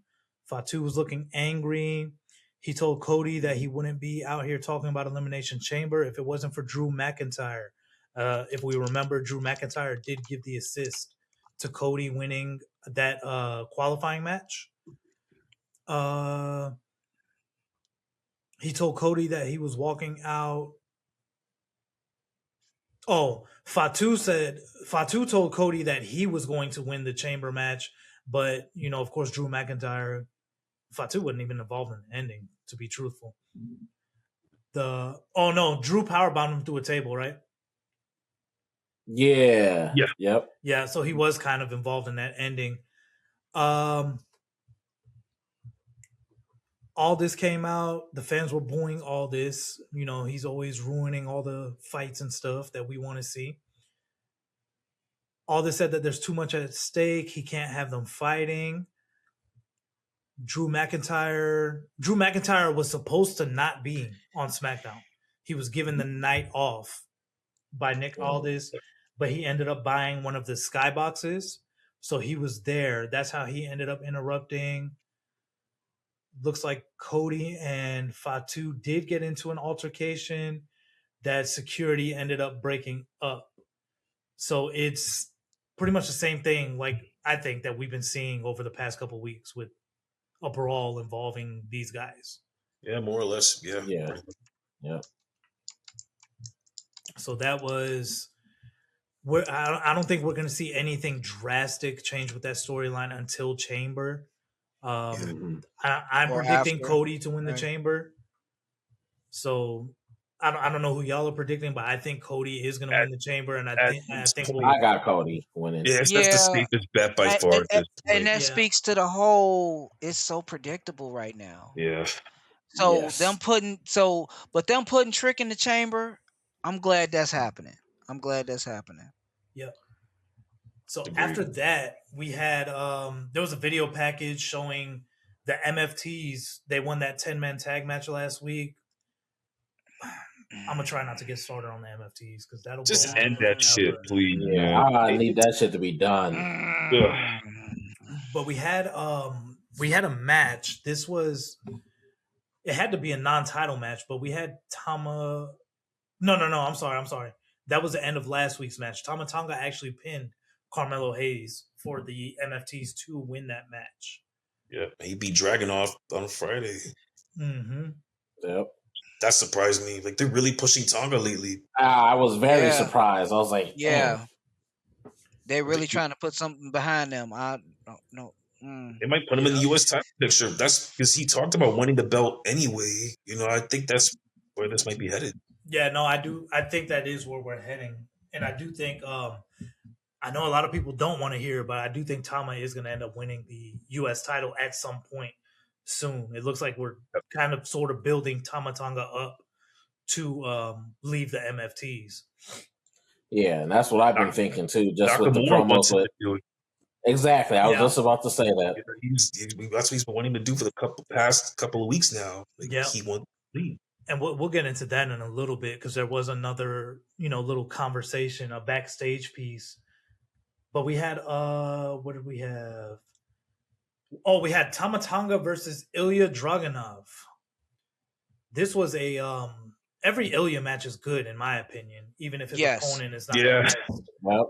Fatu was looking angry. He told Cody that he wouldn't be out here talking about Elimination Chamber if it wasn't for Drew McIntyre. If we remember, Drew McIntyre did give the assist to Cody winning that qualifying match. He told Cody that he was walking out. Oh, Fatu told Cody that he was going to win the chamber match, but of course, Drew McIntyre, Fatu wasn't even involved in the ending, to be truthful. Drew powerbombed him through a table, right? Yeah. Yep. Yeah, so he was kind of involved in that ending. All this came out. The fans were booing all this. He's always ruining all the fights and stuff that we want to see. All this said that there's too much at stake. He can't have them fighting. Drew McIntyre was supposed to not be on SmackDown. He was given the night off by Nick Aldis, but he ended up buying one of the skyboxes. So he was there. That's how he ended up interrupting. Looks like Cody and Fatu did get into an altercation that security ended up breaking up. So it's pretty much the same thing, like I think that we've been seeing over the past couple of weeks with a brawl involving these guys. Yeah, more or less. Yeah. So that was I don't think we're going to see anything drastic change with that storyline until Chamber. I'm predicting Cody to win the Chamber. So I don't know who y'all are predicting, but I think Cody is going to win the Chamber, and I think I got Cody winning. Yes, that's the safest bet by far. And that speaks to the whole. It's so predictable right now. Yeah. So them putting Trick in the Chamber. I'm glad that's happening. Yep. So after that, we had there was a video package showing the MFTs. They won that 10-man tag match last week. I'm gonna try not to get started on the MFTs because that'll just end that shit, please. Yeah, I need that shit to be done. But we had a match. It had to be a non-title match, but we had Tama. No. I'm sorry. That was the end of last week's match. Tama Tonga actually pinned Carmelo Hayes for the MFTs to win that match. Yeah, he beat Dragunov on Friday. Mm-hmm. Yep. That surprised me. Like, they're really pushing Tonga lately. I was very surprised. I was like, they're really trying to put something behind them. I don't know. They might put him in the U.S. title picture. That's because he talked about winning the belt anyway. I think that's where this might be headed. Yeah, no, I do. I think that is where we're heading, and I do think. I know a lot of people don't want to hear, but I do think Tama is going to end up winning the U.S. title at some point soon. It looks like we're kind of sort of building Tama Tonga up to leave the MFTs. Yeah, and that's what I've been thinking too, just with the promos. Exactly, I was just about to say that. That's what he's been wanting to do for the past couple of weeks now. He wants to leave. And we'll get into that in a little bit because there was another, little conversation, a backstage piece. But we had, what did we have? Oh, we had Tama Tonga versus Ilya Dragunov. This was every Ilya match is good in my opinion, even if his opponent is not. Yeah,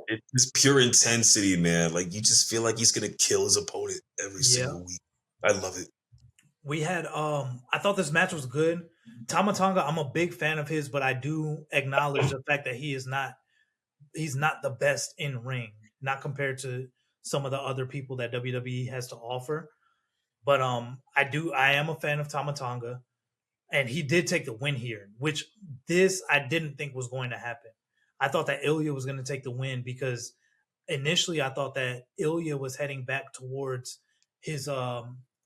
it's pure intensity, man. Like you just feel like he's gonna kill his opponent every single week. I love it. We had, I thought this match was good. Tama Tonga, I'm a big fan of his, but I do acknowledge the fact that he's not the best in ring, not compared to some of the other people that WWE has to offer. But I am a fan of Tama Tonga, and he did take the win here, which I didn't think was going to happen. I thought that Ilya was going to take the win because initially I thought that Ilya was heading back towards his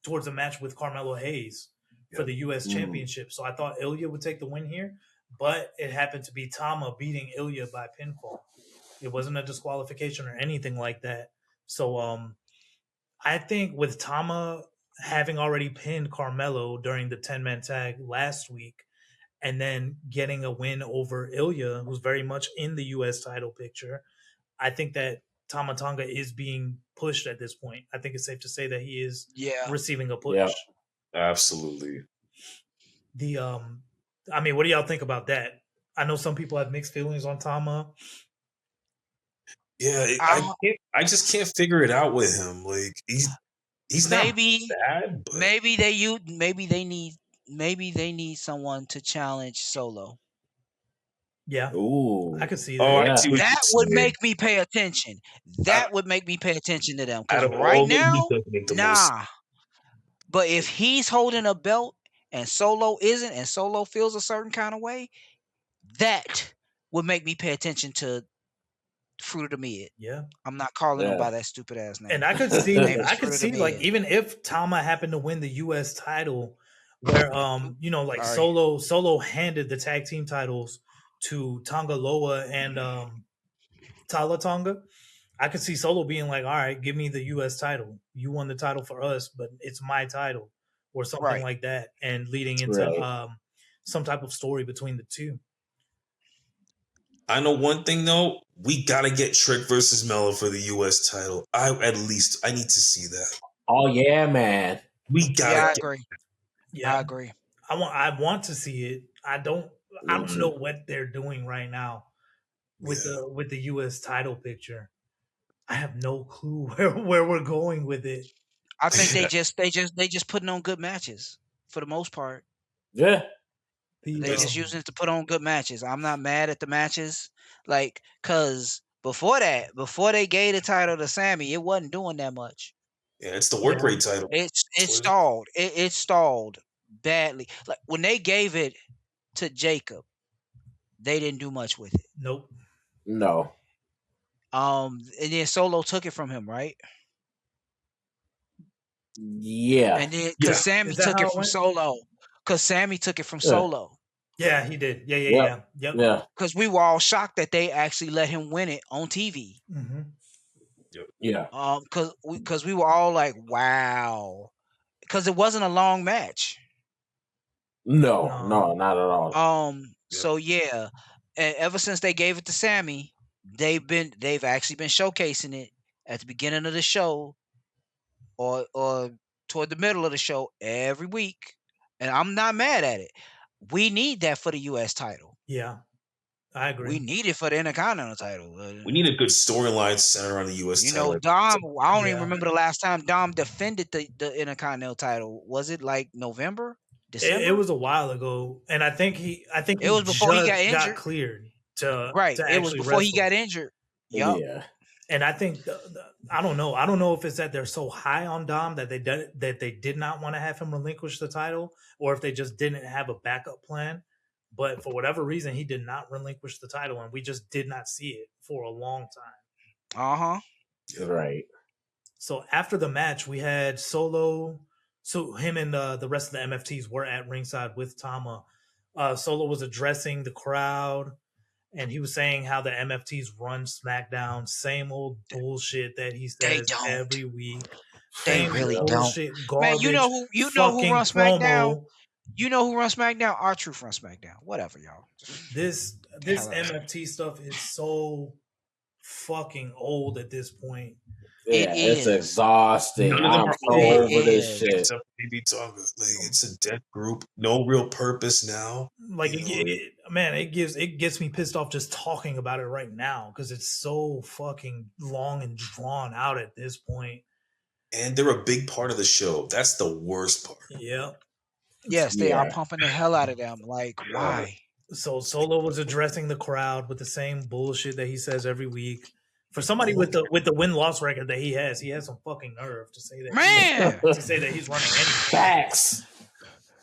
towards a match with Carmelo Hayes for the U.S. Championship. So I thought Ilya would take the win here, but it happened to be Tama beating Ilya by pinfall. It wasn't a disqualification or anything like that. So I think with Tama having already pinned Carmelo during the 10-man tag last week and then getting a win over Ilya, who's very much in the U.S. title picture, I think that Tama Tonga is being pushed at this point. I think it's safe to say that he is receiving a push. Yeah, absolutely. I mean, what do y'all think about that? I know some people have mixed feelings on Tama. Yeah, I just can't figure it out with him. Like he's not bad. But... Maybe they need maybe they need someone to challenge Solo. Yeah. Ooh. I could see that. Oh, I Yeah. see what That you're would saying. make me pay attention. That would make me pay attention to them. Because Out of right all of them, he now, does make the most. nah. But if he's holding a belt and Solo isn't, and Solo feels a certain kind of way, that would make me pay attention to Fruit of the Mid. Yeah. I'm not calling him Yeah. by that stupid ass name. And I could His see, name is I could Fruit of the see, like, Mid. even if Tama happened to win the U.S. title, where you know, like Sorry. Solo handed the tag team titles to Tonga Loa and Tala Tonga, I could see Solo being like, "All right, give me the U.S. title. You won the title for us, but it's my title," or something Right. like that, and leading into some type of story between the two. I know one thing though, we gotta get Trick versus Mello for the U.S. title. I need to see that. Oh yeah, man. We gotta. Yeah, I get agree. Yeah, I agree. I want to see it. I don't know what they're doing right now with the U.S. title picture. I have no clue where we're going with it. I think they just putting on good matches for the most part. Yeah. They just using it to put on good matches. I'm not mad at the matches, like, cause before they gave the title to Sammy, it wasn't doing that much. Yeah, it's the work rate title. It stalled. It stalled badly. Like when they gave it to Jacob, they didn't do much with it. Nope. No. And then Solo took it from him, right? Yeah. And then because Sammy took it from Solo, because Sammy took it from Solo. Yeah, he did. Yeah. Yeah. Because we were all shocked that they actually let him win it on TV. Mm-hmm. Yeah. Because we were all like, wow, because it wasn't a long match. No, not at all. So yeah, and ever since they gave it to Sammy, they've actually been showcasing it at the beginning of the show, or toward the middle of the show every week, and I'm not mad at it. We need that for the U.S. title. Yeah, I agree. We need it for the Intercontinental title. We need a good storyline centered around the U.S. title. You know, Dom. I don't even remember the last time Dom defended the Intercontinental title. Was it like November, December? It was a while ago, and I think it was before he got injured. Got cleared to it was before he got injured. Yep. Yeah. And I think I don't know. I don't know if it's that they're so high on Dom that they did not want to have him relinquish the title, or if they just didn't have a backup plan. But for whatever reason, he did not relinquish the title, and we just did not see it for a long time. Right. So after the match, we had Solo. So him and the rest of the MFTs were at ringside with Tama. Solo was addressing the crowd, and he was saying how the MFTs run SmackDown. Same old bullshit that he says every week. They really don't. Garbage, man, you know who runs SmackDown? You know who runs SmackDown? R-Truth runs SmackDown. Whatever, y'all. This MFT stuff is so fucking old at this point. Yeah, it's exhausting. I'm so over this shit. Except maybe Tonga. Like, it's a dead group. No real purpose now. Like it gets me pissed off just talking about it right now because it's so fucking long and drawn out at this point. And they're a big part of the show. That's the worst part. Yeah. Yes, they are pumping the hell out of them. Like, why? So Solo was addressing the crowd with the same bullshit that he says every week. For somebody with the win-loss record that he has some fucking nerve to say that. Man, to say that he's running anything. Facts.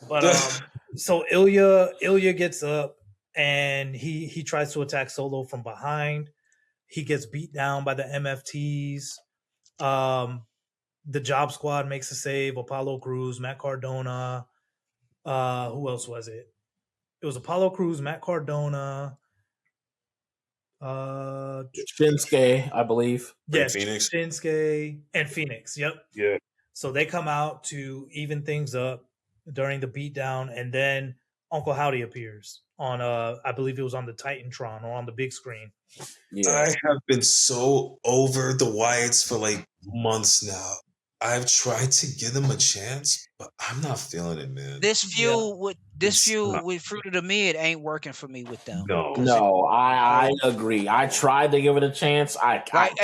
But so Ilya gets up and he tries to attack Solo from behind. He gets beat down by the MFTs. The Job Squad makes a save. Apollo Crews, Matt Cardona. Who else was it? It was Apollo Crews, Matt Cardona. Shinsuke, I believe. Yes, Phoenix. Shinsuke and Phoenix. Yep. Yeah. So they come out to even things up during the beatdown, and then Uncle Howdy appears on I believe it was on the Titantron or on the big screen. Yeah. I have been so over the Wyatts for like months now. I've tried to give them a chance, but I'm not feeling it, man. This feud with It's Fruit of the Mid ain't working for me with them. No. I agree. I tried to give it a chance. I can't.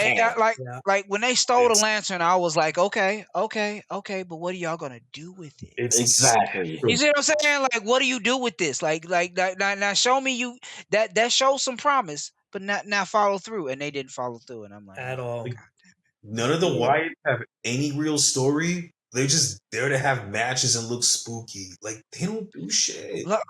Like when they stole the lantern, I was like, okay, but what are y'all gonna do with it? Exactly. You see what I'm saying? Like, what do you do with this? Like now show me you that shows some promise, but not now follow through, and they didn't follow through, and I'm like, at all. God. None of the Wyatts have any real story. They're just there to have matches and look spooky. Like they don't do shit. Like,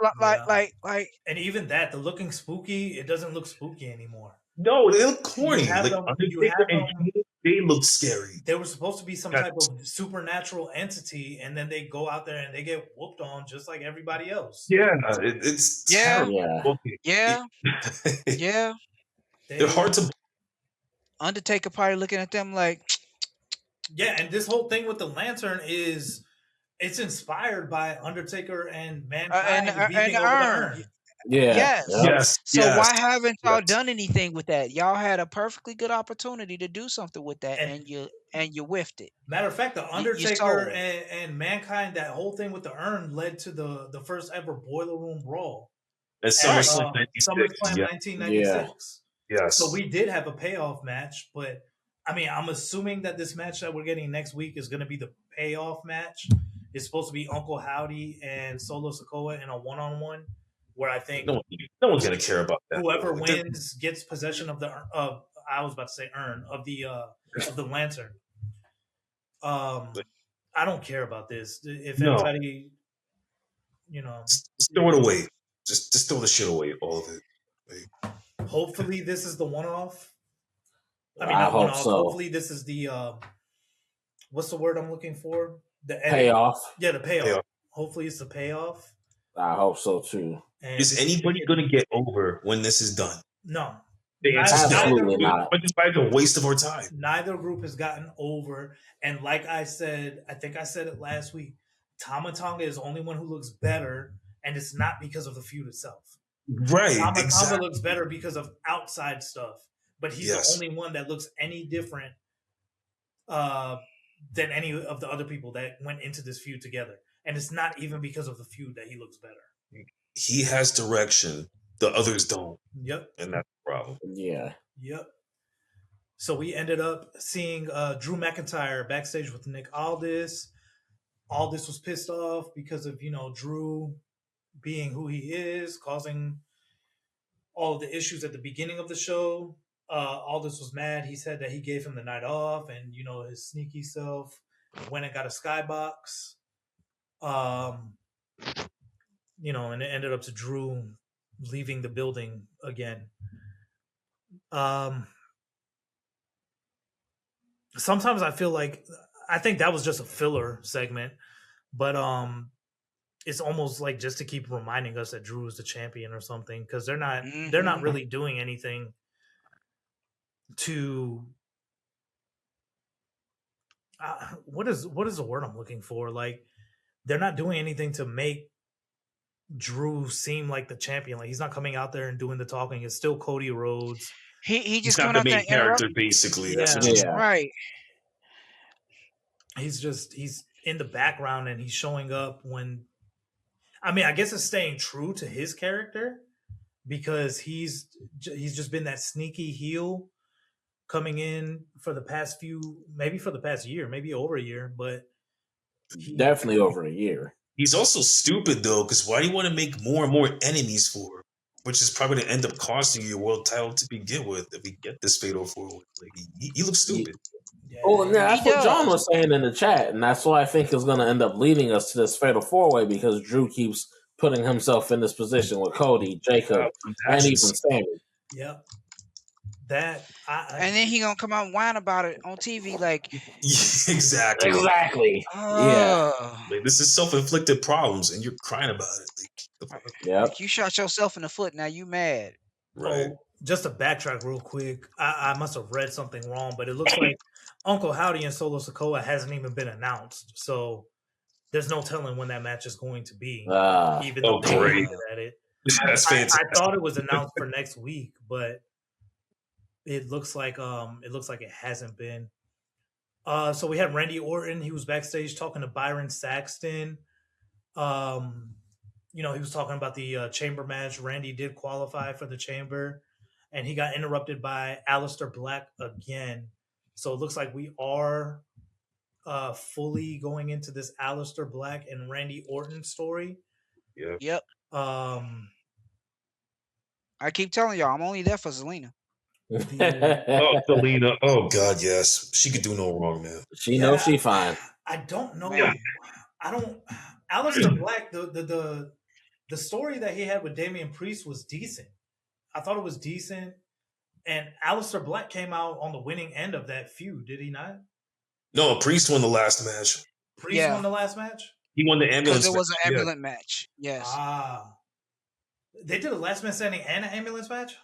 and even that, the looking spooky, it doesn't look spooky anymore. No, they look corny. Like Undertaker and Kane, they look scary. They were supposed to be some type of supernatural entity, and then they go out there and they get whooped on just like everybody else. Yeah, it's terrible. Yeah. They're hard to. Undertaker probably looking at them like. Yeah, and this whole thing with the lantern is it's inspired by Undertaker and Mankind beating over the urn. Yeah. Yes. So why haven't y'all done anything with that? Y'all had a perfectly good opportunity to do something with that, and you whiffed it. Matter of fact, the Undertaker and Mankind, that whole thing with the urn led to the first ever Boiler Room Brawl. That's SummerSlam 1996. Yes. So we did have a payoff match, but I mean, I'm assuming that this match that we're getting next week is going to be the payoff match. It's supposed to be Uncle Howdy and Solo Sikoa in a one-on-one, where I think no one's going to care about that. Whoever wins gets possession of I was about to say urn of the lantern. I don't care about this. If anybody, just throw it away. Just throw the shit away, all of it. Hopefully, this is the one-off. I hope so. Hopefully, this is the what's the word I'm looking for? The payoff. Yeah, the payoff. Hopefully, it's the payoff. I hope so too. And is anybody going to get over when this is done? No. Absolutely not. It's a waste of our time. Neither group has gotten over, and like I said, I think I said it last week. Tama Tonga is the only one who looks better, and it's not because of the feud itself. Right. Tama exactly. Tonga looks better because of outside stuff, but he's the only one that looks any different than any of the other people that went into this feud together. And it's not even because of the feud that he looks better. He has direction. The others don't. Yep. And that's the problem. Yeah. Yep. So we ended up seeing Drew McIntyre backstage with Nick Aldis. Aldis was pissed off because of, Drew being who he is, causing all of the issues at the beginning of the show. Aldis was mad. He said that he gave him the night off, and his sneaky self went and got a skybox. And it ended up to Drew leaving the building again. Sometimes I feel like I think that was just a filler segment, but it's almost like just to keep reminding us that Drew is the champion or something, because they're not really doing anything to what is the word I'm looking for? Like, they're not doing anything to make Drew seem like the champion. Like, he's not coming out there and doing the talking. It's still Cody Rhodes. He just he's not the main character, basically. That's right. He's in the background and he's showing up when. I mean, I guess it's staying true to his character because he's just been that sneaky heel coming in for the past year, maybe over a year, but definitely over a year. He's also stupid though, because why do you want to make more and more enemies for him? Which is probably going to end up costing you your world title to begin with if we get this fatal forward. Like, he looks stupid. Well, that's what John was saying in the chat, and that's what I think is going to end up leading us to this fatal four-way, because Drew keeps putting himself in this position with Cody, Jacob, and even Sammy. Yep. And then he gonna come out and whine about it on TV, like exactly. Yeah. Like, this is self-inflicted problems, and you're crying about it. Like, you shot yourself in the foot. Now you mad. Right. Oh, just to backtrack real quick, I must have read something wrong, but it looks like Uncle Howdy and Solo Sikoa hasn't even been announced, so there's no telling when that match is going to be. Even though they hinted at it. That's fantastic. I thought it was announced for next week, but it looks like it hasn't been. So we had Randy Orton. He was backstage talking to Byron Saxton. He was talking about the chamber match. Randy did qualify for the chamber, and he got interrupted by Aleister Black again. So it looks like we are fully going into this Aleister Black and Randy Orton story. Yep. I keep telling y'all, I'm only there for Zelina. Zelina. Oh God, yes. She could do no wrong, man. She knows she fine. I don't know. Man. I don't. Aleister Black. The story that he had with Damian Priest was decent. I thought it was decent, and Aleister Black came out on the winning end of that feud. Did he not? No, Priest won the last match. Priest won the last match. He won the ambulance. Because it was an ambulance match. Yes. They did a last man standing and an ambulance match.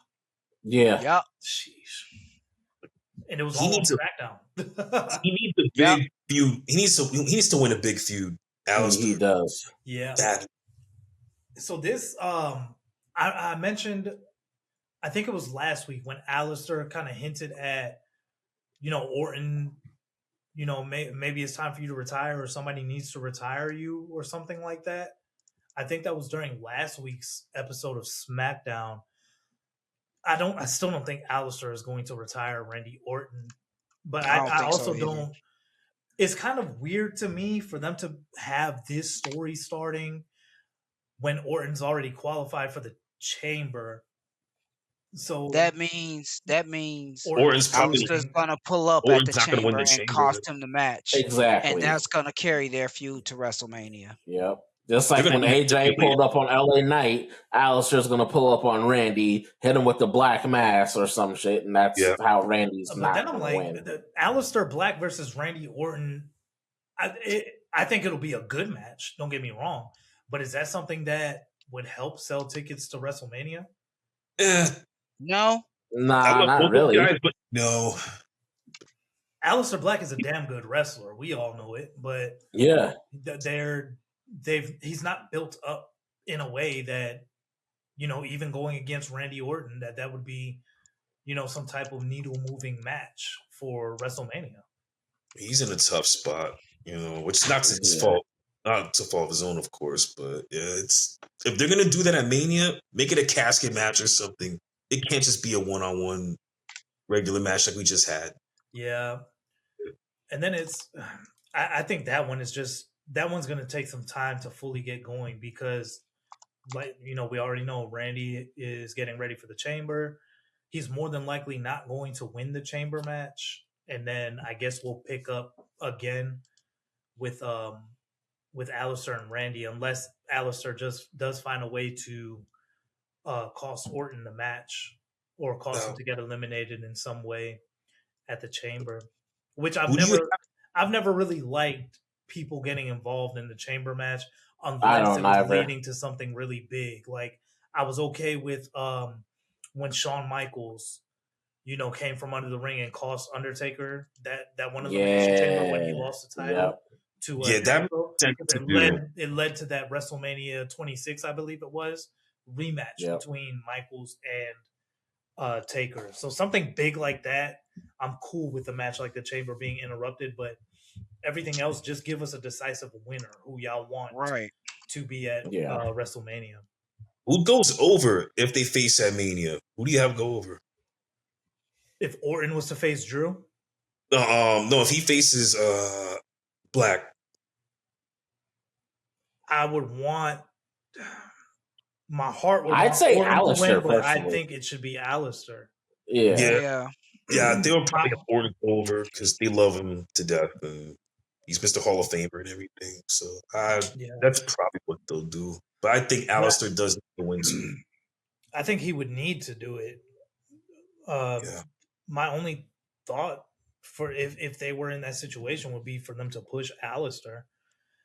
Yeah. Yep. Sheesh. And it was all on SmackDown. He needs a big feud. He needs to win a big feud. Aleister. He does. Yeah. That. So this, I mentioned, I think it was last week when Aleister kind of hinted at, Orton, maybe it's time for you to retire or somebody needs to retire you or something like that. I think that was during last week's episode of SmackDown. I still don't think Aleister is going to retire Randy Orton, but I also don't. It's kind of weird to me for them to have this story starting when Orton's already qualified for the chamber. So that means Orton's gonna pull up at the chamber and cost him the match. Exactly. And that's gonna carry their feud to WrestleMania. Yep. Just like when AJ pulled up on LA Knight, Aleister's going to pull up on Randy, hit him with the black mass or some shit, and that's how Randy's not then I'm like, win. Aleister Black versus Randy Orton, I think it'll be a good match. Don't get me wrong. But is that something that would help sell tickets to WrestleMania? No. Nah, not really. Guys, but no. Aleister Black is a damn good wrestler. We all know it. But yeah, he's not built up in a way that, even going against Randy Orton, that would be, some type of needle moving match for WrestleMania. He's in a tough spot, which is not his fault. Not to fault of his own, of course, but it's if they're gonna do that at Mania, make it a casket match or something. It can't just be a one-on-one regular match like we just had. Yeah, and then I think that one's going to take some time to fully get going because, we already know Randy is getting ready for the chamber. He's more than likely not going to win the chamber match, and then I guess we'll pick up again with Aleister and Randy, unless Aleister just does find a way to cost Orton the match or cause him to get eliminated in some way at the chamber. Which I've never really liked people getting involved in the chamber match unless it was leading to something really big. Like I was okay with when Shawn Michaels, came from under the ring and cost Undertaker that one of the chamber when he lost the title. It led to that WrestleMania 26, I believe it was, rematch between Michaels and Taker. So something big like that, I'm cool with the match like the chamber being interrupted, but everything else, just give us a decisive winner who y'all want to be at WrestleMania. Who goes over if they face at Mania? Who do you have go over? If Orton was to face Drew? No, if he faces Black. I would want my heart would I'd say Orton Aleister, to win, but I personally. think it should be Aleister. Yeah, they were probably Orton over because they love him to death and he's Mr. Hall of Famer and everything. So that's probably what they'll do. But I think Aleister does need to win too. I think he would need to do it. My only thought for if they were in that situation would be for them to push Aleister,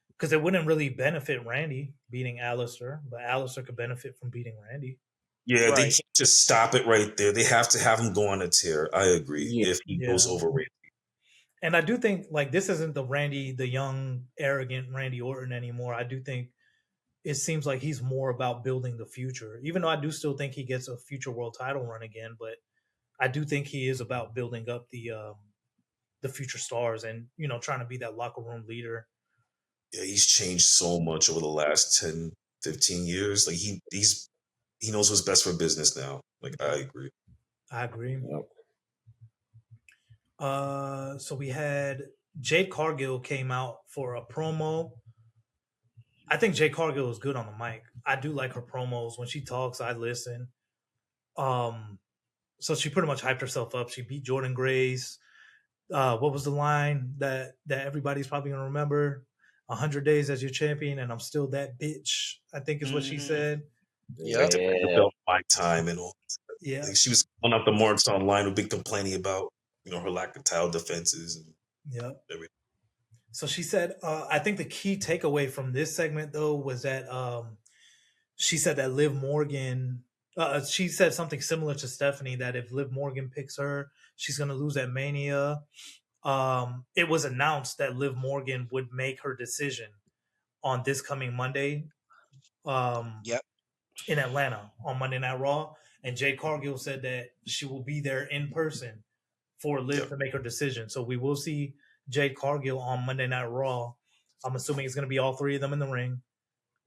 because it wouldn't really benefit Randy beating Aleister, but Aleister could benefit from beating Randy. Yeah, they can't just stop it right there. They have to have him go on a tear. I agree. If he goes over Randy. And I do think this isn't the young, arrogant Randy Orton anymore. I do think it seems like he's more about building the future, even though I do still think he gets a future world title run again. But I do think he is about building up the the future stars and, trying to be that locker room leader. Yeah, he's changed so much over the last 10, 15 years. Like he knows what's best for business now. Like I agree. Yep. So we had Jade Cargill came out for a promo. I think Jade Cargill is good on the mic. I do like her promos. When she talks, I listen. So she pretty much hyped herself up. She beat Jordan Grace. What was the line that everybody's probably gonna remember? 100 days as your champion, and I'm still that bitch, I think is what she said. Yeah. My time and all. Yeah. Like she was going out the marks online, would be complaining about, her lack of tile defenses. And everything. So she said, I think the key takeaway from this segment, though, was that she said that Liv Morgan, she said something similar to Stephanie, that if Liv Morgan picks her, she's going to lose at Mania. It was announced that Liv Morgan would make her decision on this coming Monday in Atlanta on Monday Night Raw. And Jade Cargill said that she will be there in person for Liv to make her decision. So we will see Jade Cargill on Monday Night Raw. I'm assuming it's going to be all three of them in the ring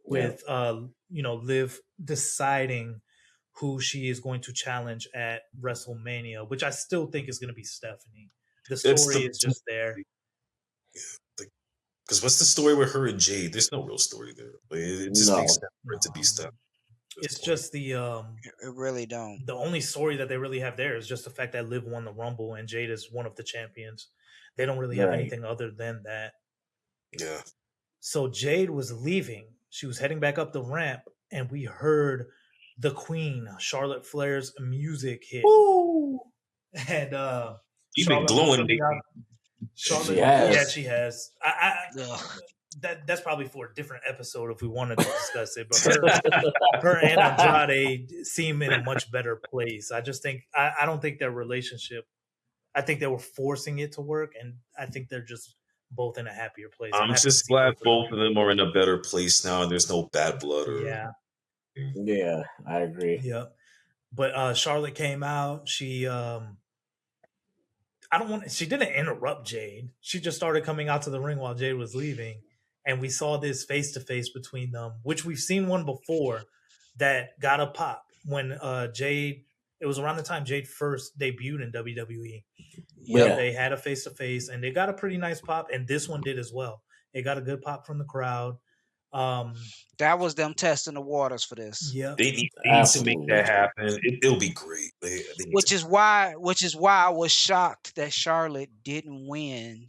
with, Liv deciding who she is going to challenge at WrestleMania, which I still think is going to be Stephanie. The story is just there. Because what's the story with her and Jade? There's no real story there. Like, it just makes sense for it to be Stephanie. It's just the it really don't. The only story that they really have there is just the fact that Liv won the Rumble and Jade is one of the champions. They don't really have anything other than that. Yeah. So Jade was leaving. She was heading back up the ramp, and we heard the Queen, Charlotte Flair's music hit. Woo! And she's been glowing. She has. That's probably for a different episode if we wanted to discuss it. But her and Andrade seem in a much better place. I just think I don't think their relationship. I think they were forcing it to work, and I think they're just both in a happier place. I'm just glad both of them are in a better place now, and there's no bad blood. Yeah, I agree. Yeah, but Charlotte came out. She she didn't interrupt Jade. She just started coming out to the ring while Jade was leaving. And we saw this face-to-face between them, which we've seen one before that got a pop when Jade, it was around the time Jade first debuted in WWE. Yeah. They had a face-to-face and they got a pretty nice pop. And this one did as well. It got a good pop from the crowd. That was them testing the waters for this. Yeah, they need to make that happen. It'll be great. Which is why I was shocked that Charlotte didn't win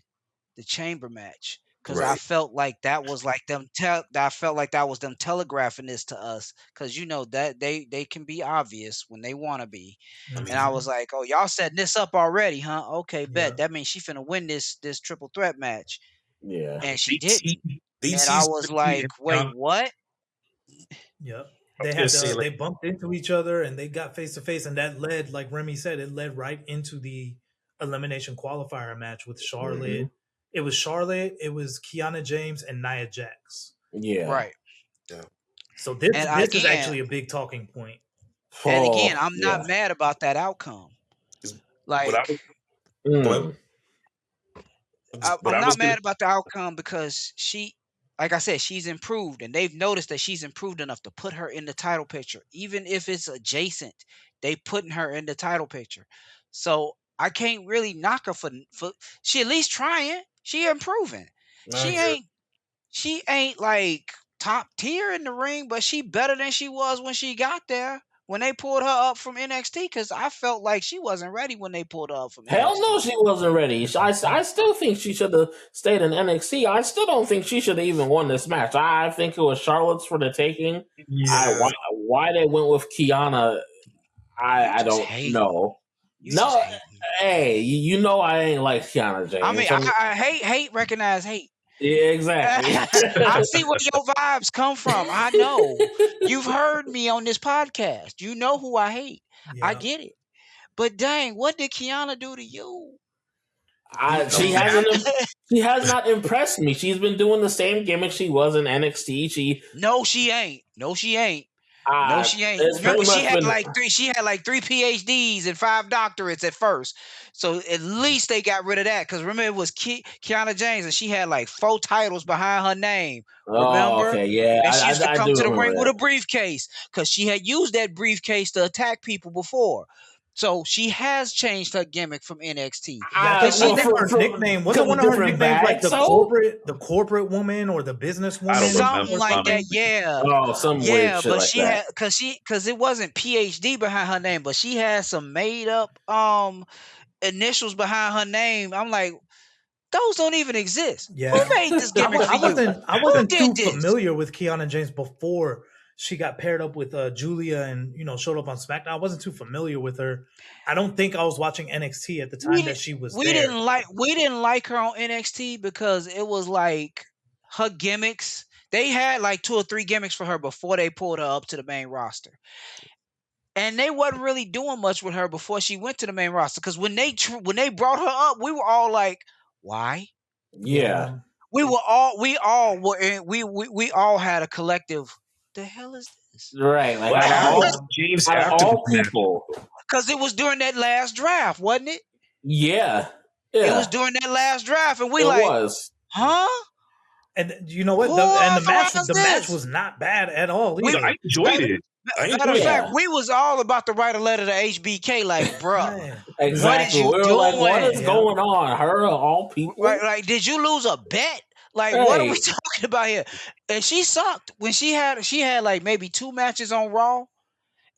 the chamber match, because I felt like that was like them. I felt like that was them telegraphing this to us, because that they can be obvious when they want to be. And I was like, oh, y'all setting this up already, huh? Okay, bet that means she finna win this triple threat match. Yeah, and she didn't. And I was like, wait, what? Yep. They bumped into each other and they got face to face, and that led, like Remy said, it led right into the elimination qualifier match with Charlotte. Mm-hmm. It was Charlotte, it was Kiana James and Nia Jax. Yeah. Right. Yeah. So this is actually a big talking point. And again, I'm not mad about that outcome. Like, I'm not mad about the outcome because she, like I said, she's improved, and they've noticed that she's improved enough to put her in the title picture. Even if it's adjacent, they putting her in the title picture. So I can't really knock her for she at least trying. She improving. She ain't like top tier in the ring, but she better than she was when she got there. When they pulled her up from NXT, because I felt like she wasn't ready when they pulled her up from NXT. Hell no, she wasn't ready. I still think she should have stayed in NXT. I still don't think she should have even won this match. I think it was Charlotte's for the taking. Yeah. Why they went with Kiana, I don't know. No, hey, you know I ain't like Kiana James. I mean, I hate, recognize hate. Yeah, exactly. I see where your vibes come from. I know. You've heard me on this podcast. You know who I hate. Yeah. I get it. But dang, what did Kiana do to you? She has not impressed me. She's been doing the same gimmick she was in NXT. No, she ain't. No, she ain't. Remember, she had like 3 PhDs and 5 doctorates at first. So at least they got rid of that. Because remember, it was Kiana James, and she had like 4 titles behind her name. Remember? Oh, okay, yeah. And she used to come to the ring that. with a briefcase because she had used that briefcase to attack people before. So she has changed her gimmick from NXT. Her nickname wasn't one of her nicknames like the corporate woman or the business woman, something like that. Yeah. Oh, some weird shit but like she that. had because it wasn't PhD behind her name, but she had some made up initials behind her name. I'm like, those don't even exist. Yeah. Who made this gimmick for you? I wasn't too familiar with Kiana James before she got paired up with Julia and showed up on SmackDown. I wasn't too familiar with her. I don't think I was watching NXT at the time that she was there. We didn't like her on NXT because it was like her gimmicks. They had like 2 or 3 gimmicks for her before they pulled her up to the main roster. And they wasn't really doing much with her before she went to the main roster. Because when they brought her up, we were all like, "Why?" Yeah, we all had a collective. The hell is this? Right, like James all people. Because it was during that last draft, wasn't it? Yeah. It was during that last draft, and huh? And you know what? The match was not bad at all. I enjoyed it. Matter of fact, we was all about to write a letter to HBK, like, bro, exactly. What is you doing? Like, what is going on? Her of all people, right? Like, did you lose a bet? Like, what are we talking about here? And she sucked when she had like maybe 2 matches on Raw,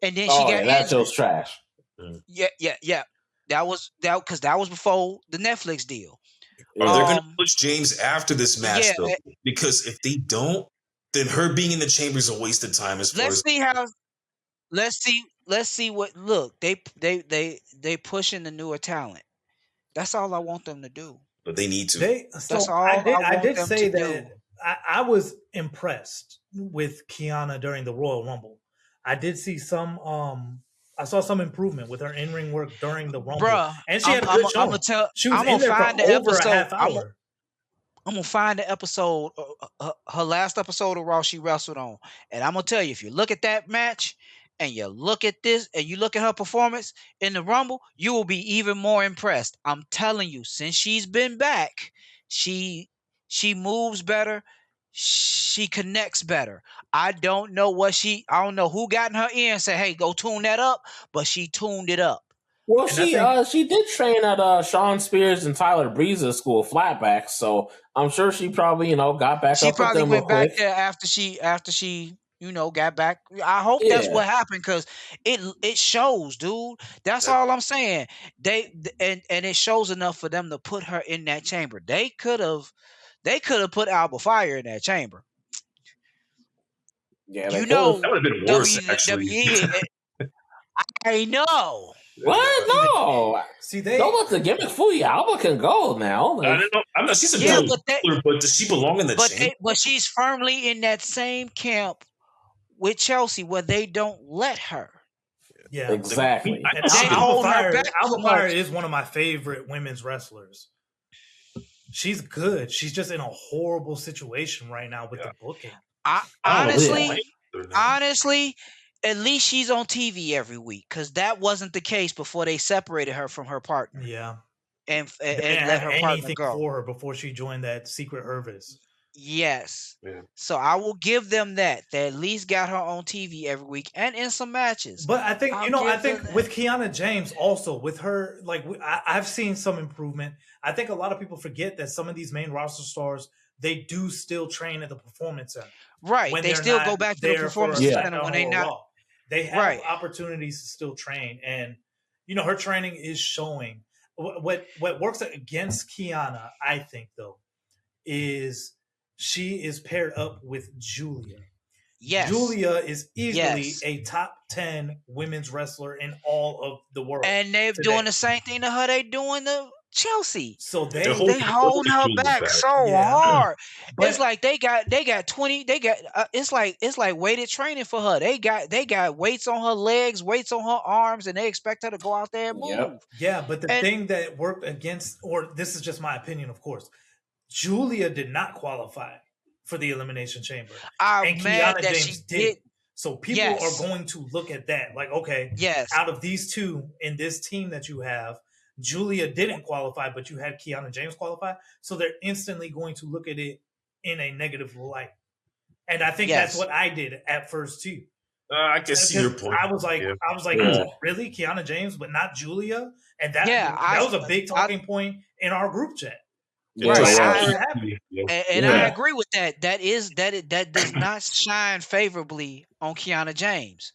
and then she got injured. That show's trash. Yeah. That was before the Netflix deal. They're gonna push James after this match though, because if they don't, then her being in the chamber is a waste of time. Let's see what. Look, they pushing the newer talent. That's all I want them to do. But they need to. That's all I did say that I was impressed with Kiana during the Royal Rumble. I did see some. I saw some improvement with her in-ring work during the Rumble. Bruh, and she had a good show. I'm gonna find the episode. I'm gonna find the episode, her last episode of Raw she wrestled on, and I'm gonna tell you, if you look at that match and you look at this and you look at her performance in the Rumble, you will be even more impressed. I'm telling you, since she's been back, she moves better. She connects better. I don't know who got in her ear and said, "Hey, go tune that up," but she tuned it up. Well, she did train at Sean Spears and Tyler Breeze's school, Flatback, so I'm sure she probably got back. She probably went back there after she got back. I hope that's what happened because it shows, dude. That's all I'm saying. And it shows enough for them to put her in that chamber. They could have put Alba Fire in that chamber. Yeah, that would have been worse. Actually, I know. What? No. See, don't let the gimmick fool you. Alba can go now. I don't know. I'm not. She's a good but does she belong in the chamber? But she's firmly in that same camp with Chelsea where they don't let her. Yeah, exactly. And Alba Fire is one of my favorite women's wrestlers. She's good. She's just in a horrible situation right now with the booking. Honestly, at least she's on TV every week because that wasn't the case before they separated her from her partner. Yeah, and let her partner go for her before she joined that Secret Hervis. Yes. Yeah. So I will give them that. They at least got her on TV every week and in some matches. But I think I think with Kiana James also with her, like I've seen some improvement. I think a lot of people forget that some of these main roster stars, they do still train at the Performance Center. Right. They still go back to the Performance Center when they not. They have opportunities to still train, and her training is showing. What works against Kiana, I think, though, is she is paired up with Julia. Yes. Julia is easily a top 10 women's wrestler in all of the world. And they're doing the same thing to her they doing to Chelsea. So they hold her back so hard. But it's like they got 20. They got it's like weighted training for her. They got weights on her legs, weights on her arms, and they expect her to go out there and move. Yep. Yeah, but the thing that worked against, or this is just my opinion, of course, Julia did not qualify for the Elimination Chamber. I'm mad that she did. So people are going to look at that like, okay, out of these two in this team that you have, Julia didn't qualify, but you had Kiana James qualify. So they're instantly going to look at it in a negative light. And I think that's what I did at first too. I can see your point. I was like, really, Kiana James, but not Julia, and that was a big talking point in our group chat. I agree with that. That does not shine favorably on Kiana James.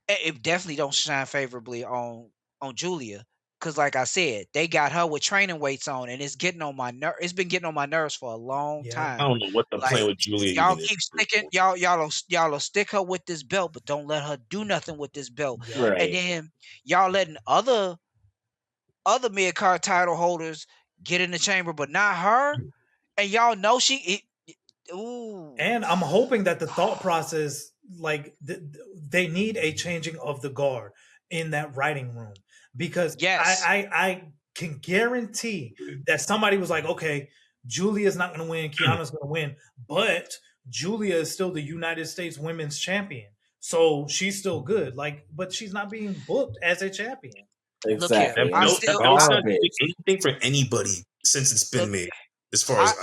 It definitely don't shine favorably on Julia. Because, like I said, they got her with training weights on, and it's getting on my nerve. It's been getting on my nerves for a long time. I don't know what the plan with Julia. Y'all keep sticking. Y'all stick her with this belt, but don't let her do nothing with this belt. Right. And then y'all letting other mid card title holders get in the chamber, but not her. And y'all know ooh. And I'm hoping that the thought process, like they need a changing of the guard in that writing room. Because I can guarantee that somebody was like, okay, Julia's not going to win, Kiana's going to win, but Julia is still the United States Women's Champion, so she's still good. Like, but she's not being booked as a champion. Exactly. That's not anything for anybody since it's been made. As far as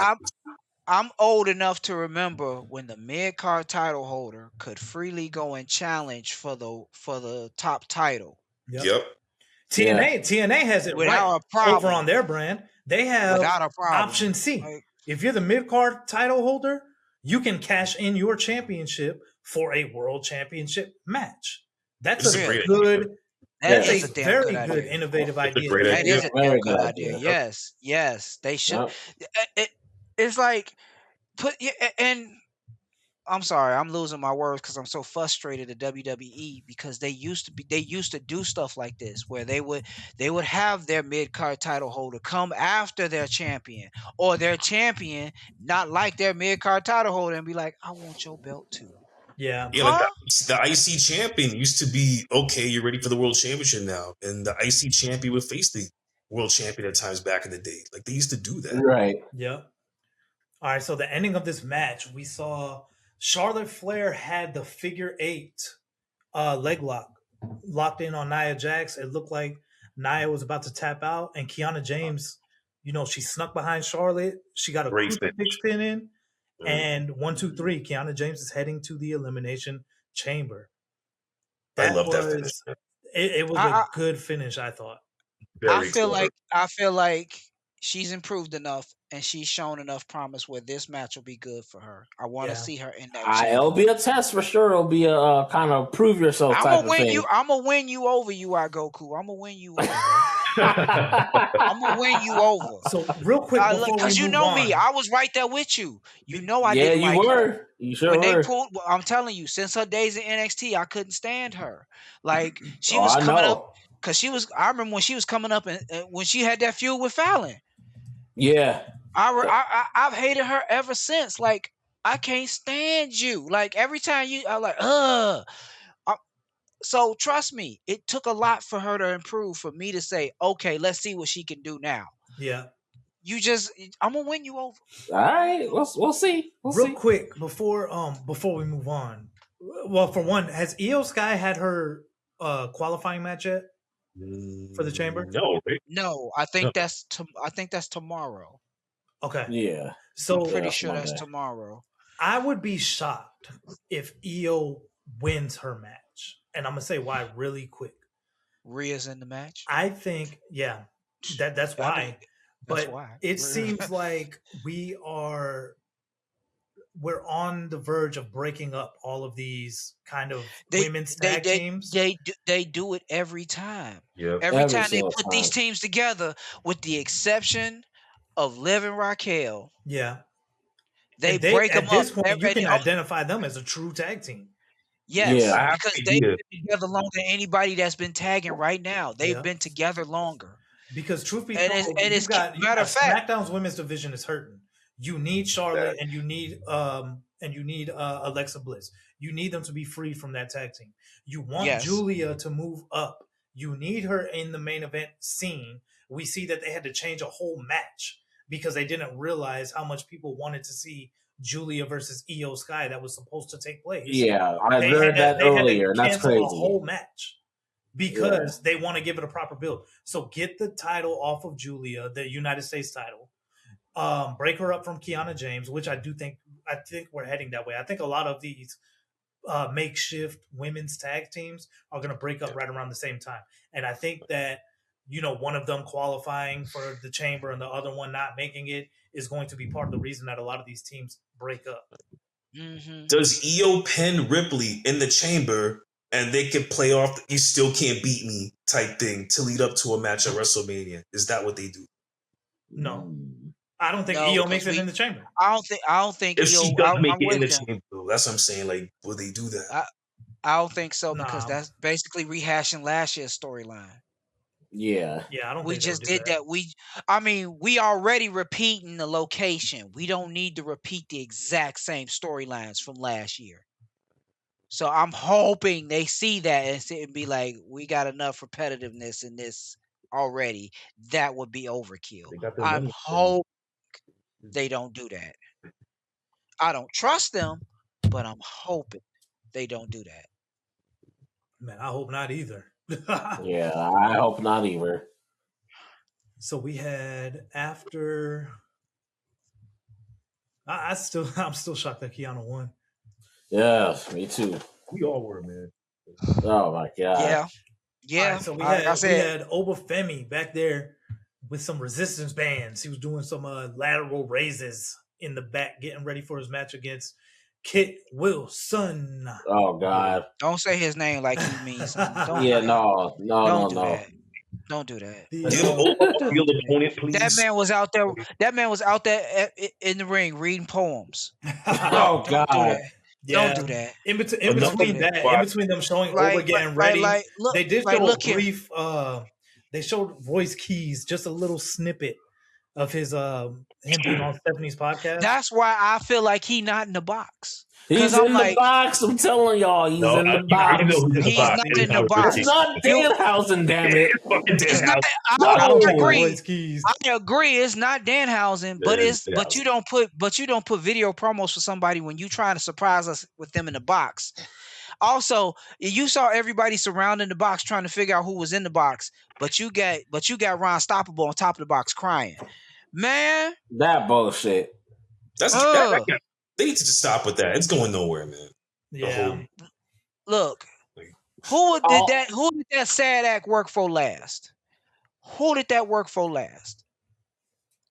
I'm old enough to remember when the mid card title holder could freely go and challenge for the top title. Yep. TNA has it without right over on their brand. They have option C. If you're the mid-card title holder, you can cash in your championship for a world championship match. That's a very good innovative idea. That is a damn good idea. Yes, they should. It's like and I'm sorry, I'm losing my words because I'm so frustrated at WWE because they used to do stuff like this where they would have their mid card title holder come after their champion or their champion not like their mid card title holder and be like, I want your belt too. Yeah. Like the IC champion used to be, okay, you're ready for the world championship now. And the IC champion would face the world champion at times back in the day. Like they used to do that. Right. Yeah. All right. So the ending of this match, we saw Charlotte Flair had the figure 8 leg lock locked in on Nia Jax. It looked like Nia was about to tap out, and Kiana James, she snuck behind Charlotte. She got a crucifix pin in, and 1, 2, 3. Kiana James is heading to the Elimination Chamber. I love that finish. It was a good finish, I thought. I feel like she's improved enough and she's shown enough promise where this match will be good for her. I want to see her in that. It'll be a test for sure. It'll be a kind of prove yourself type of thing. I'm gonna win you over, UI Goku. I'm gonna win you over. I'm gonna win you over. So real quick, because you know me, I was right there with you. You know I didn't. Yeah, you were. Her. You sure were. I'm telling you, since her days in NXT, I couldn't stand her. Like she was coming up because I remember when she was coming up and when she had that feud with Fallon. Yeah. I've hated her ever since. Like I can't stand you. Like every time I'm like, so trust me, it took a lot for her to improve for me to say, okay, let's see what she can do now. Yeah. I'm gonna win you over. All right, we'll see. Real quick before we move on. Well, for one, has Io Sky had her qualifying match yet for the chamber? No, I think that's tomorrow. Okay. Yeah. So I'm pretty sure that's tomorrow. I would be shocked if Io wins her match. And I'm gonna say why really quick. Rhea's in the match? I think, that's why. But it seems like we're on the verge of breaking up all of these kind of women's tag teams. They do it every time. Yep. Every time they put these teams together, with the exception of Liv and Raquel. Yeah. They break them up. At this point, you can identify them as a true tag team. Yes, because they've been together longer than anybody that's been tagging right now. They've been together longer. Because truth be told, SmackDown's women's division is hurting. You need Charlotte and you need Alexa Bliss. You need them to be free from that tag team. You want Julia to move up. You need her in the main event scene. We see that they had to change a whole match because they didn't realize how much people wanted to see Julia versus Io Sky that was supposed to take place. Yeah, I heard that earlier, and that's crazy. A whole match because they want to give it a proper build. So get the title off of Julia, the United States title. Break her up from Kiana James, which I think we're heading that way. I think a lot of these makeshift women's tag teams are going to break up right around the same time. And I think that, one of them qualifying for the chamber and the other one not making it is going to be part of the reason that a lot of these teams break up. Mm-hmm. Does Io pin Ripley in the chamber and they can play off the, you still can't beat me type thing to lead up to a match at WrestleMania? Is that what they do? No. I don't think Io makes it in the chamber. I don't think if she does make it in the chamber, that's what I'm saying. Like, will they do that? I don't think so because that's basically rehashing last year's storyline. Yeah. I don't. We just did that. We already repeating the location. We don't need to repeat the exact same storylines from last year. So I'm hoping they see that and be like, we got enough repetitiveness in this already. That would be overkill. I'm hoping they don't do that. I don't trust them, but I'm hoping they don't do that. Man, I hope not either. Yeah, I hope not either. So we had after. I'm still shocked that Kiana won. Yeah, me too. We all were, man. Oh my god. Yeah. Right, so we had Obafemi back there with some resistance bands. He was doing some lateral raises in the back, getting ready for his match against Kit Wilson. Oh god! Don't say his name like he means something. No. Don't do that. That man was out there. That man was out there in the ring reading poems. Oh god! Don't do that. In between them showing Oba getting ready, they did show a brief. They showed Royce Keys, just a little snippet of his him being on Stephanie's podcast. That's why I feel like he not in the box. He's in the box. I'm telling y'all, he's in the box. He's not in the box. It's not Danhausen, damn it. It's not. I agree. I agree. It's not Danhausen, but you don't put video promos for somebody when you trying to surprise us with them in the box. Also, you saw everybody surrounding the box trying to figure out who was in the box, but you got Ron Stoppable on top of the box crying. Man, that bullshit. They need to just stop with that. It's going nowhere, man. Yeah. Look, who did that sad act work for last? Who did that work for last?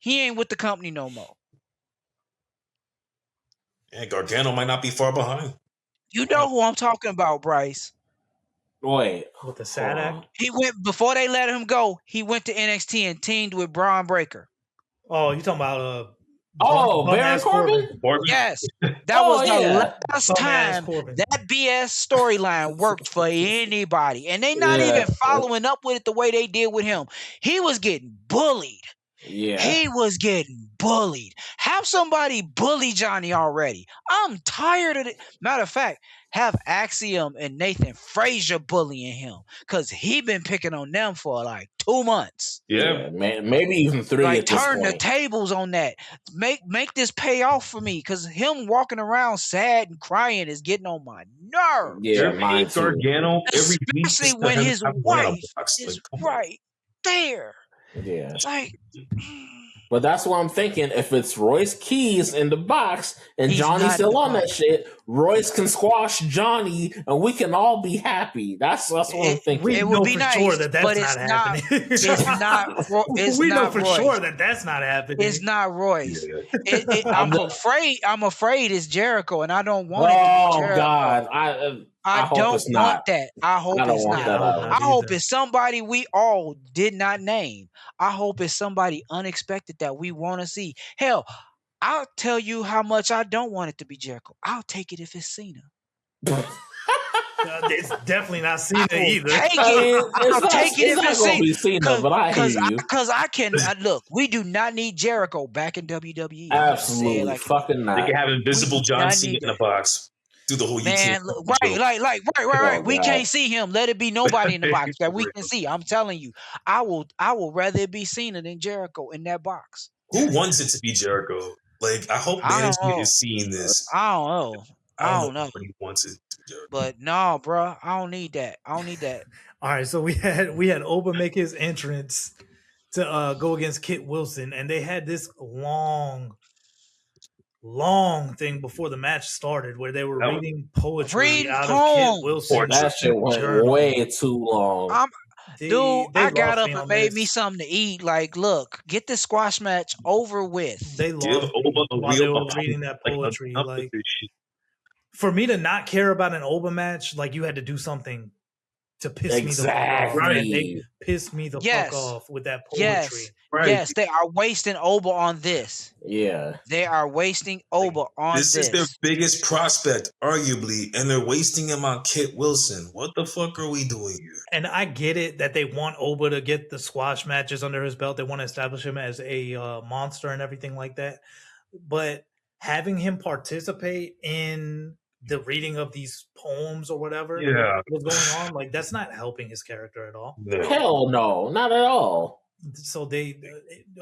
He ain't with the company no more. And Gargano might not be far behind. You know who I'm talking about, Bryce. Wait. With the sad act? He went, before they let him go, he went to NXT and teamed with Braun Breaker. Oh, you talking about Baron Corbin? Yes. That was the last time that BS storyline worked for anybody. And they not even following up with it the way they did with him. He was getting bullied. Yeah. He was getting bullied. Have somebody bully Johnny already. I'm tired of it. Matter of fact, have Axiom and Nathan Frazier bullying him because he been picking on them for like 2 months. Yeah, maybe even 3. Like turn the tables on that. Make this pay off for me because him walking around sad and crying is getting on my nerves. Yeah, mine too. Gargano, especially when his wife is right there. Yeah. Like, but that's what I'm thinking. If it's Royce Keys in the box and Johnny's still on that shit, Royce can squash Johnny and we can all be happy. That's what I'm thinking. It would be nice, sure that's not happening. We know for sure that that's not happening. It's not Royce. I'm afraid it's Jericho, and I don't want it to be Jericho. Oh God, I don't want that. I hope it's not. I hope it's somebody we all did not name. I hope it's somebody unexpected that we want to see. Hell, I'll tell you how much I don't want it to be Jericho. I'll take it if it's Cena. It's definitely not Cena either. I'll take it if it's Cena. But I hear you. Because I can look. We do not need Jericho back in WWE. Absolutely, like, fucking not. They can have Invisible John Cena in a box. Do the whole right. Oh, we can't see him. Let it be nobody in the box that we can see. I'm telling you, I will rather it be Cena than Jericho in that box. Who wants it to be Jericho? Like, I hope I don't management know. is seeing this. I don't know. I don't know. What he wants it to do. But no, bro, I don't need that. I don't need that. All right, so we had Oba make his entrance to go against Kit Wilson, and they had this long thing before the match started where they were reading poetry out of Kit Wilson. That shit went way too long. I got up and made me something to eat. Like, look, get this squash match over with. They lost while they were reading that poetry. Like, for me to not care about an Oba match, like, you had to do something to piss me the fuck off. Right? They pissed me the fuck off with that poetry. Yes. Right. Yes, they are wasting Oba on this. Yeah. They are wasting Oba on this. This is their biggest prospect, arguably, and they're wasting him on Kit Wilson. What the fuck are we doing here? And I get it that they want Oba to get the squash matches under his belt. They want to establish him as a monster and everything like that. But having him participate in the reading of these poems or whatever was going on, like, that's not helping his character at all. Hell no, not at all. So it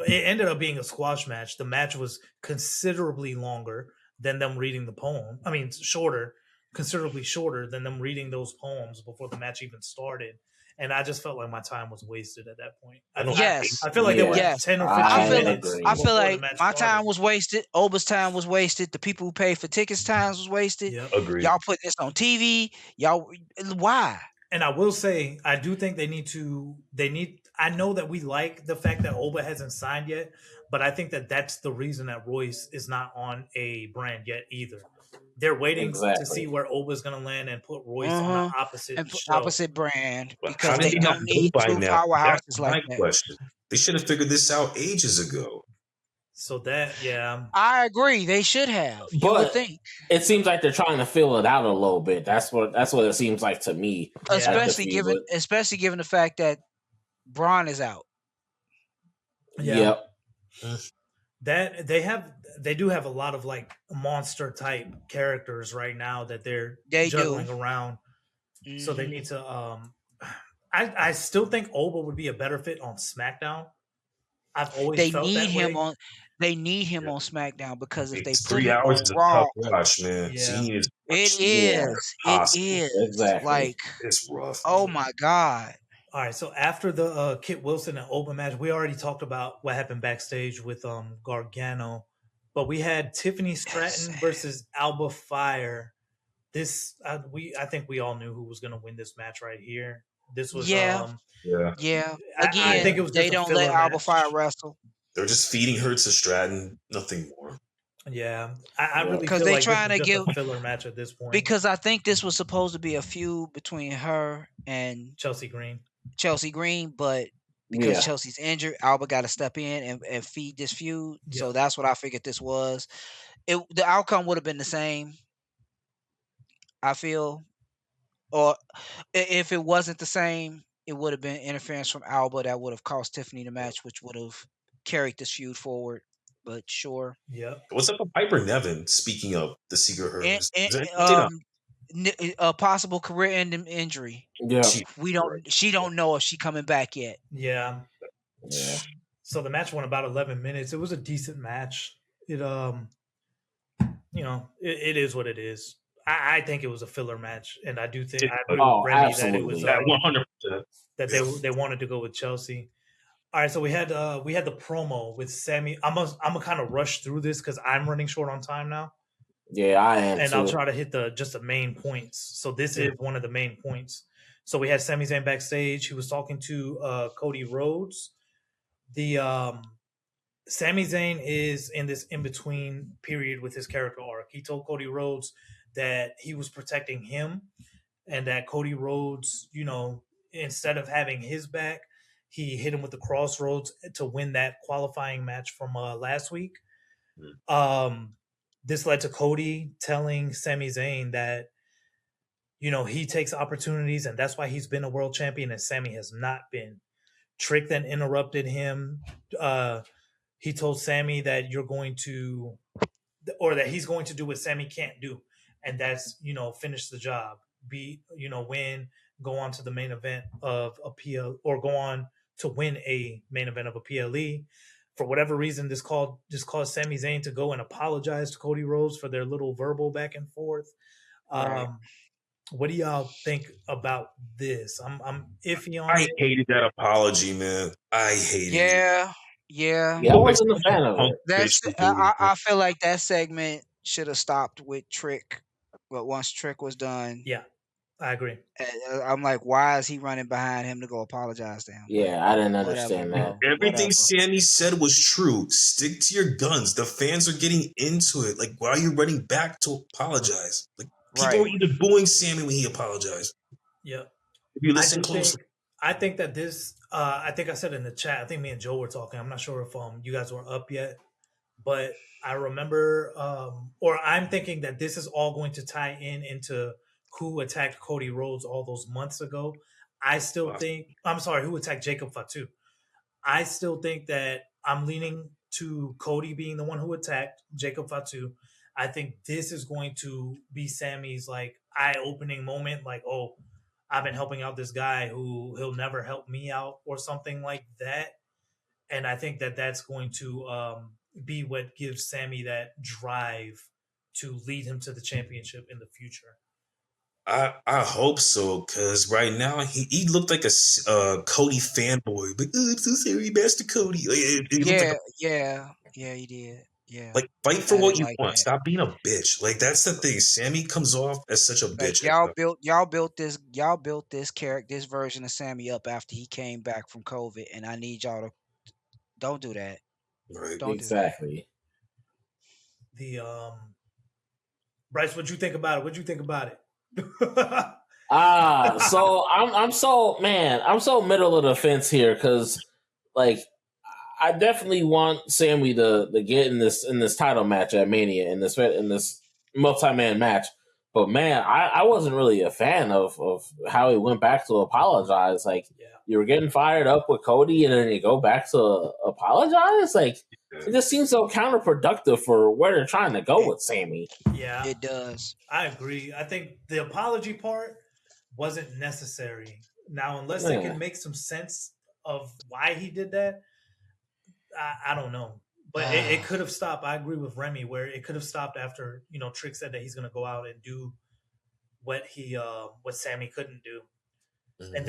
ended up being a squash match. The match was considerably longer than them reading the poem. I mean, considerably shorter than them reading those poems before the match even started. And I just felt like my time was wasted at that point. I feel like there were 10 or 15 minutes. I feel like my time was wasted. Oba's time was wasted. The people who paid for tickets' times was wasted. Yep. Agreed. Y'all put this on TV. Why? And I will say, I do think I know that we like the fact that Oba hasn't signed yet, but I think that that's the reason that Royce is not on a brand yet either. They're waiting to see where Oba's going to land and put Royce on the opposite brand because they don't need two powerhouses like that. Question. They should have figured this out ages ago. So that, I agree. They should have. You would think. It seems like they're trying to fill it out a little bit. That's what it seems like to me. Especially given the fact that Braun is out. Yeah. Yep. That they do have a lot of like monster type characters right now that they're juggling around. Mm-hmm. So they need to I still think Oba would be a better fit on SmackDown. I've always felt need that him way. on they need him on SmackDown because if they put 3 him hours on Raw, rush, man. Yeah. It is exactly. Like, it's rough. Oh my God. All right, so after the Kit Wilson and Oba match, we already talked about what happened backstage with Gargano, but we had Tiffany Stratton versus Alba Fire. This I think we all knew who was going to win this match right here. This was Again, I think it was they don't let Alba Fire wrestle. They're just feeding her to Stratton, nothing more. Yeah, I really feel like trying to give a filler match at this point because I think this was supposed to be a feud between her and Chelsea Green, but because Chelsea's injured, Alba got to step in and feed this feud. Yeah. So that's what I figured this was. The outcome would have been the same, I feel, or if it wasn't the same, it would have been interference from Alba that would have cost Tiffany the match, which would have carried this feud forward. But sure. Yeah. What's up with Piper Nevin? Speaking of the Secret Hers, a possible career-ending injury. Yeah. She don't know if she's coming back yet. Yeah. So the match went about 11 minutes. It was a decent match. It it is what it is. I think it was a filler match, and I do think I agree with Remy that it was 100% that they wanted to go with Chelsea. All right, so we had the promo with Sammy. I'm gonna kind of rush through this because I'm running short on time now. Yeah, I am. And I'll try to hit just the main points. So this is one of the main points. So we had Sami Zayn backstage. He was talking to Cody Rhodes. The Sami Zayn is in this in-between period with his character arc. He told Cody Rhodes that he was protecting him and that Cody Rhodes, instead of having his back, he hit him with the crossroads to win that qualifying match from last week. This led to Cody telling Sami Zayn that, he takes opportunities and that's why he's been a world champion and Sami has not been. Trick then interrupted him. He told Sami that that he's going to do what Sami can't do. And that's, finish the job, win, go on to the main event of a PL, or go on to win a main event of a PLE. for whatever reason, this caused Sami Zayn to go and apologize to Cody Rhodes for their little verbal back and forth. Right. What do y'all think about this? I'm iffy on I it. hated that apology, man. I hated it. Yeah. I wasn't a fan of it. That's I feel like that segment should have stopped with Trick, but once Trick was done, Yeah, I agree. I'm like, why is he running behind him to go apologize to him? Yeah, I didn't understand that. Everything Sammy said was true. Stick to your guns. The fans are getting into it. Like, why are you running back to apologize? Like, people were either booing Sammy when he apologized. Yep. If you listen closely. I think that this, I think I said in the chat, I think me and Joe were talking. I'm not sure if you guys were up yet, but I remember, or I'm thinking that this is all going to tie into who attacked Cody Rhodes all those months ago. I still think, I'm sorry, who attacked Jacob Fatu. I still think that I'm leaning to Cody being the one who attacked Jacob Fatu. I think this is going to be Sammy's like eye-opening moment, like, oh, I've been helping out this guy who he'll never help me out or something like that. And I think that that's going to be what gives Sammy that drive to lead him to the championship in the future. I hope so, because right now he looked like a Cody fanboy. Like, oh, I'm so sorry, Master Cody. Like, he did. Yeah. Like, fight for what you want. Stop being a bitch. Like, that's the thing. Sammy comes off as such a bitch. Y'all built this character, this version of Sammy up after he came back from COVID, and I need y'all to don't do that. Right. Don't exactly. Do that. The Bryce, what'd you think about it? What'd you think about it? So I'm so middle of the fence here because like I definitely want Sammy to get in this title match at Mania in this multi-man match. But man, I wasn't really a fan of how he went back to apologize. Like you were getting fired up with Cody and then you go back to apologize. Like it just seems so counterproductive for where they're trying to go with Sammy. Yeah, it does. I agree. I think the apology part wasn't necessary. Now, unless they can make some sense of why he did that, I don't know. But it could have stopped. I agree with Remy where it could have stopped after, Trick said that he's going to go out and do what Sammy couldn't do. Mm-hmm. And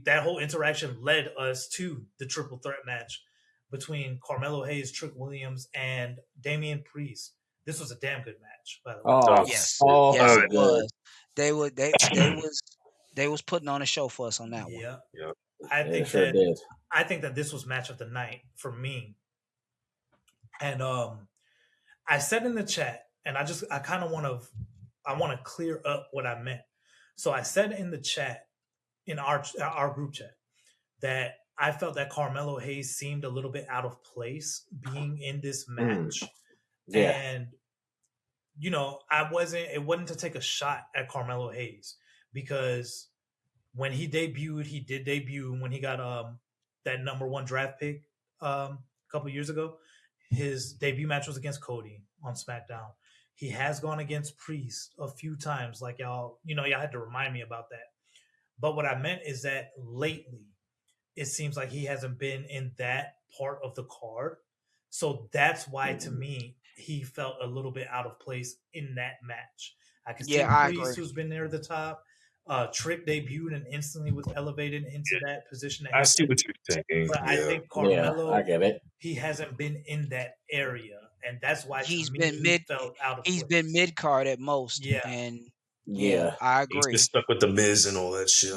that whole interaction led us to the triple threat match between Carmelo Hayes, Trick Williams, and Damian Priest. This was a damn good match, by the way. Oh, yes. Yes, it was. They was putting on a show for us on that one. Yeah. I think that this was match of the night for me. And I said in the chat, and I kind of want to clear up what I meant. So I said in the chat, in our group chat, that I felt that Carmelo Hayes seemed a little bit out of place being in this match. Yeah. And, it wasn't to take a shot at Carmelo Hayes because when he debuted, he did debut when he got that number 1 draft pick a couple years ago. His debut match was against Cody on SmackDown. He has gone against Priest a few times. Like y'all had to remind me about that. But what I meant is that lately, it seems like he hasn't been in that part of the card. So that's why, to me, he felt a little bit out of place in that match. I can see Priest, who's been near the top. Trick debuted and instantly was elevated into that position. I see what you're thinking. But I think Carmelo, I get it. He hasn't been in that area, and that's why he's been felt out of place. He's been mid card at most. Yeah, and I agree. He's just stuck with the Miz and all that shit.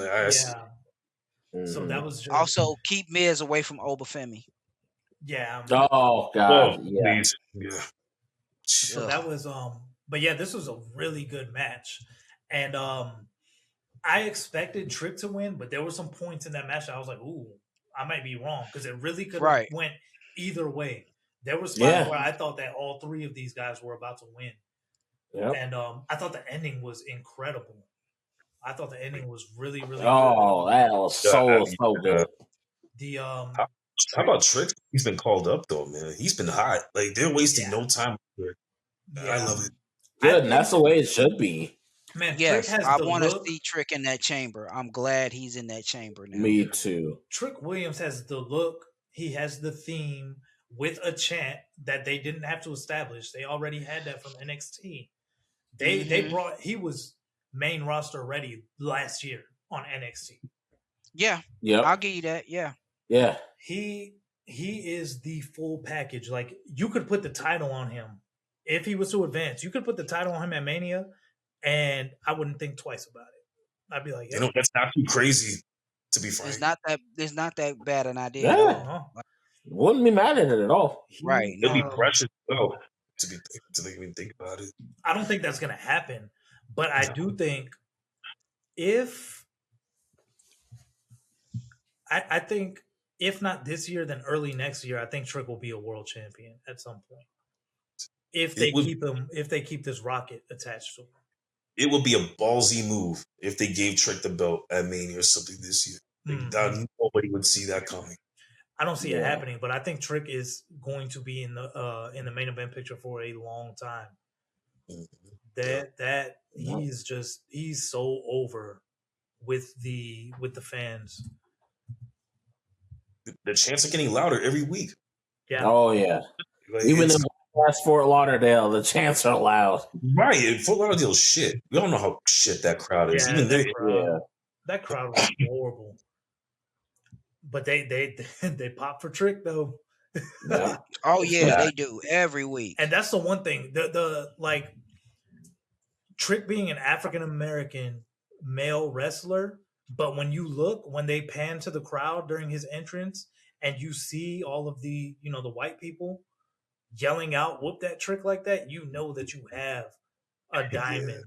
So that was just... also keep Miz away from Obafemi. Yeah. Oh God. Please. Yeah. So that was but yeah, this was a really good match, and I expected Trick to win, but there were some points in that match that I was like, ooh, I might be wrong because it really could have went either way. There were spots where I thought that all 3 of these guys were about to win. Yep. And I thought the ending was incredible. I thought the ending was really, really good. Oh, that was so good. The how about Trick? He's been called up though, man. He's been hot. Like they're wasting no time with it. I love it. Good, and that's the way it should be. Man, yes, Trick has I want to see Trick in that chamber. I'm glad he's in that chamber now. Me too. Trick Williams has the look. He has the theme. with a chant that they didn't have to establish. They already had that from NXT. He was main roster ready last year on NXT. Yeah. I'll give you that. Yeah. Yeah. He is the full package. Like, you could put the title on him if he was to advance. You could put the title on him at Mania, and I wouldn't think twice about it. I'd be like, hey. That's not too crazy, to be frank. It's not that bad an idea. Yeah. Wouldn't be mad at it at all. Right. It'd be fresh as well to even think about it. I don't think that's going to happen, but I do think I think if not this year, then early next year, I think Trick will be a world champion at some point. If they keep this rocket attached to him. It would be a ballsy move if they gave Trick the belt at Mania or something this year. Nobody would see that coming. I don't see it happening, but I think Trick is going to be in the main event picture for a long time. He's so over with the fans. The chants are getting louder every week. Yeah. Oh yeah. Like, even in West Fort Lauderdale, the chants are loud. Right. And Fort Lauderdale shit. We don't know how shit that crowd is. Yeah, even that crowd was horrible. But they pop for Trick though. Yeah. Oh yeah, they do every week. And that's the one thing. The like Trick being an African American male wrestler, but when they pan to the crowd during his entrance and you see all of the white people yelling out "whoop that Trick" like that, you know that you have a diamond.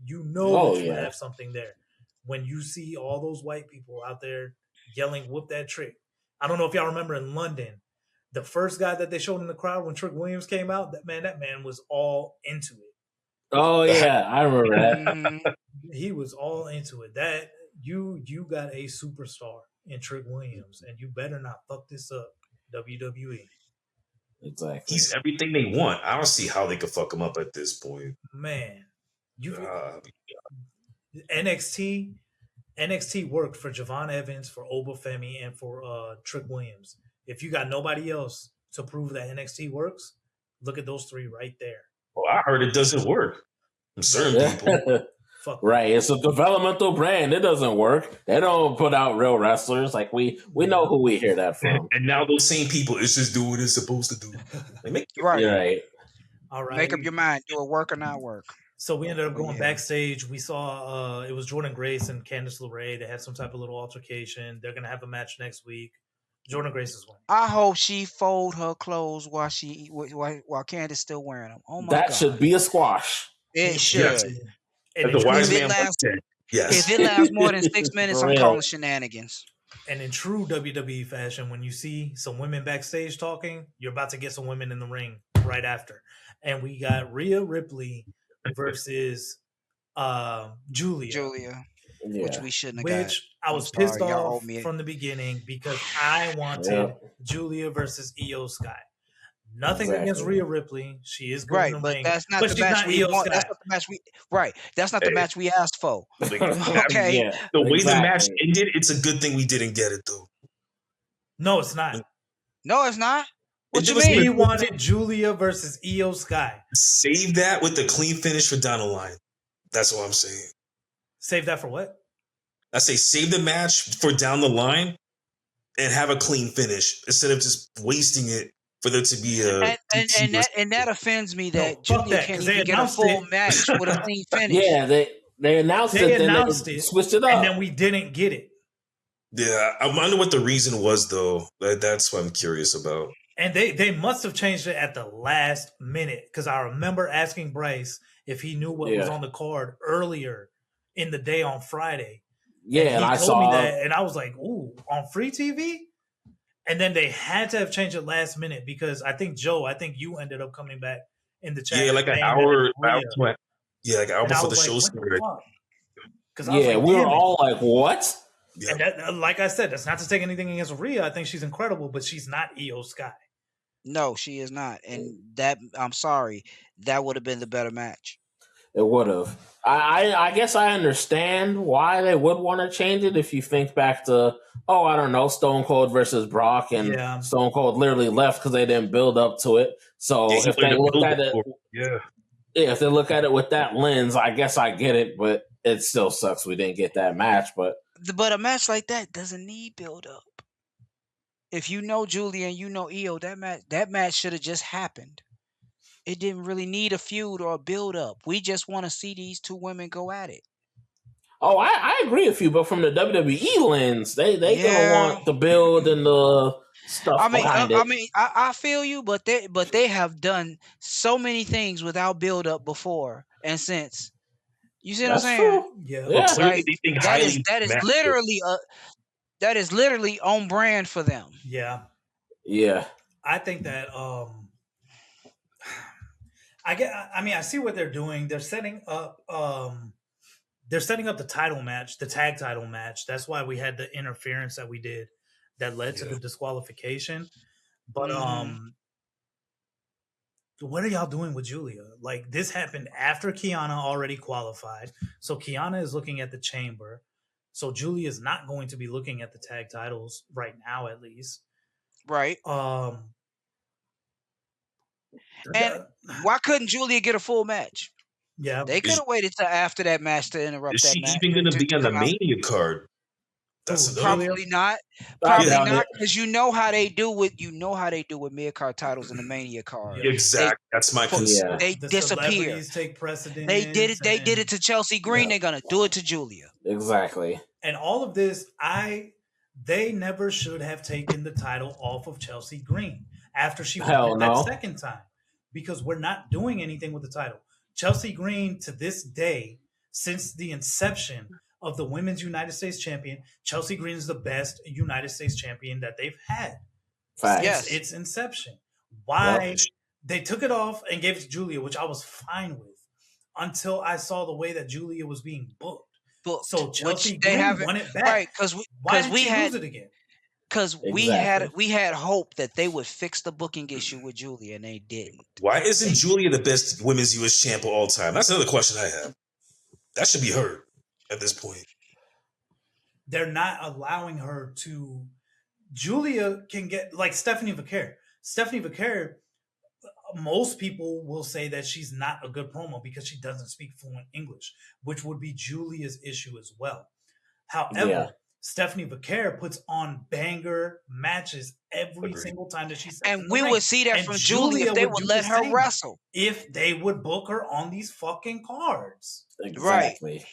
You know that you have something there. When you see all those white people out there yelling "whoop that Trick." I don't know if y'all remember in London, the first guy that they showed in the crowd when Trick Williams came out, that man was all into it. Oh yeah, I remember that. He was all into it. That you got a superstar in Trick Williams, and you better not fuck this up, WWE. Exactly. He's everything they want. I don't see how they could fuck him up at this point. Man, NXT worked for Javon Evans, for Obafemi, and for Trick Williams. If you got nobody else to prove that NXT works, look at those three right there. Well, I heard it doesn't work from certain people. Right, it's a developmental brand. It doesn't work. They don't put out real wrestlers. Like we know who we hear that from. And now those same people, it's just doing what it's supposed to do. Right. All right. Make up your mind. Do it work or not work. So we ended up going backstage. We saw it was Jordan Grace and Candice LeRae. They had some type of little altercation. They're gonna have a match next week. Jordan Grace is winning. I hope she fold her clothes while Candice still wearing them. Oh my God. That should be a squash. It should. Yes. And if it lasts more than 6 minutes, I'm calling shenanigans. And in true WWE fashion, when you see some women backstage talking, you're about to get some women in the ring right after. And we got Rhea Ripley versus Julia. Which we shouldn't have got. I was pissed off from the beginning because I wanted Julia versus Io Sky. Nothing against Rhea Ripley. She is good in the ring. That's not the match we want. That's not the match That's not the match we asked for. Okay. The way the match ended, it's a good thing we didn't get it though. No, it's not. No, it's not. What you mean? He wanted Julia versus Io Sky. Save that with the clean finish for down the line. That's what I'm saying. Save that for what? I say save the match for down the line and have a clean finish instead of just wasting it for there to be a and that offends me that Julia can't even get a full match with a clean finish. Yeah, they announced it, switched it up, and then we didn't get it. Yeah, I wonder what the reason was though. That's what I'm curious about. And they must have changed it at the last minute because I remember asking Bryce if he knew what was on the card earlier in the day on Friday. Yeah, and I saw that, and I was like, "Ooh, on free TV." And then they had to have changed it last minute because I think you ended up coming back in the chat. Yeah, like an hour. Like an hour before the show started. Yeah, we were all like, "What?" Yeah. And that, like I said, that's not to take anything against Rhea. I think she's incredible, but she's not Io Sky. No, she is not. And that, I'm sorry, that would have been the better match. It would have. I guess I understand why they would want to change it if you think back to, I don't know, Stone Cold versus Brock, and Stone Cold literally left because they didn't build up to it. So if they look at it, if they look at it with that lens, I guess I get it, but it still sucks we didn't get that match. But a match like that doesn't need build up. If you know Julia and you know Io, that match should have just happened. It didn't really need a feud or a build up. We just want to see these two women go at it. Oh, I agree with you, but from the WWE lens, they gonna want the build and the stuff behind it. I feel you, but they have done so many things without build up before and since. You see what I'm saying? True. Yeah. Like, that is literally on brand for them. Yeah. Yeah. I think that I see what they're doing. They're setting up the title match, the tag title match. That's why we had the interference that we did that led to the disqualification. But what are y'all doing with Julia? Like, this happened after Kiana already qualified. So Kiana is looking at the chamber. So Julia is not going to be looking at the tag titles right now, at least. Right. And why couldn't Julia get a full match? Yeah. They could have waited till after that match to interrupt that match. Is she even going to be on the Mania card? That's probably not. Probably not, because you know how they do with mid card titles in the Mania card. Exactly. That's my concern. They disappear. Take precedence. They did it to Chelsea Green. They're gonna do it to Julia. Exactly. And all of this, they never should have taken the title off of Chelsea Green after she won that second time, because we're not doing anything with the title. Chelsea Green, to this day, since the inception of the Women's United States Champion, Chelsea Green is the best United States Champion that they've had since its inception. Why they took it off and gave it to Julia, which I was fine with, until I saw the way that Julia was being booked. So Chelsea Green won it back. Right, because we had lose it again. Because we had hope that they would fix the booking issue with Julia, and they didn't. Why isn't Julia the best women's U.S. champ of all time? That's another question I have. That should be heard at this point. They're not allowing her to. Julia can get, like, Stephanie Vaquer. Stephanie Vaquer, most people will say that she's not a good promo because she doesn't speak fluent English, which would be Julia's issue as well. However, Stephanie Vaquer puts on banger matches every single time that she's and we would see that from Julia if they would let her wrestle. If they would book her on these fucking cards. Exactly. Right.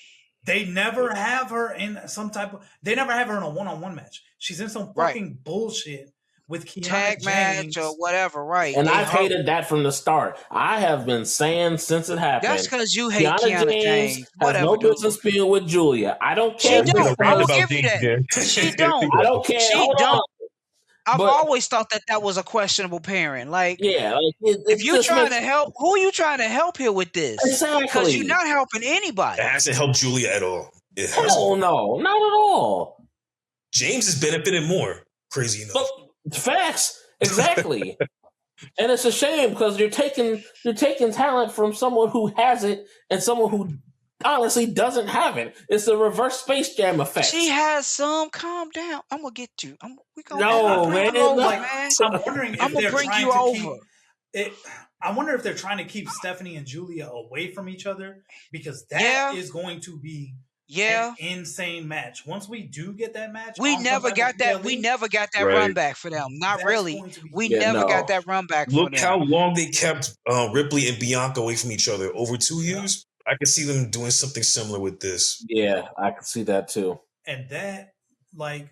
They never have her in some type of. They never have her in a one-on-one match. She's in some fucking bullshit with Kiana tag James. Match or whatever, right? And I've hated that from the start. I have been saying since it happened. That's because you hate Kiana James. Has no business being with Julia. I don't care. She don't. I will give you that. She don't. I don't care. She don't. I've always thought that was a questionable pairing. Like, if you're trying to help, who are you trying to help here with this? Exactly. Because you're not helping anybody. It hasn't helped Julia at all. Hell no, not at all. James is benefiting more. Crazy enough. But facts, exactly. And it's a shame because you're taking talent from someone who has it and someone who honestly doesn't have it. It's the reverse Space Jam effect. She has some. Calm down. I'm gonna get you. I'm wondering if they're bring trying you to over. I wonder if they're trying to keep Stephanie and Julia away from each other, because that is going to be an insane match. Once we do get that match, we never got that. We never got that run back for them. Not really. We never got that run back. Look how long they kept Ripley and Bianca away from each other. Over 2 years. I can see them doing something similar with this. Yeah, I can see that too. And that, like,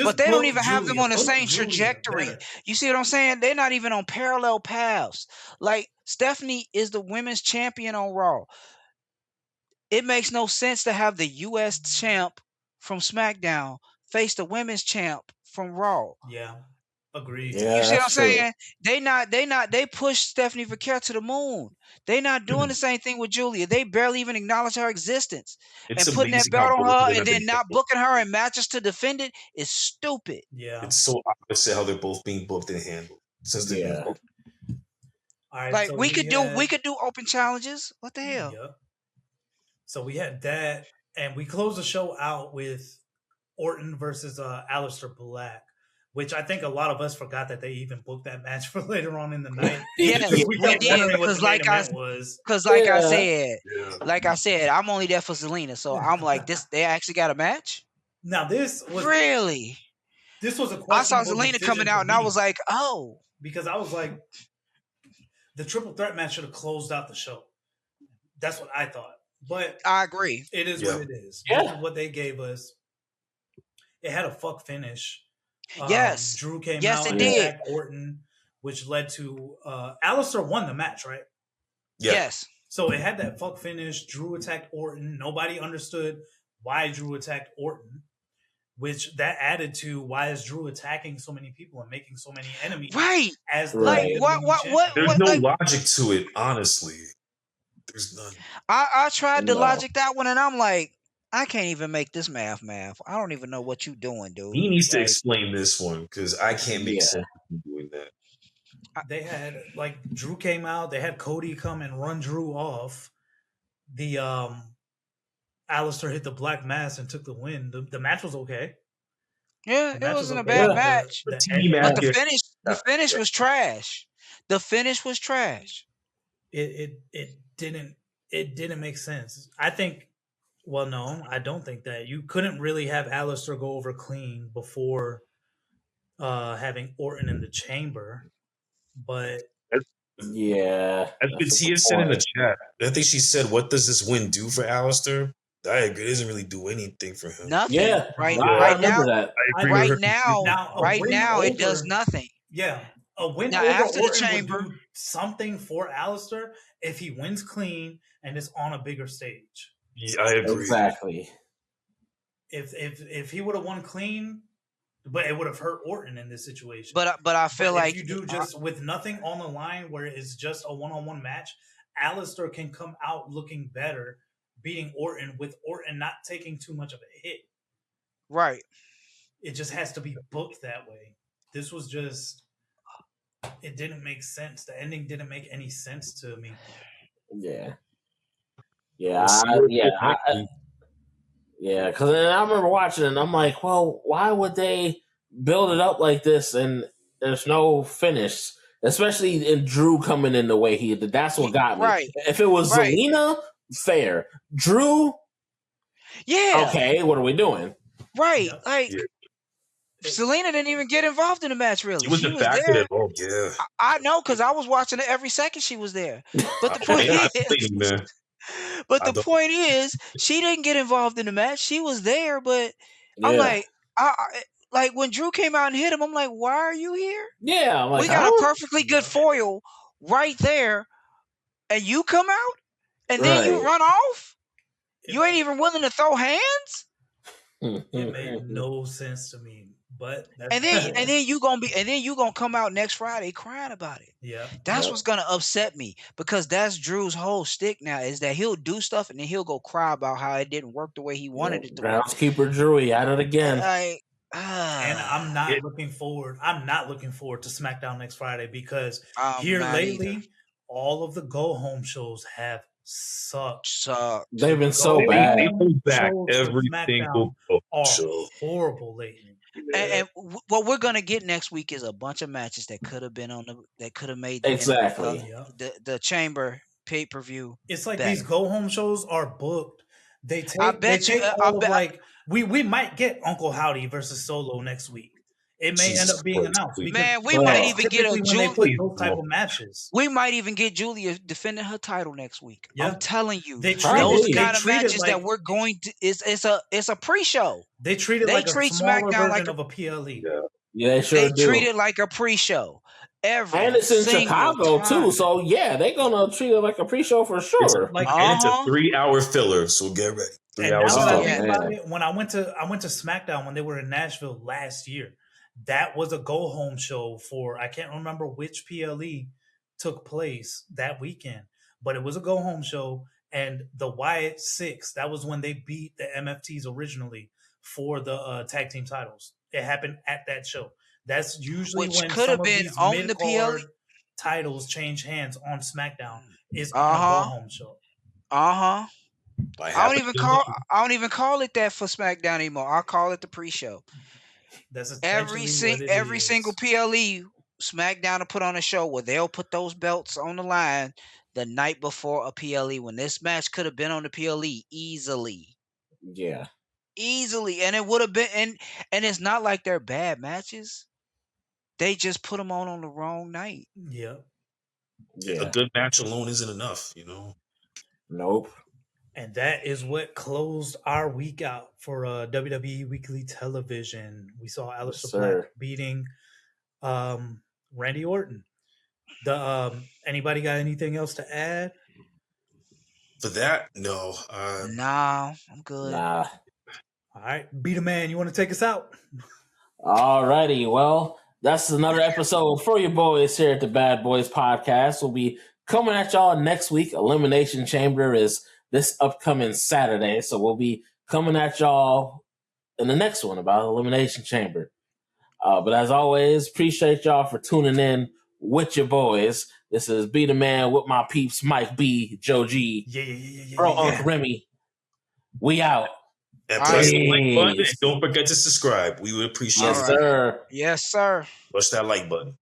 but they don't even have them on the same trajectory. You see what I'm saying? They're not even on parallel paths. Like, Stephanie is the women's champion on Raw. It makes no sense to have the U.S. champ from SmackDown face the women's champ from Raw. Yeah, agreed. Yeah, you see what I'm saying? They push Stephanie Vaquer to the moon. They're not doing the same thing with Julia. They barely even acknowledge her existence. And putting that belt on her and then not booking her in matches to defend it is stupid. Yeah. It's so opposite how they're both being booked and handled. All right, Like so we could do open challenges. What the hell? Yep. So we had that, and we closed the show out with Orton versus Aleister Black, which I think a lot of us forgot that they even booked that match for later on in the night. Yes, we did. Because like I said, I'm only there for Zelina, so I'm like, this. They actually got a match. Now this was really. This was a I saw questionable Zelina decision coming out, for and I me, was like, oh, because I was like, the triple threat match should have closed out the show. That's what I thought. But I agree. It is what it is. Yeah. This is what they gave us. It had a fuck finish. Yes. Drew came Yes, out it and did. attacked Orton, which led to Aleister won the match, right? Yeah. Yes. So it had that fuck finish. Drew attacked Orton. Nobody understood why Drew attacked Orton, which that added to why is Drew attacking so many people and making so many enemies. Right. As like what? There's no like, logic to it, honestly. There's none. I tried to logic that one, and I'm like, I can't even make this math. I don't even know what you doing, dude. He needs to explain this one because I can't make sense of doing that. They had Drew came out. They had Cody come and run Drew off. The Aleister hit the Black Mass and took the win. The match was okay. Yeah, it wasn't a bad match. But the finish was trash. The finish was trash. It didn't make sense. I think. Well, no, I don't think that you couldn't really have Aleister go over clean before having Orton in the chamber. But as Tia said in the chat, I think she said, "What does this win do for Aleister?" I agree. It doesn't really do anything for him. Nothing. Yeah, right now. That. Right now, it does nothing. Yeah, a win now over after Orton the chamber would do something for Aleister if he wins clean and is on a bigger stage. Yeah, I agree. Exactly. If he would have won clean, but it would have hurt Orton in this situation. But I feel like if you do just with nothing on the line, where it's just a one-on-one match, Aleister can come out looking better, beating Orton with Orton not taking too much of a hit. Right. It just has to be booked that way. This was just. It didn't make sense. The ending didn't make any sense to me. Yeah. Because I remember watching it and I'm like, well, why would they build it up like this and there's no finish? Especially in Drew coming in the way he did. That's what got me. Right. If it was Zelina, fair. Drew, okay, what are we doing? Right. Zelina didn't even get involved in the match, really. She was there. Yeah. I know, because I was watching it every second she was there. But the point is, she didn't get involved in the match. She was there, but I'm like, like when Drew came out and hit him, I'm like, why are you here? Yeah, I'm like, we got a perfectly good foil right there, and you come out and then you run off. You ain't even willing to throw hands. It made no sense to me. But and then you gonna come out next Friday crying about it. Yeah, that's what's gonna upset me, because that's Drew's whole stick now, is that he'll do stuff and then he'll go cry about how it didn't work the way he wanted it to work. Groundskeeper Drewy at it again. And I'm not looking forward. I'm not looking forward to SmackDown next Friday, because here lately, all of the go home shows have sucked. They've been so bad. They hold back every single show. Horrible lately. And what we're gonna get next week is a bunch of matches that could have been that could have made the chamber pay-per-view. It's like these go home shows are booked. They take we might get Uncle Howdy versus Solo next week. It may end up being announced. Man, we might even get those type of matches. We might even get Julia defending her title next week. Yeah. I'm telling you, those kind of matches that we're going to it's a pre-show. They treat it like a smaller version of a PLE. Yeah, they sure do. They treat it like a pre-show. And it's in Chicago too, so they're gonna treat it like a pre-show for sure. And it's a 3-hour filler, so get ready. 3 hours of filler. When I went to SmackDown when they were in Nashville last year, that was a go home show for, I can't remember which PLE took place that weekend, but it was a go home show. And the Wyatt 6, that was when they beat the MFTs originally for the tag team titles. It happened at that show. That's usually when could have been on the PLE. titles change hands on SmackDown is Uh on a huh. go home show. I don't even happened. call it that for SmackDown anymore. I call it the pre-show. That's essentially what it Every is. single PLE SmackDown to put on a show where they'll put those belts on the line the night before a PLE when this match could have been on the PLE easily. Yeah. Easily, and it would have been, and it's not like they're bad matches. They just put them on the wrong night. Yep. Yeah. A good match alone isn't enough, Nope. And that is what closed our week out for WWE Weekly Television. We saw Aleister Black beating Randy Orton. Anybody got anything else to add? For that, no. Nah, I'm good. Nah. All right, BDaMan, you want to take us out? Alrighty, well, that's another episode for you boys here at the Bad Boys Podcast. We'll be coming at y'all next week. Elimination Chamber is this upcoming Saturday, so we'll be coming at y'all in the next one about Elimination Chamber. But as always, appreciate y'all for tuning in with your boys. This is BDaMan with my peeps, Mike B, Joe G, Bro Unc Remy. We out. And press the like button and don't forget to subscribe. We would appreciate it. Yes, sir. Yes, sir. Push that like button.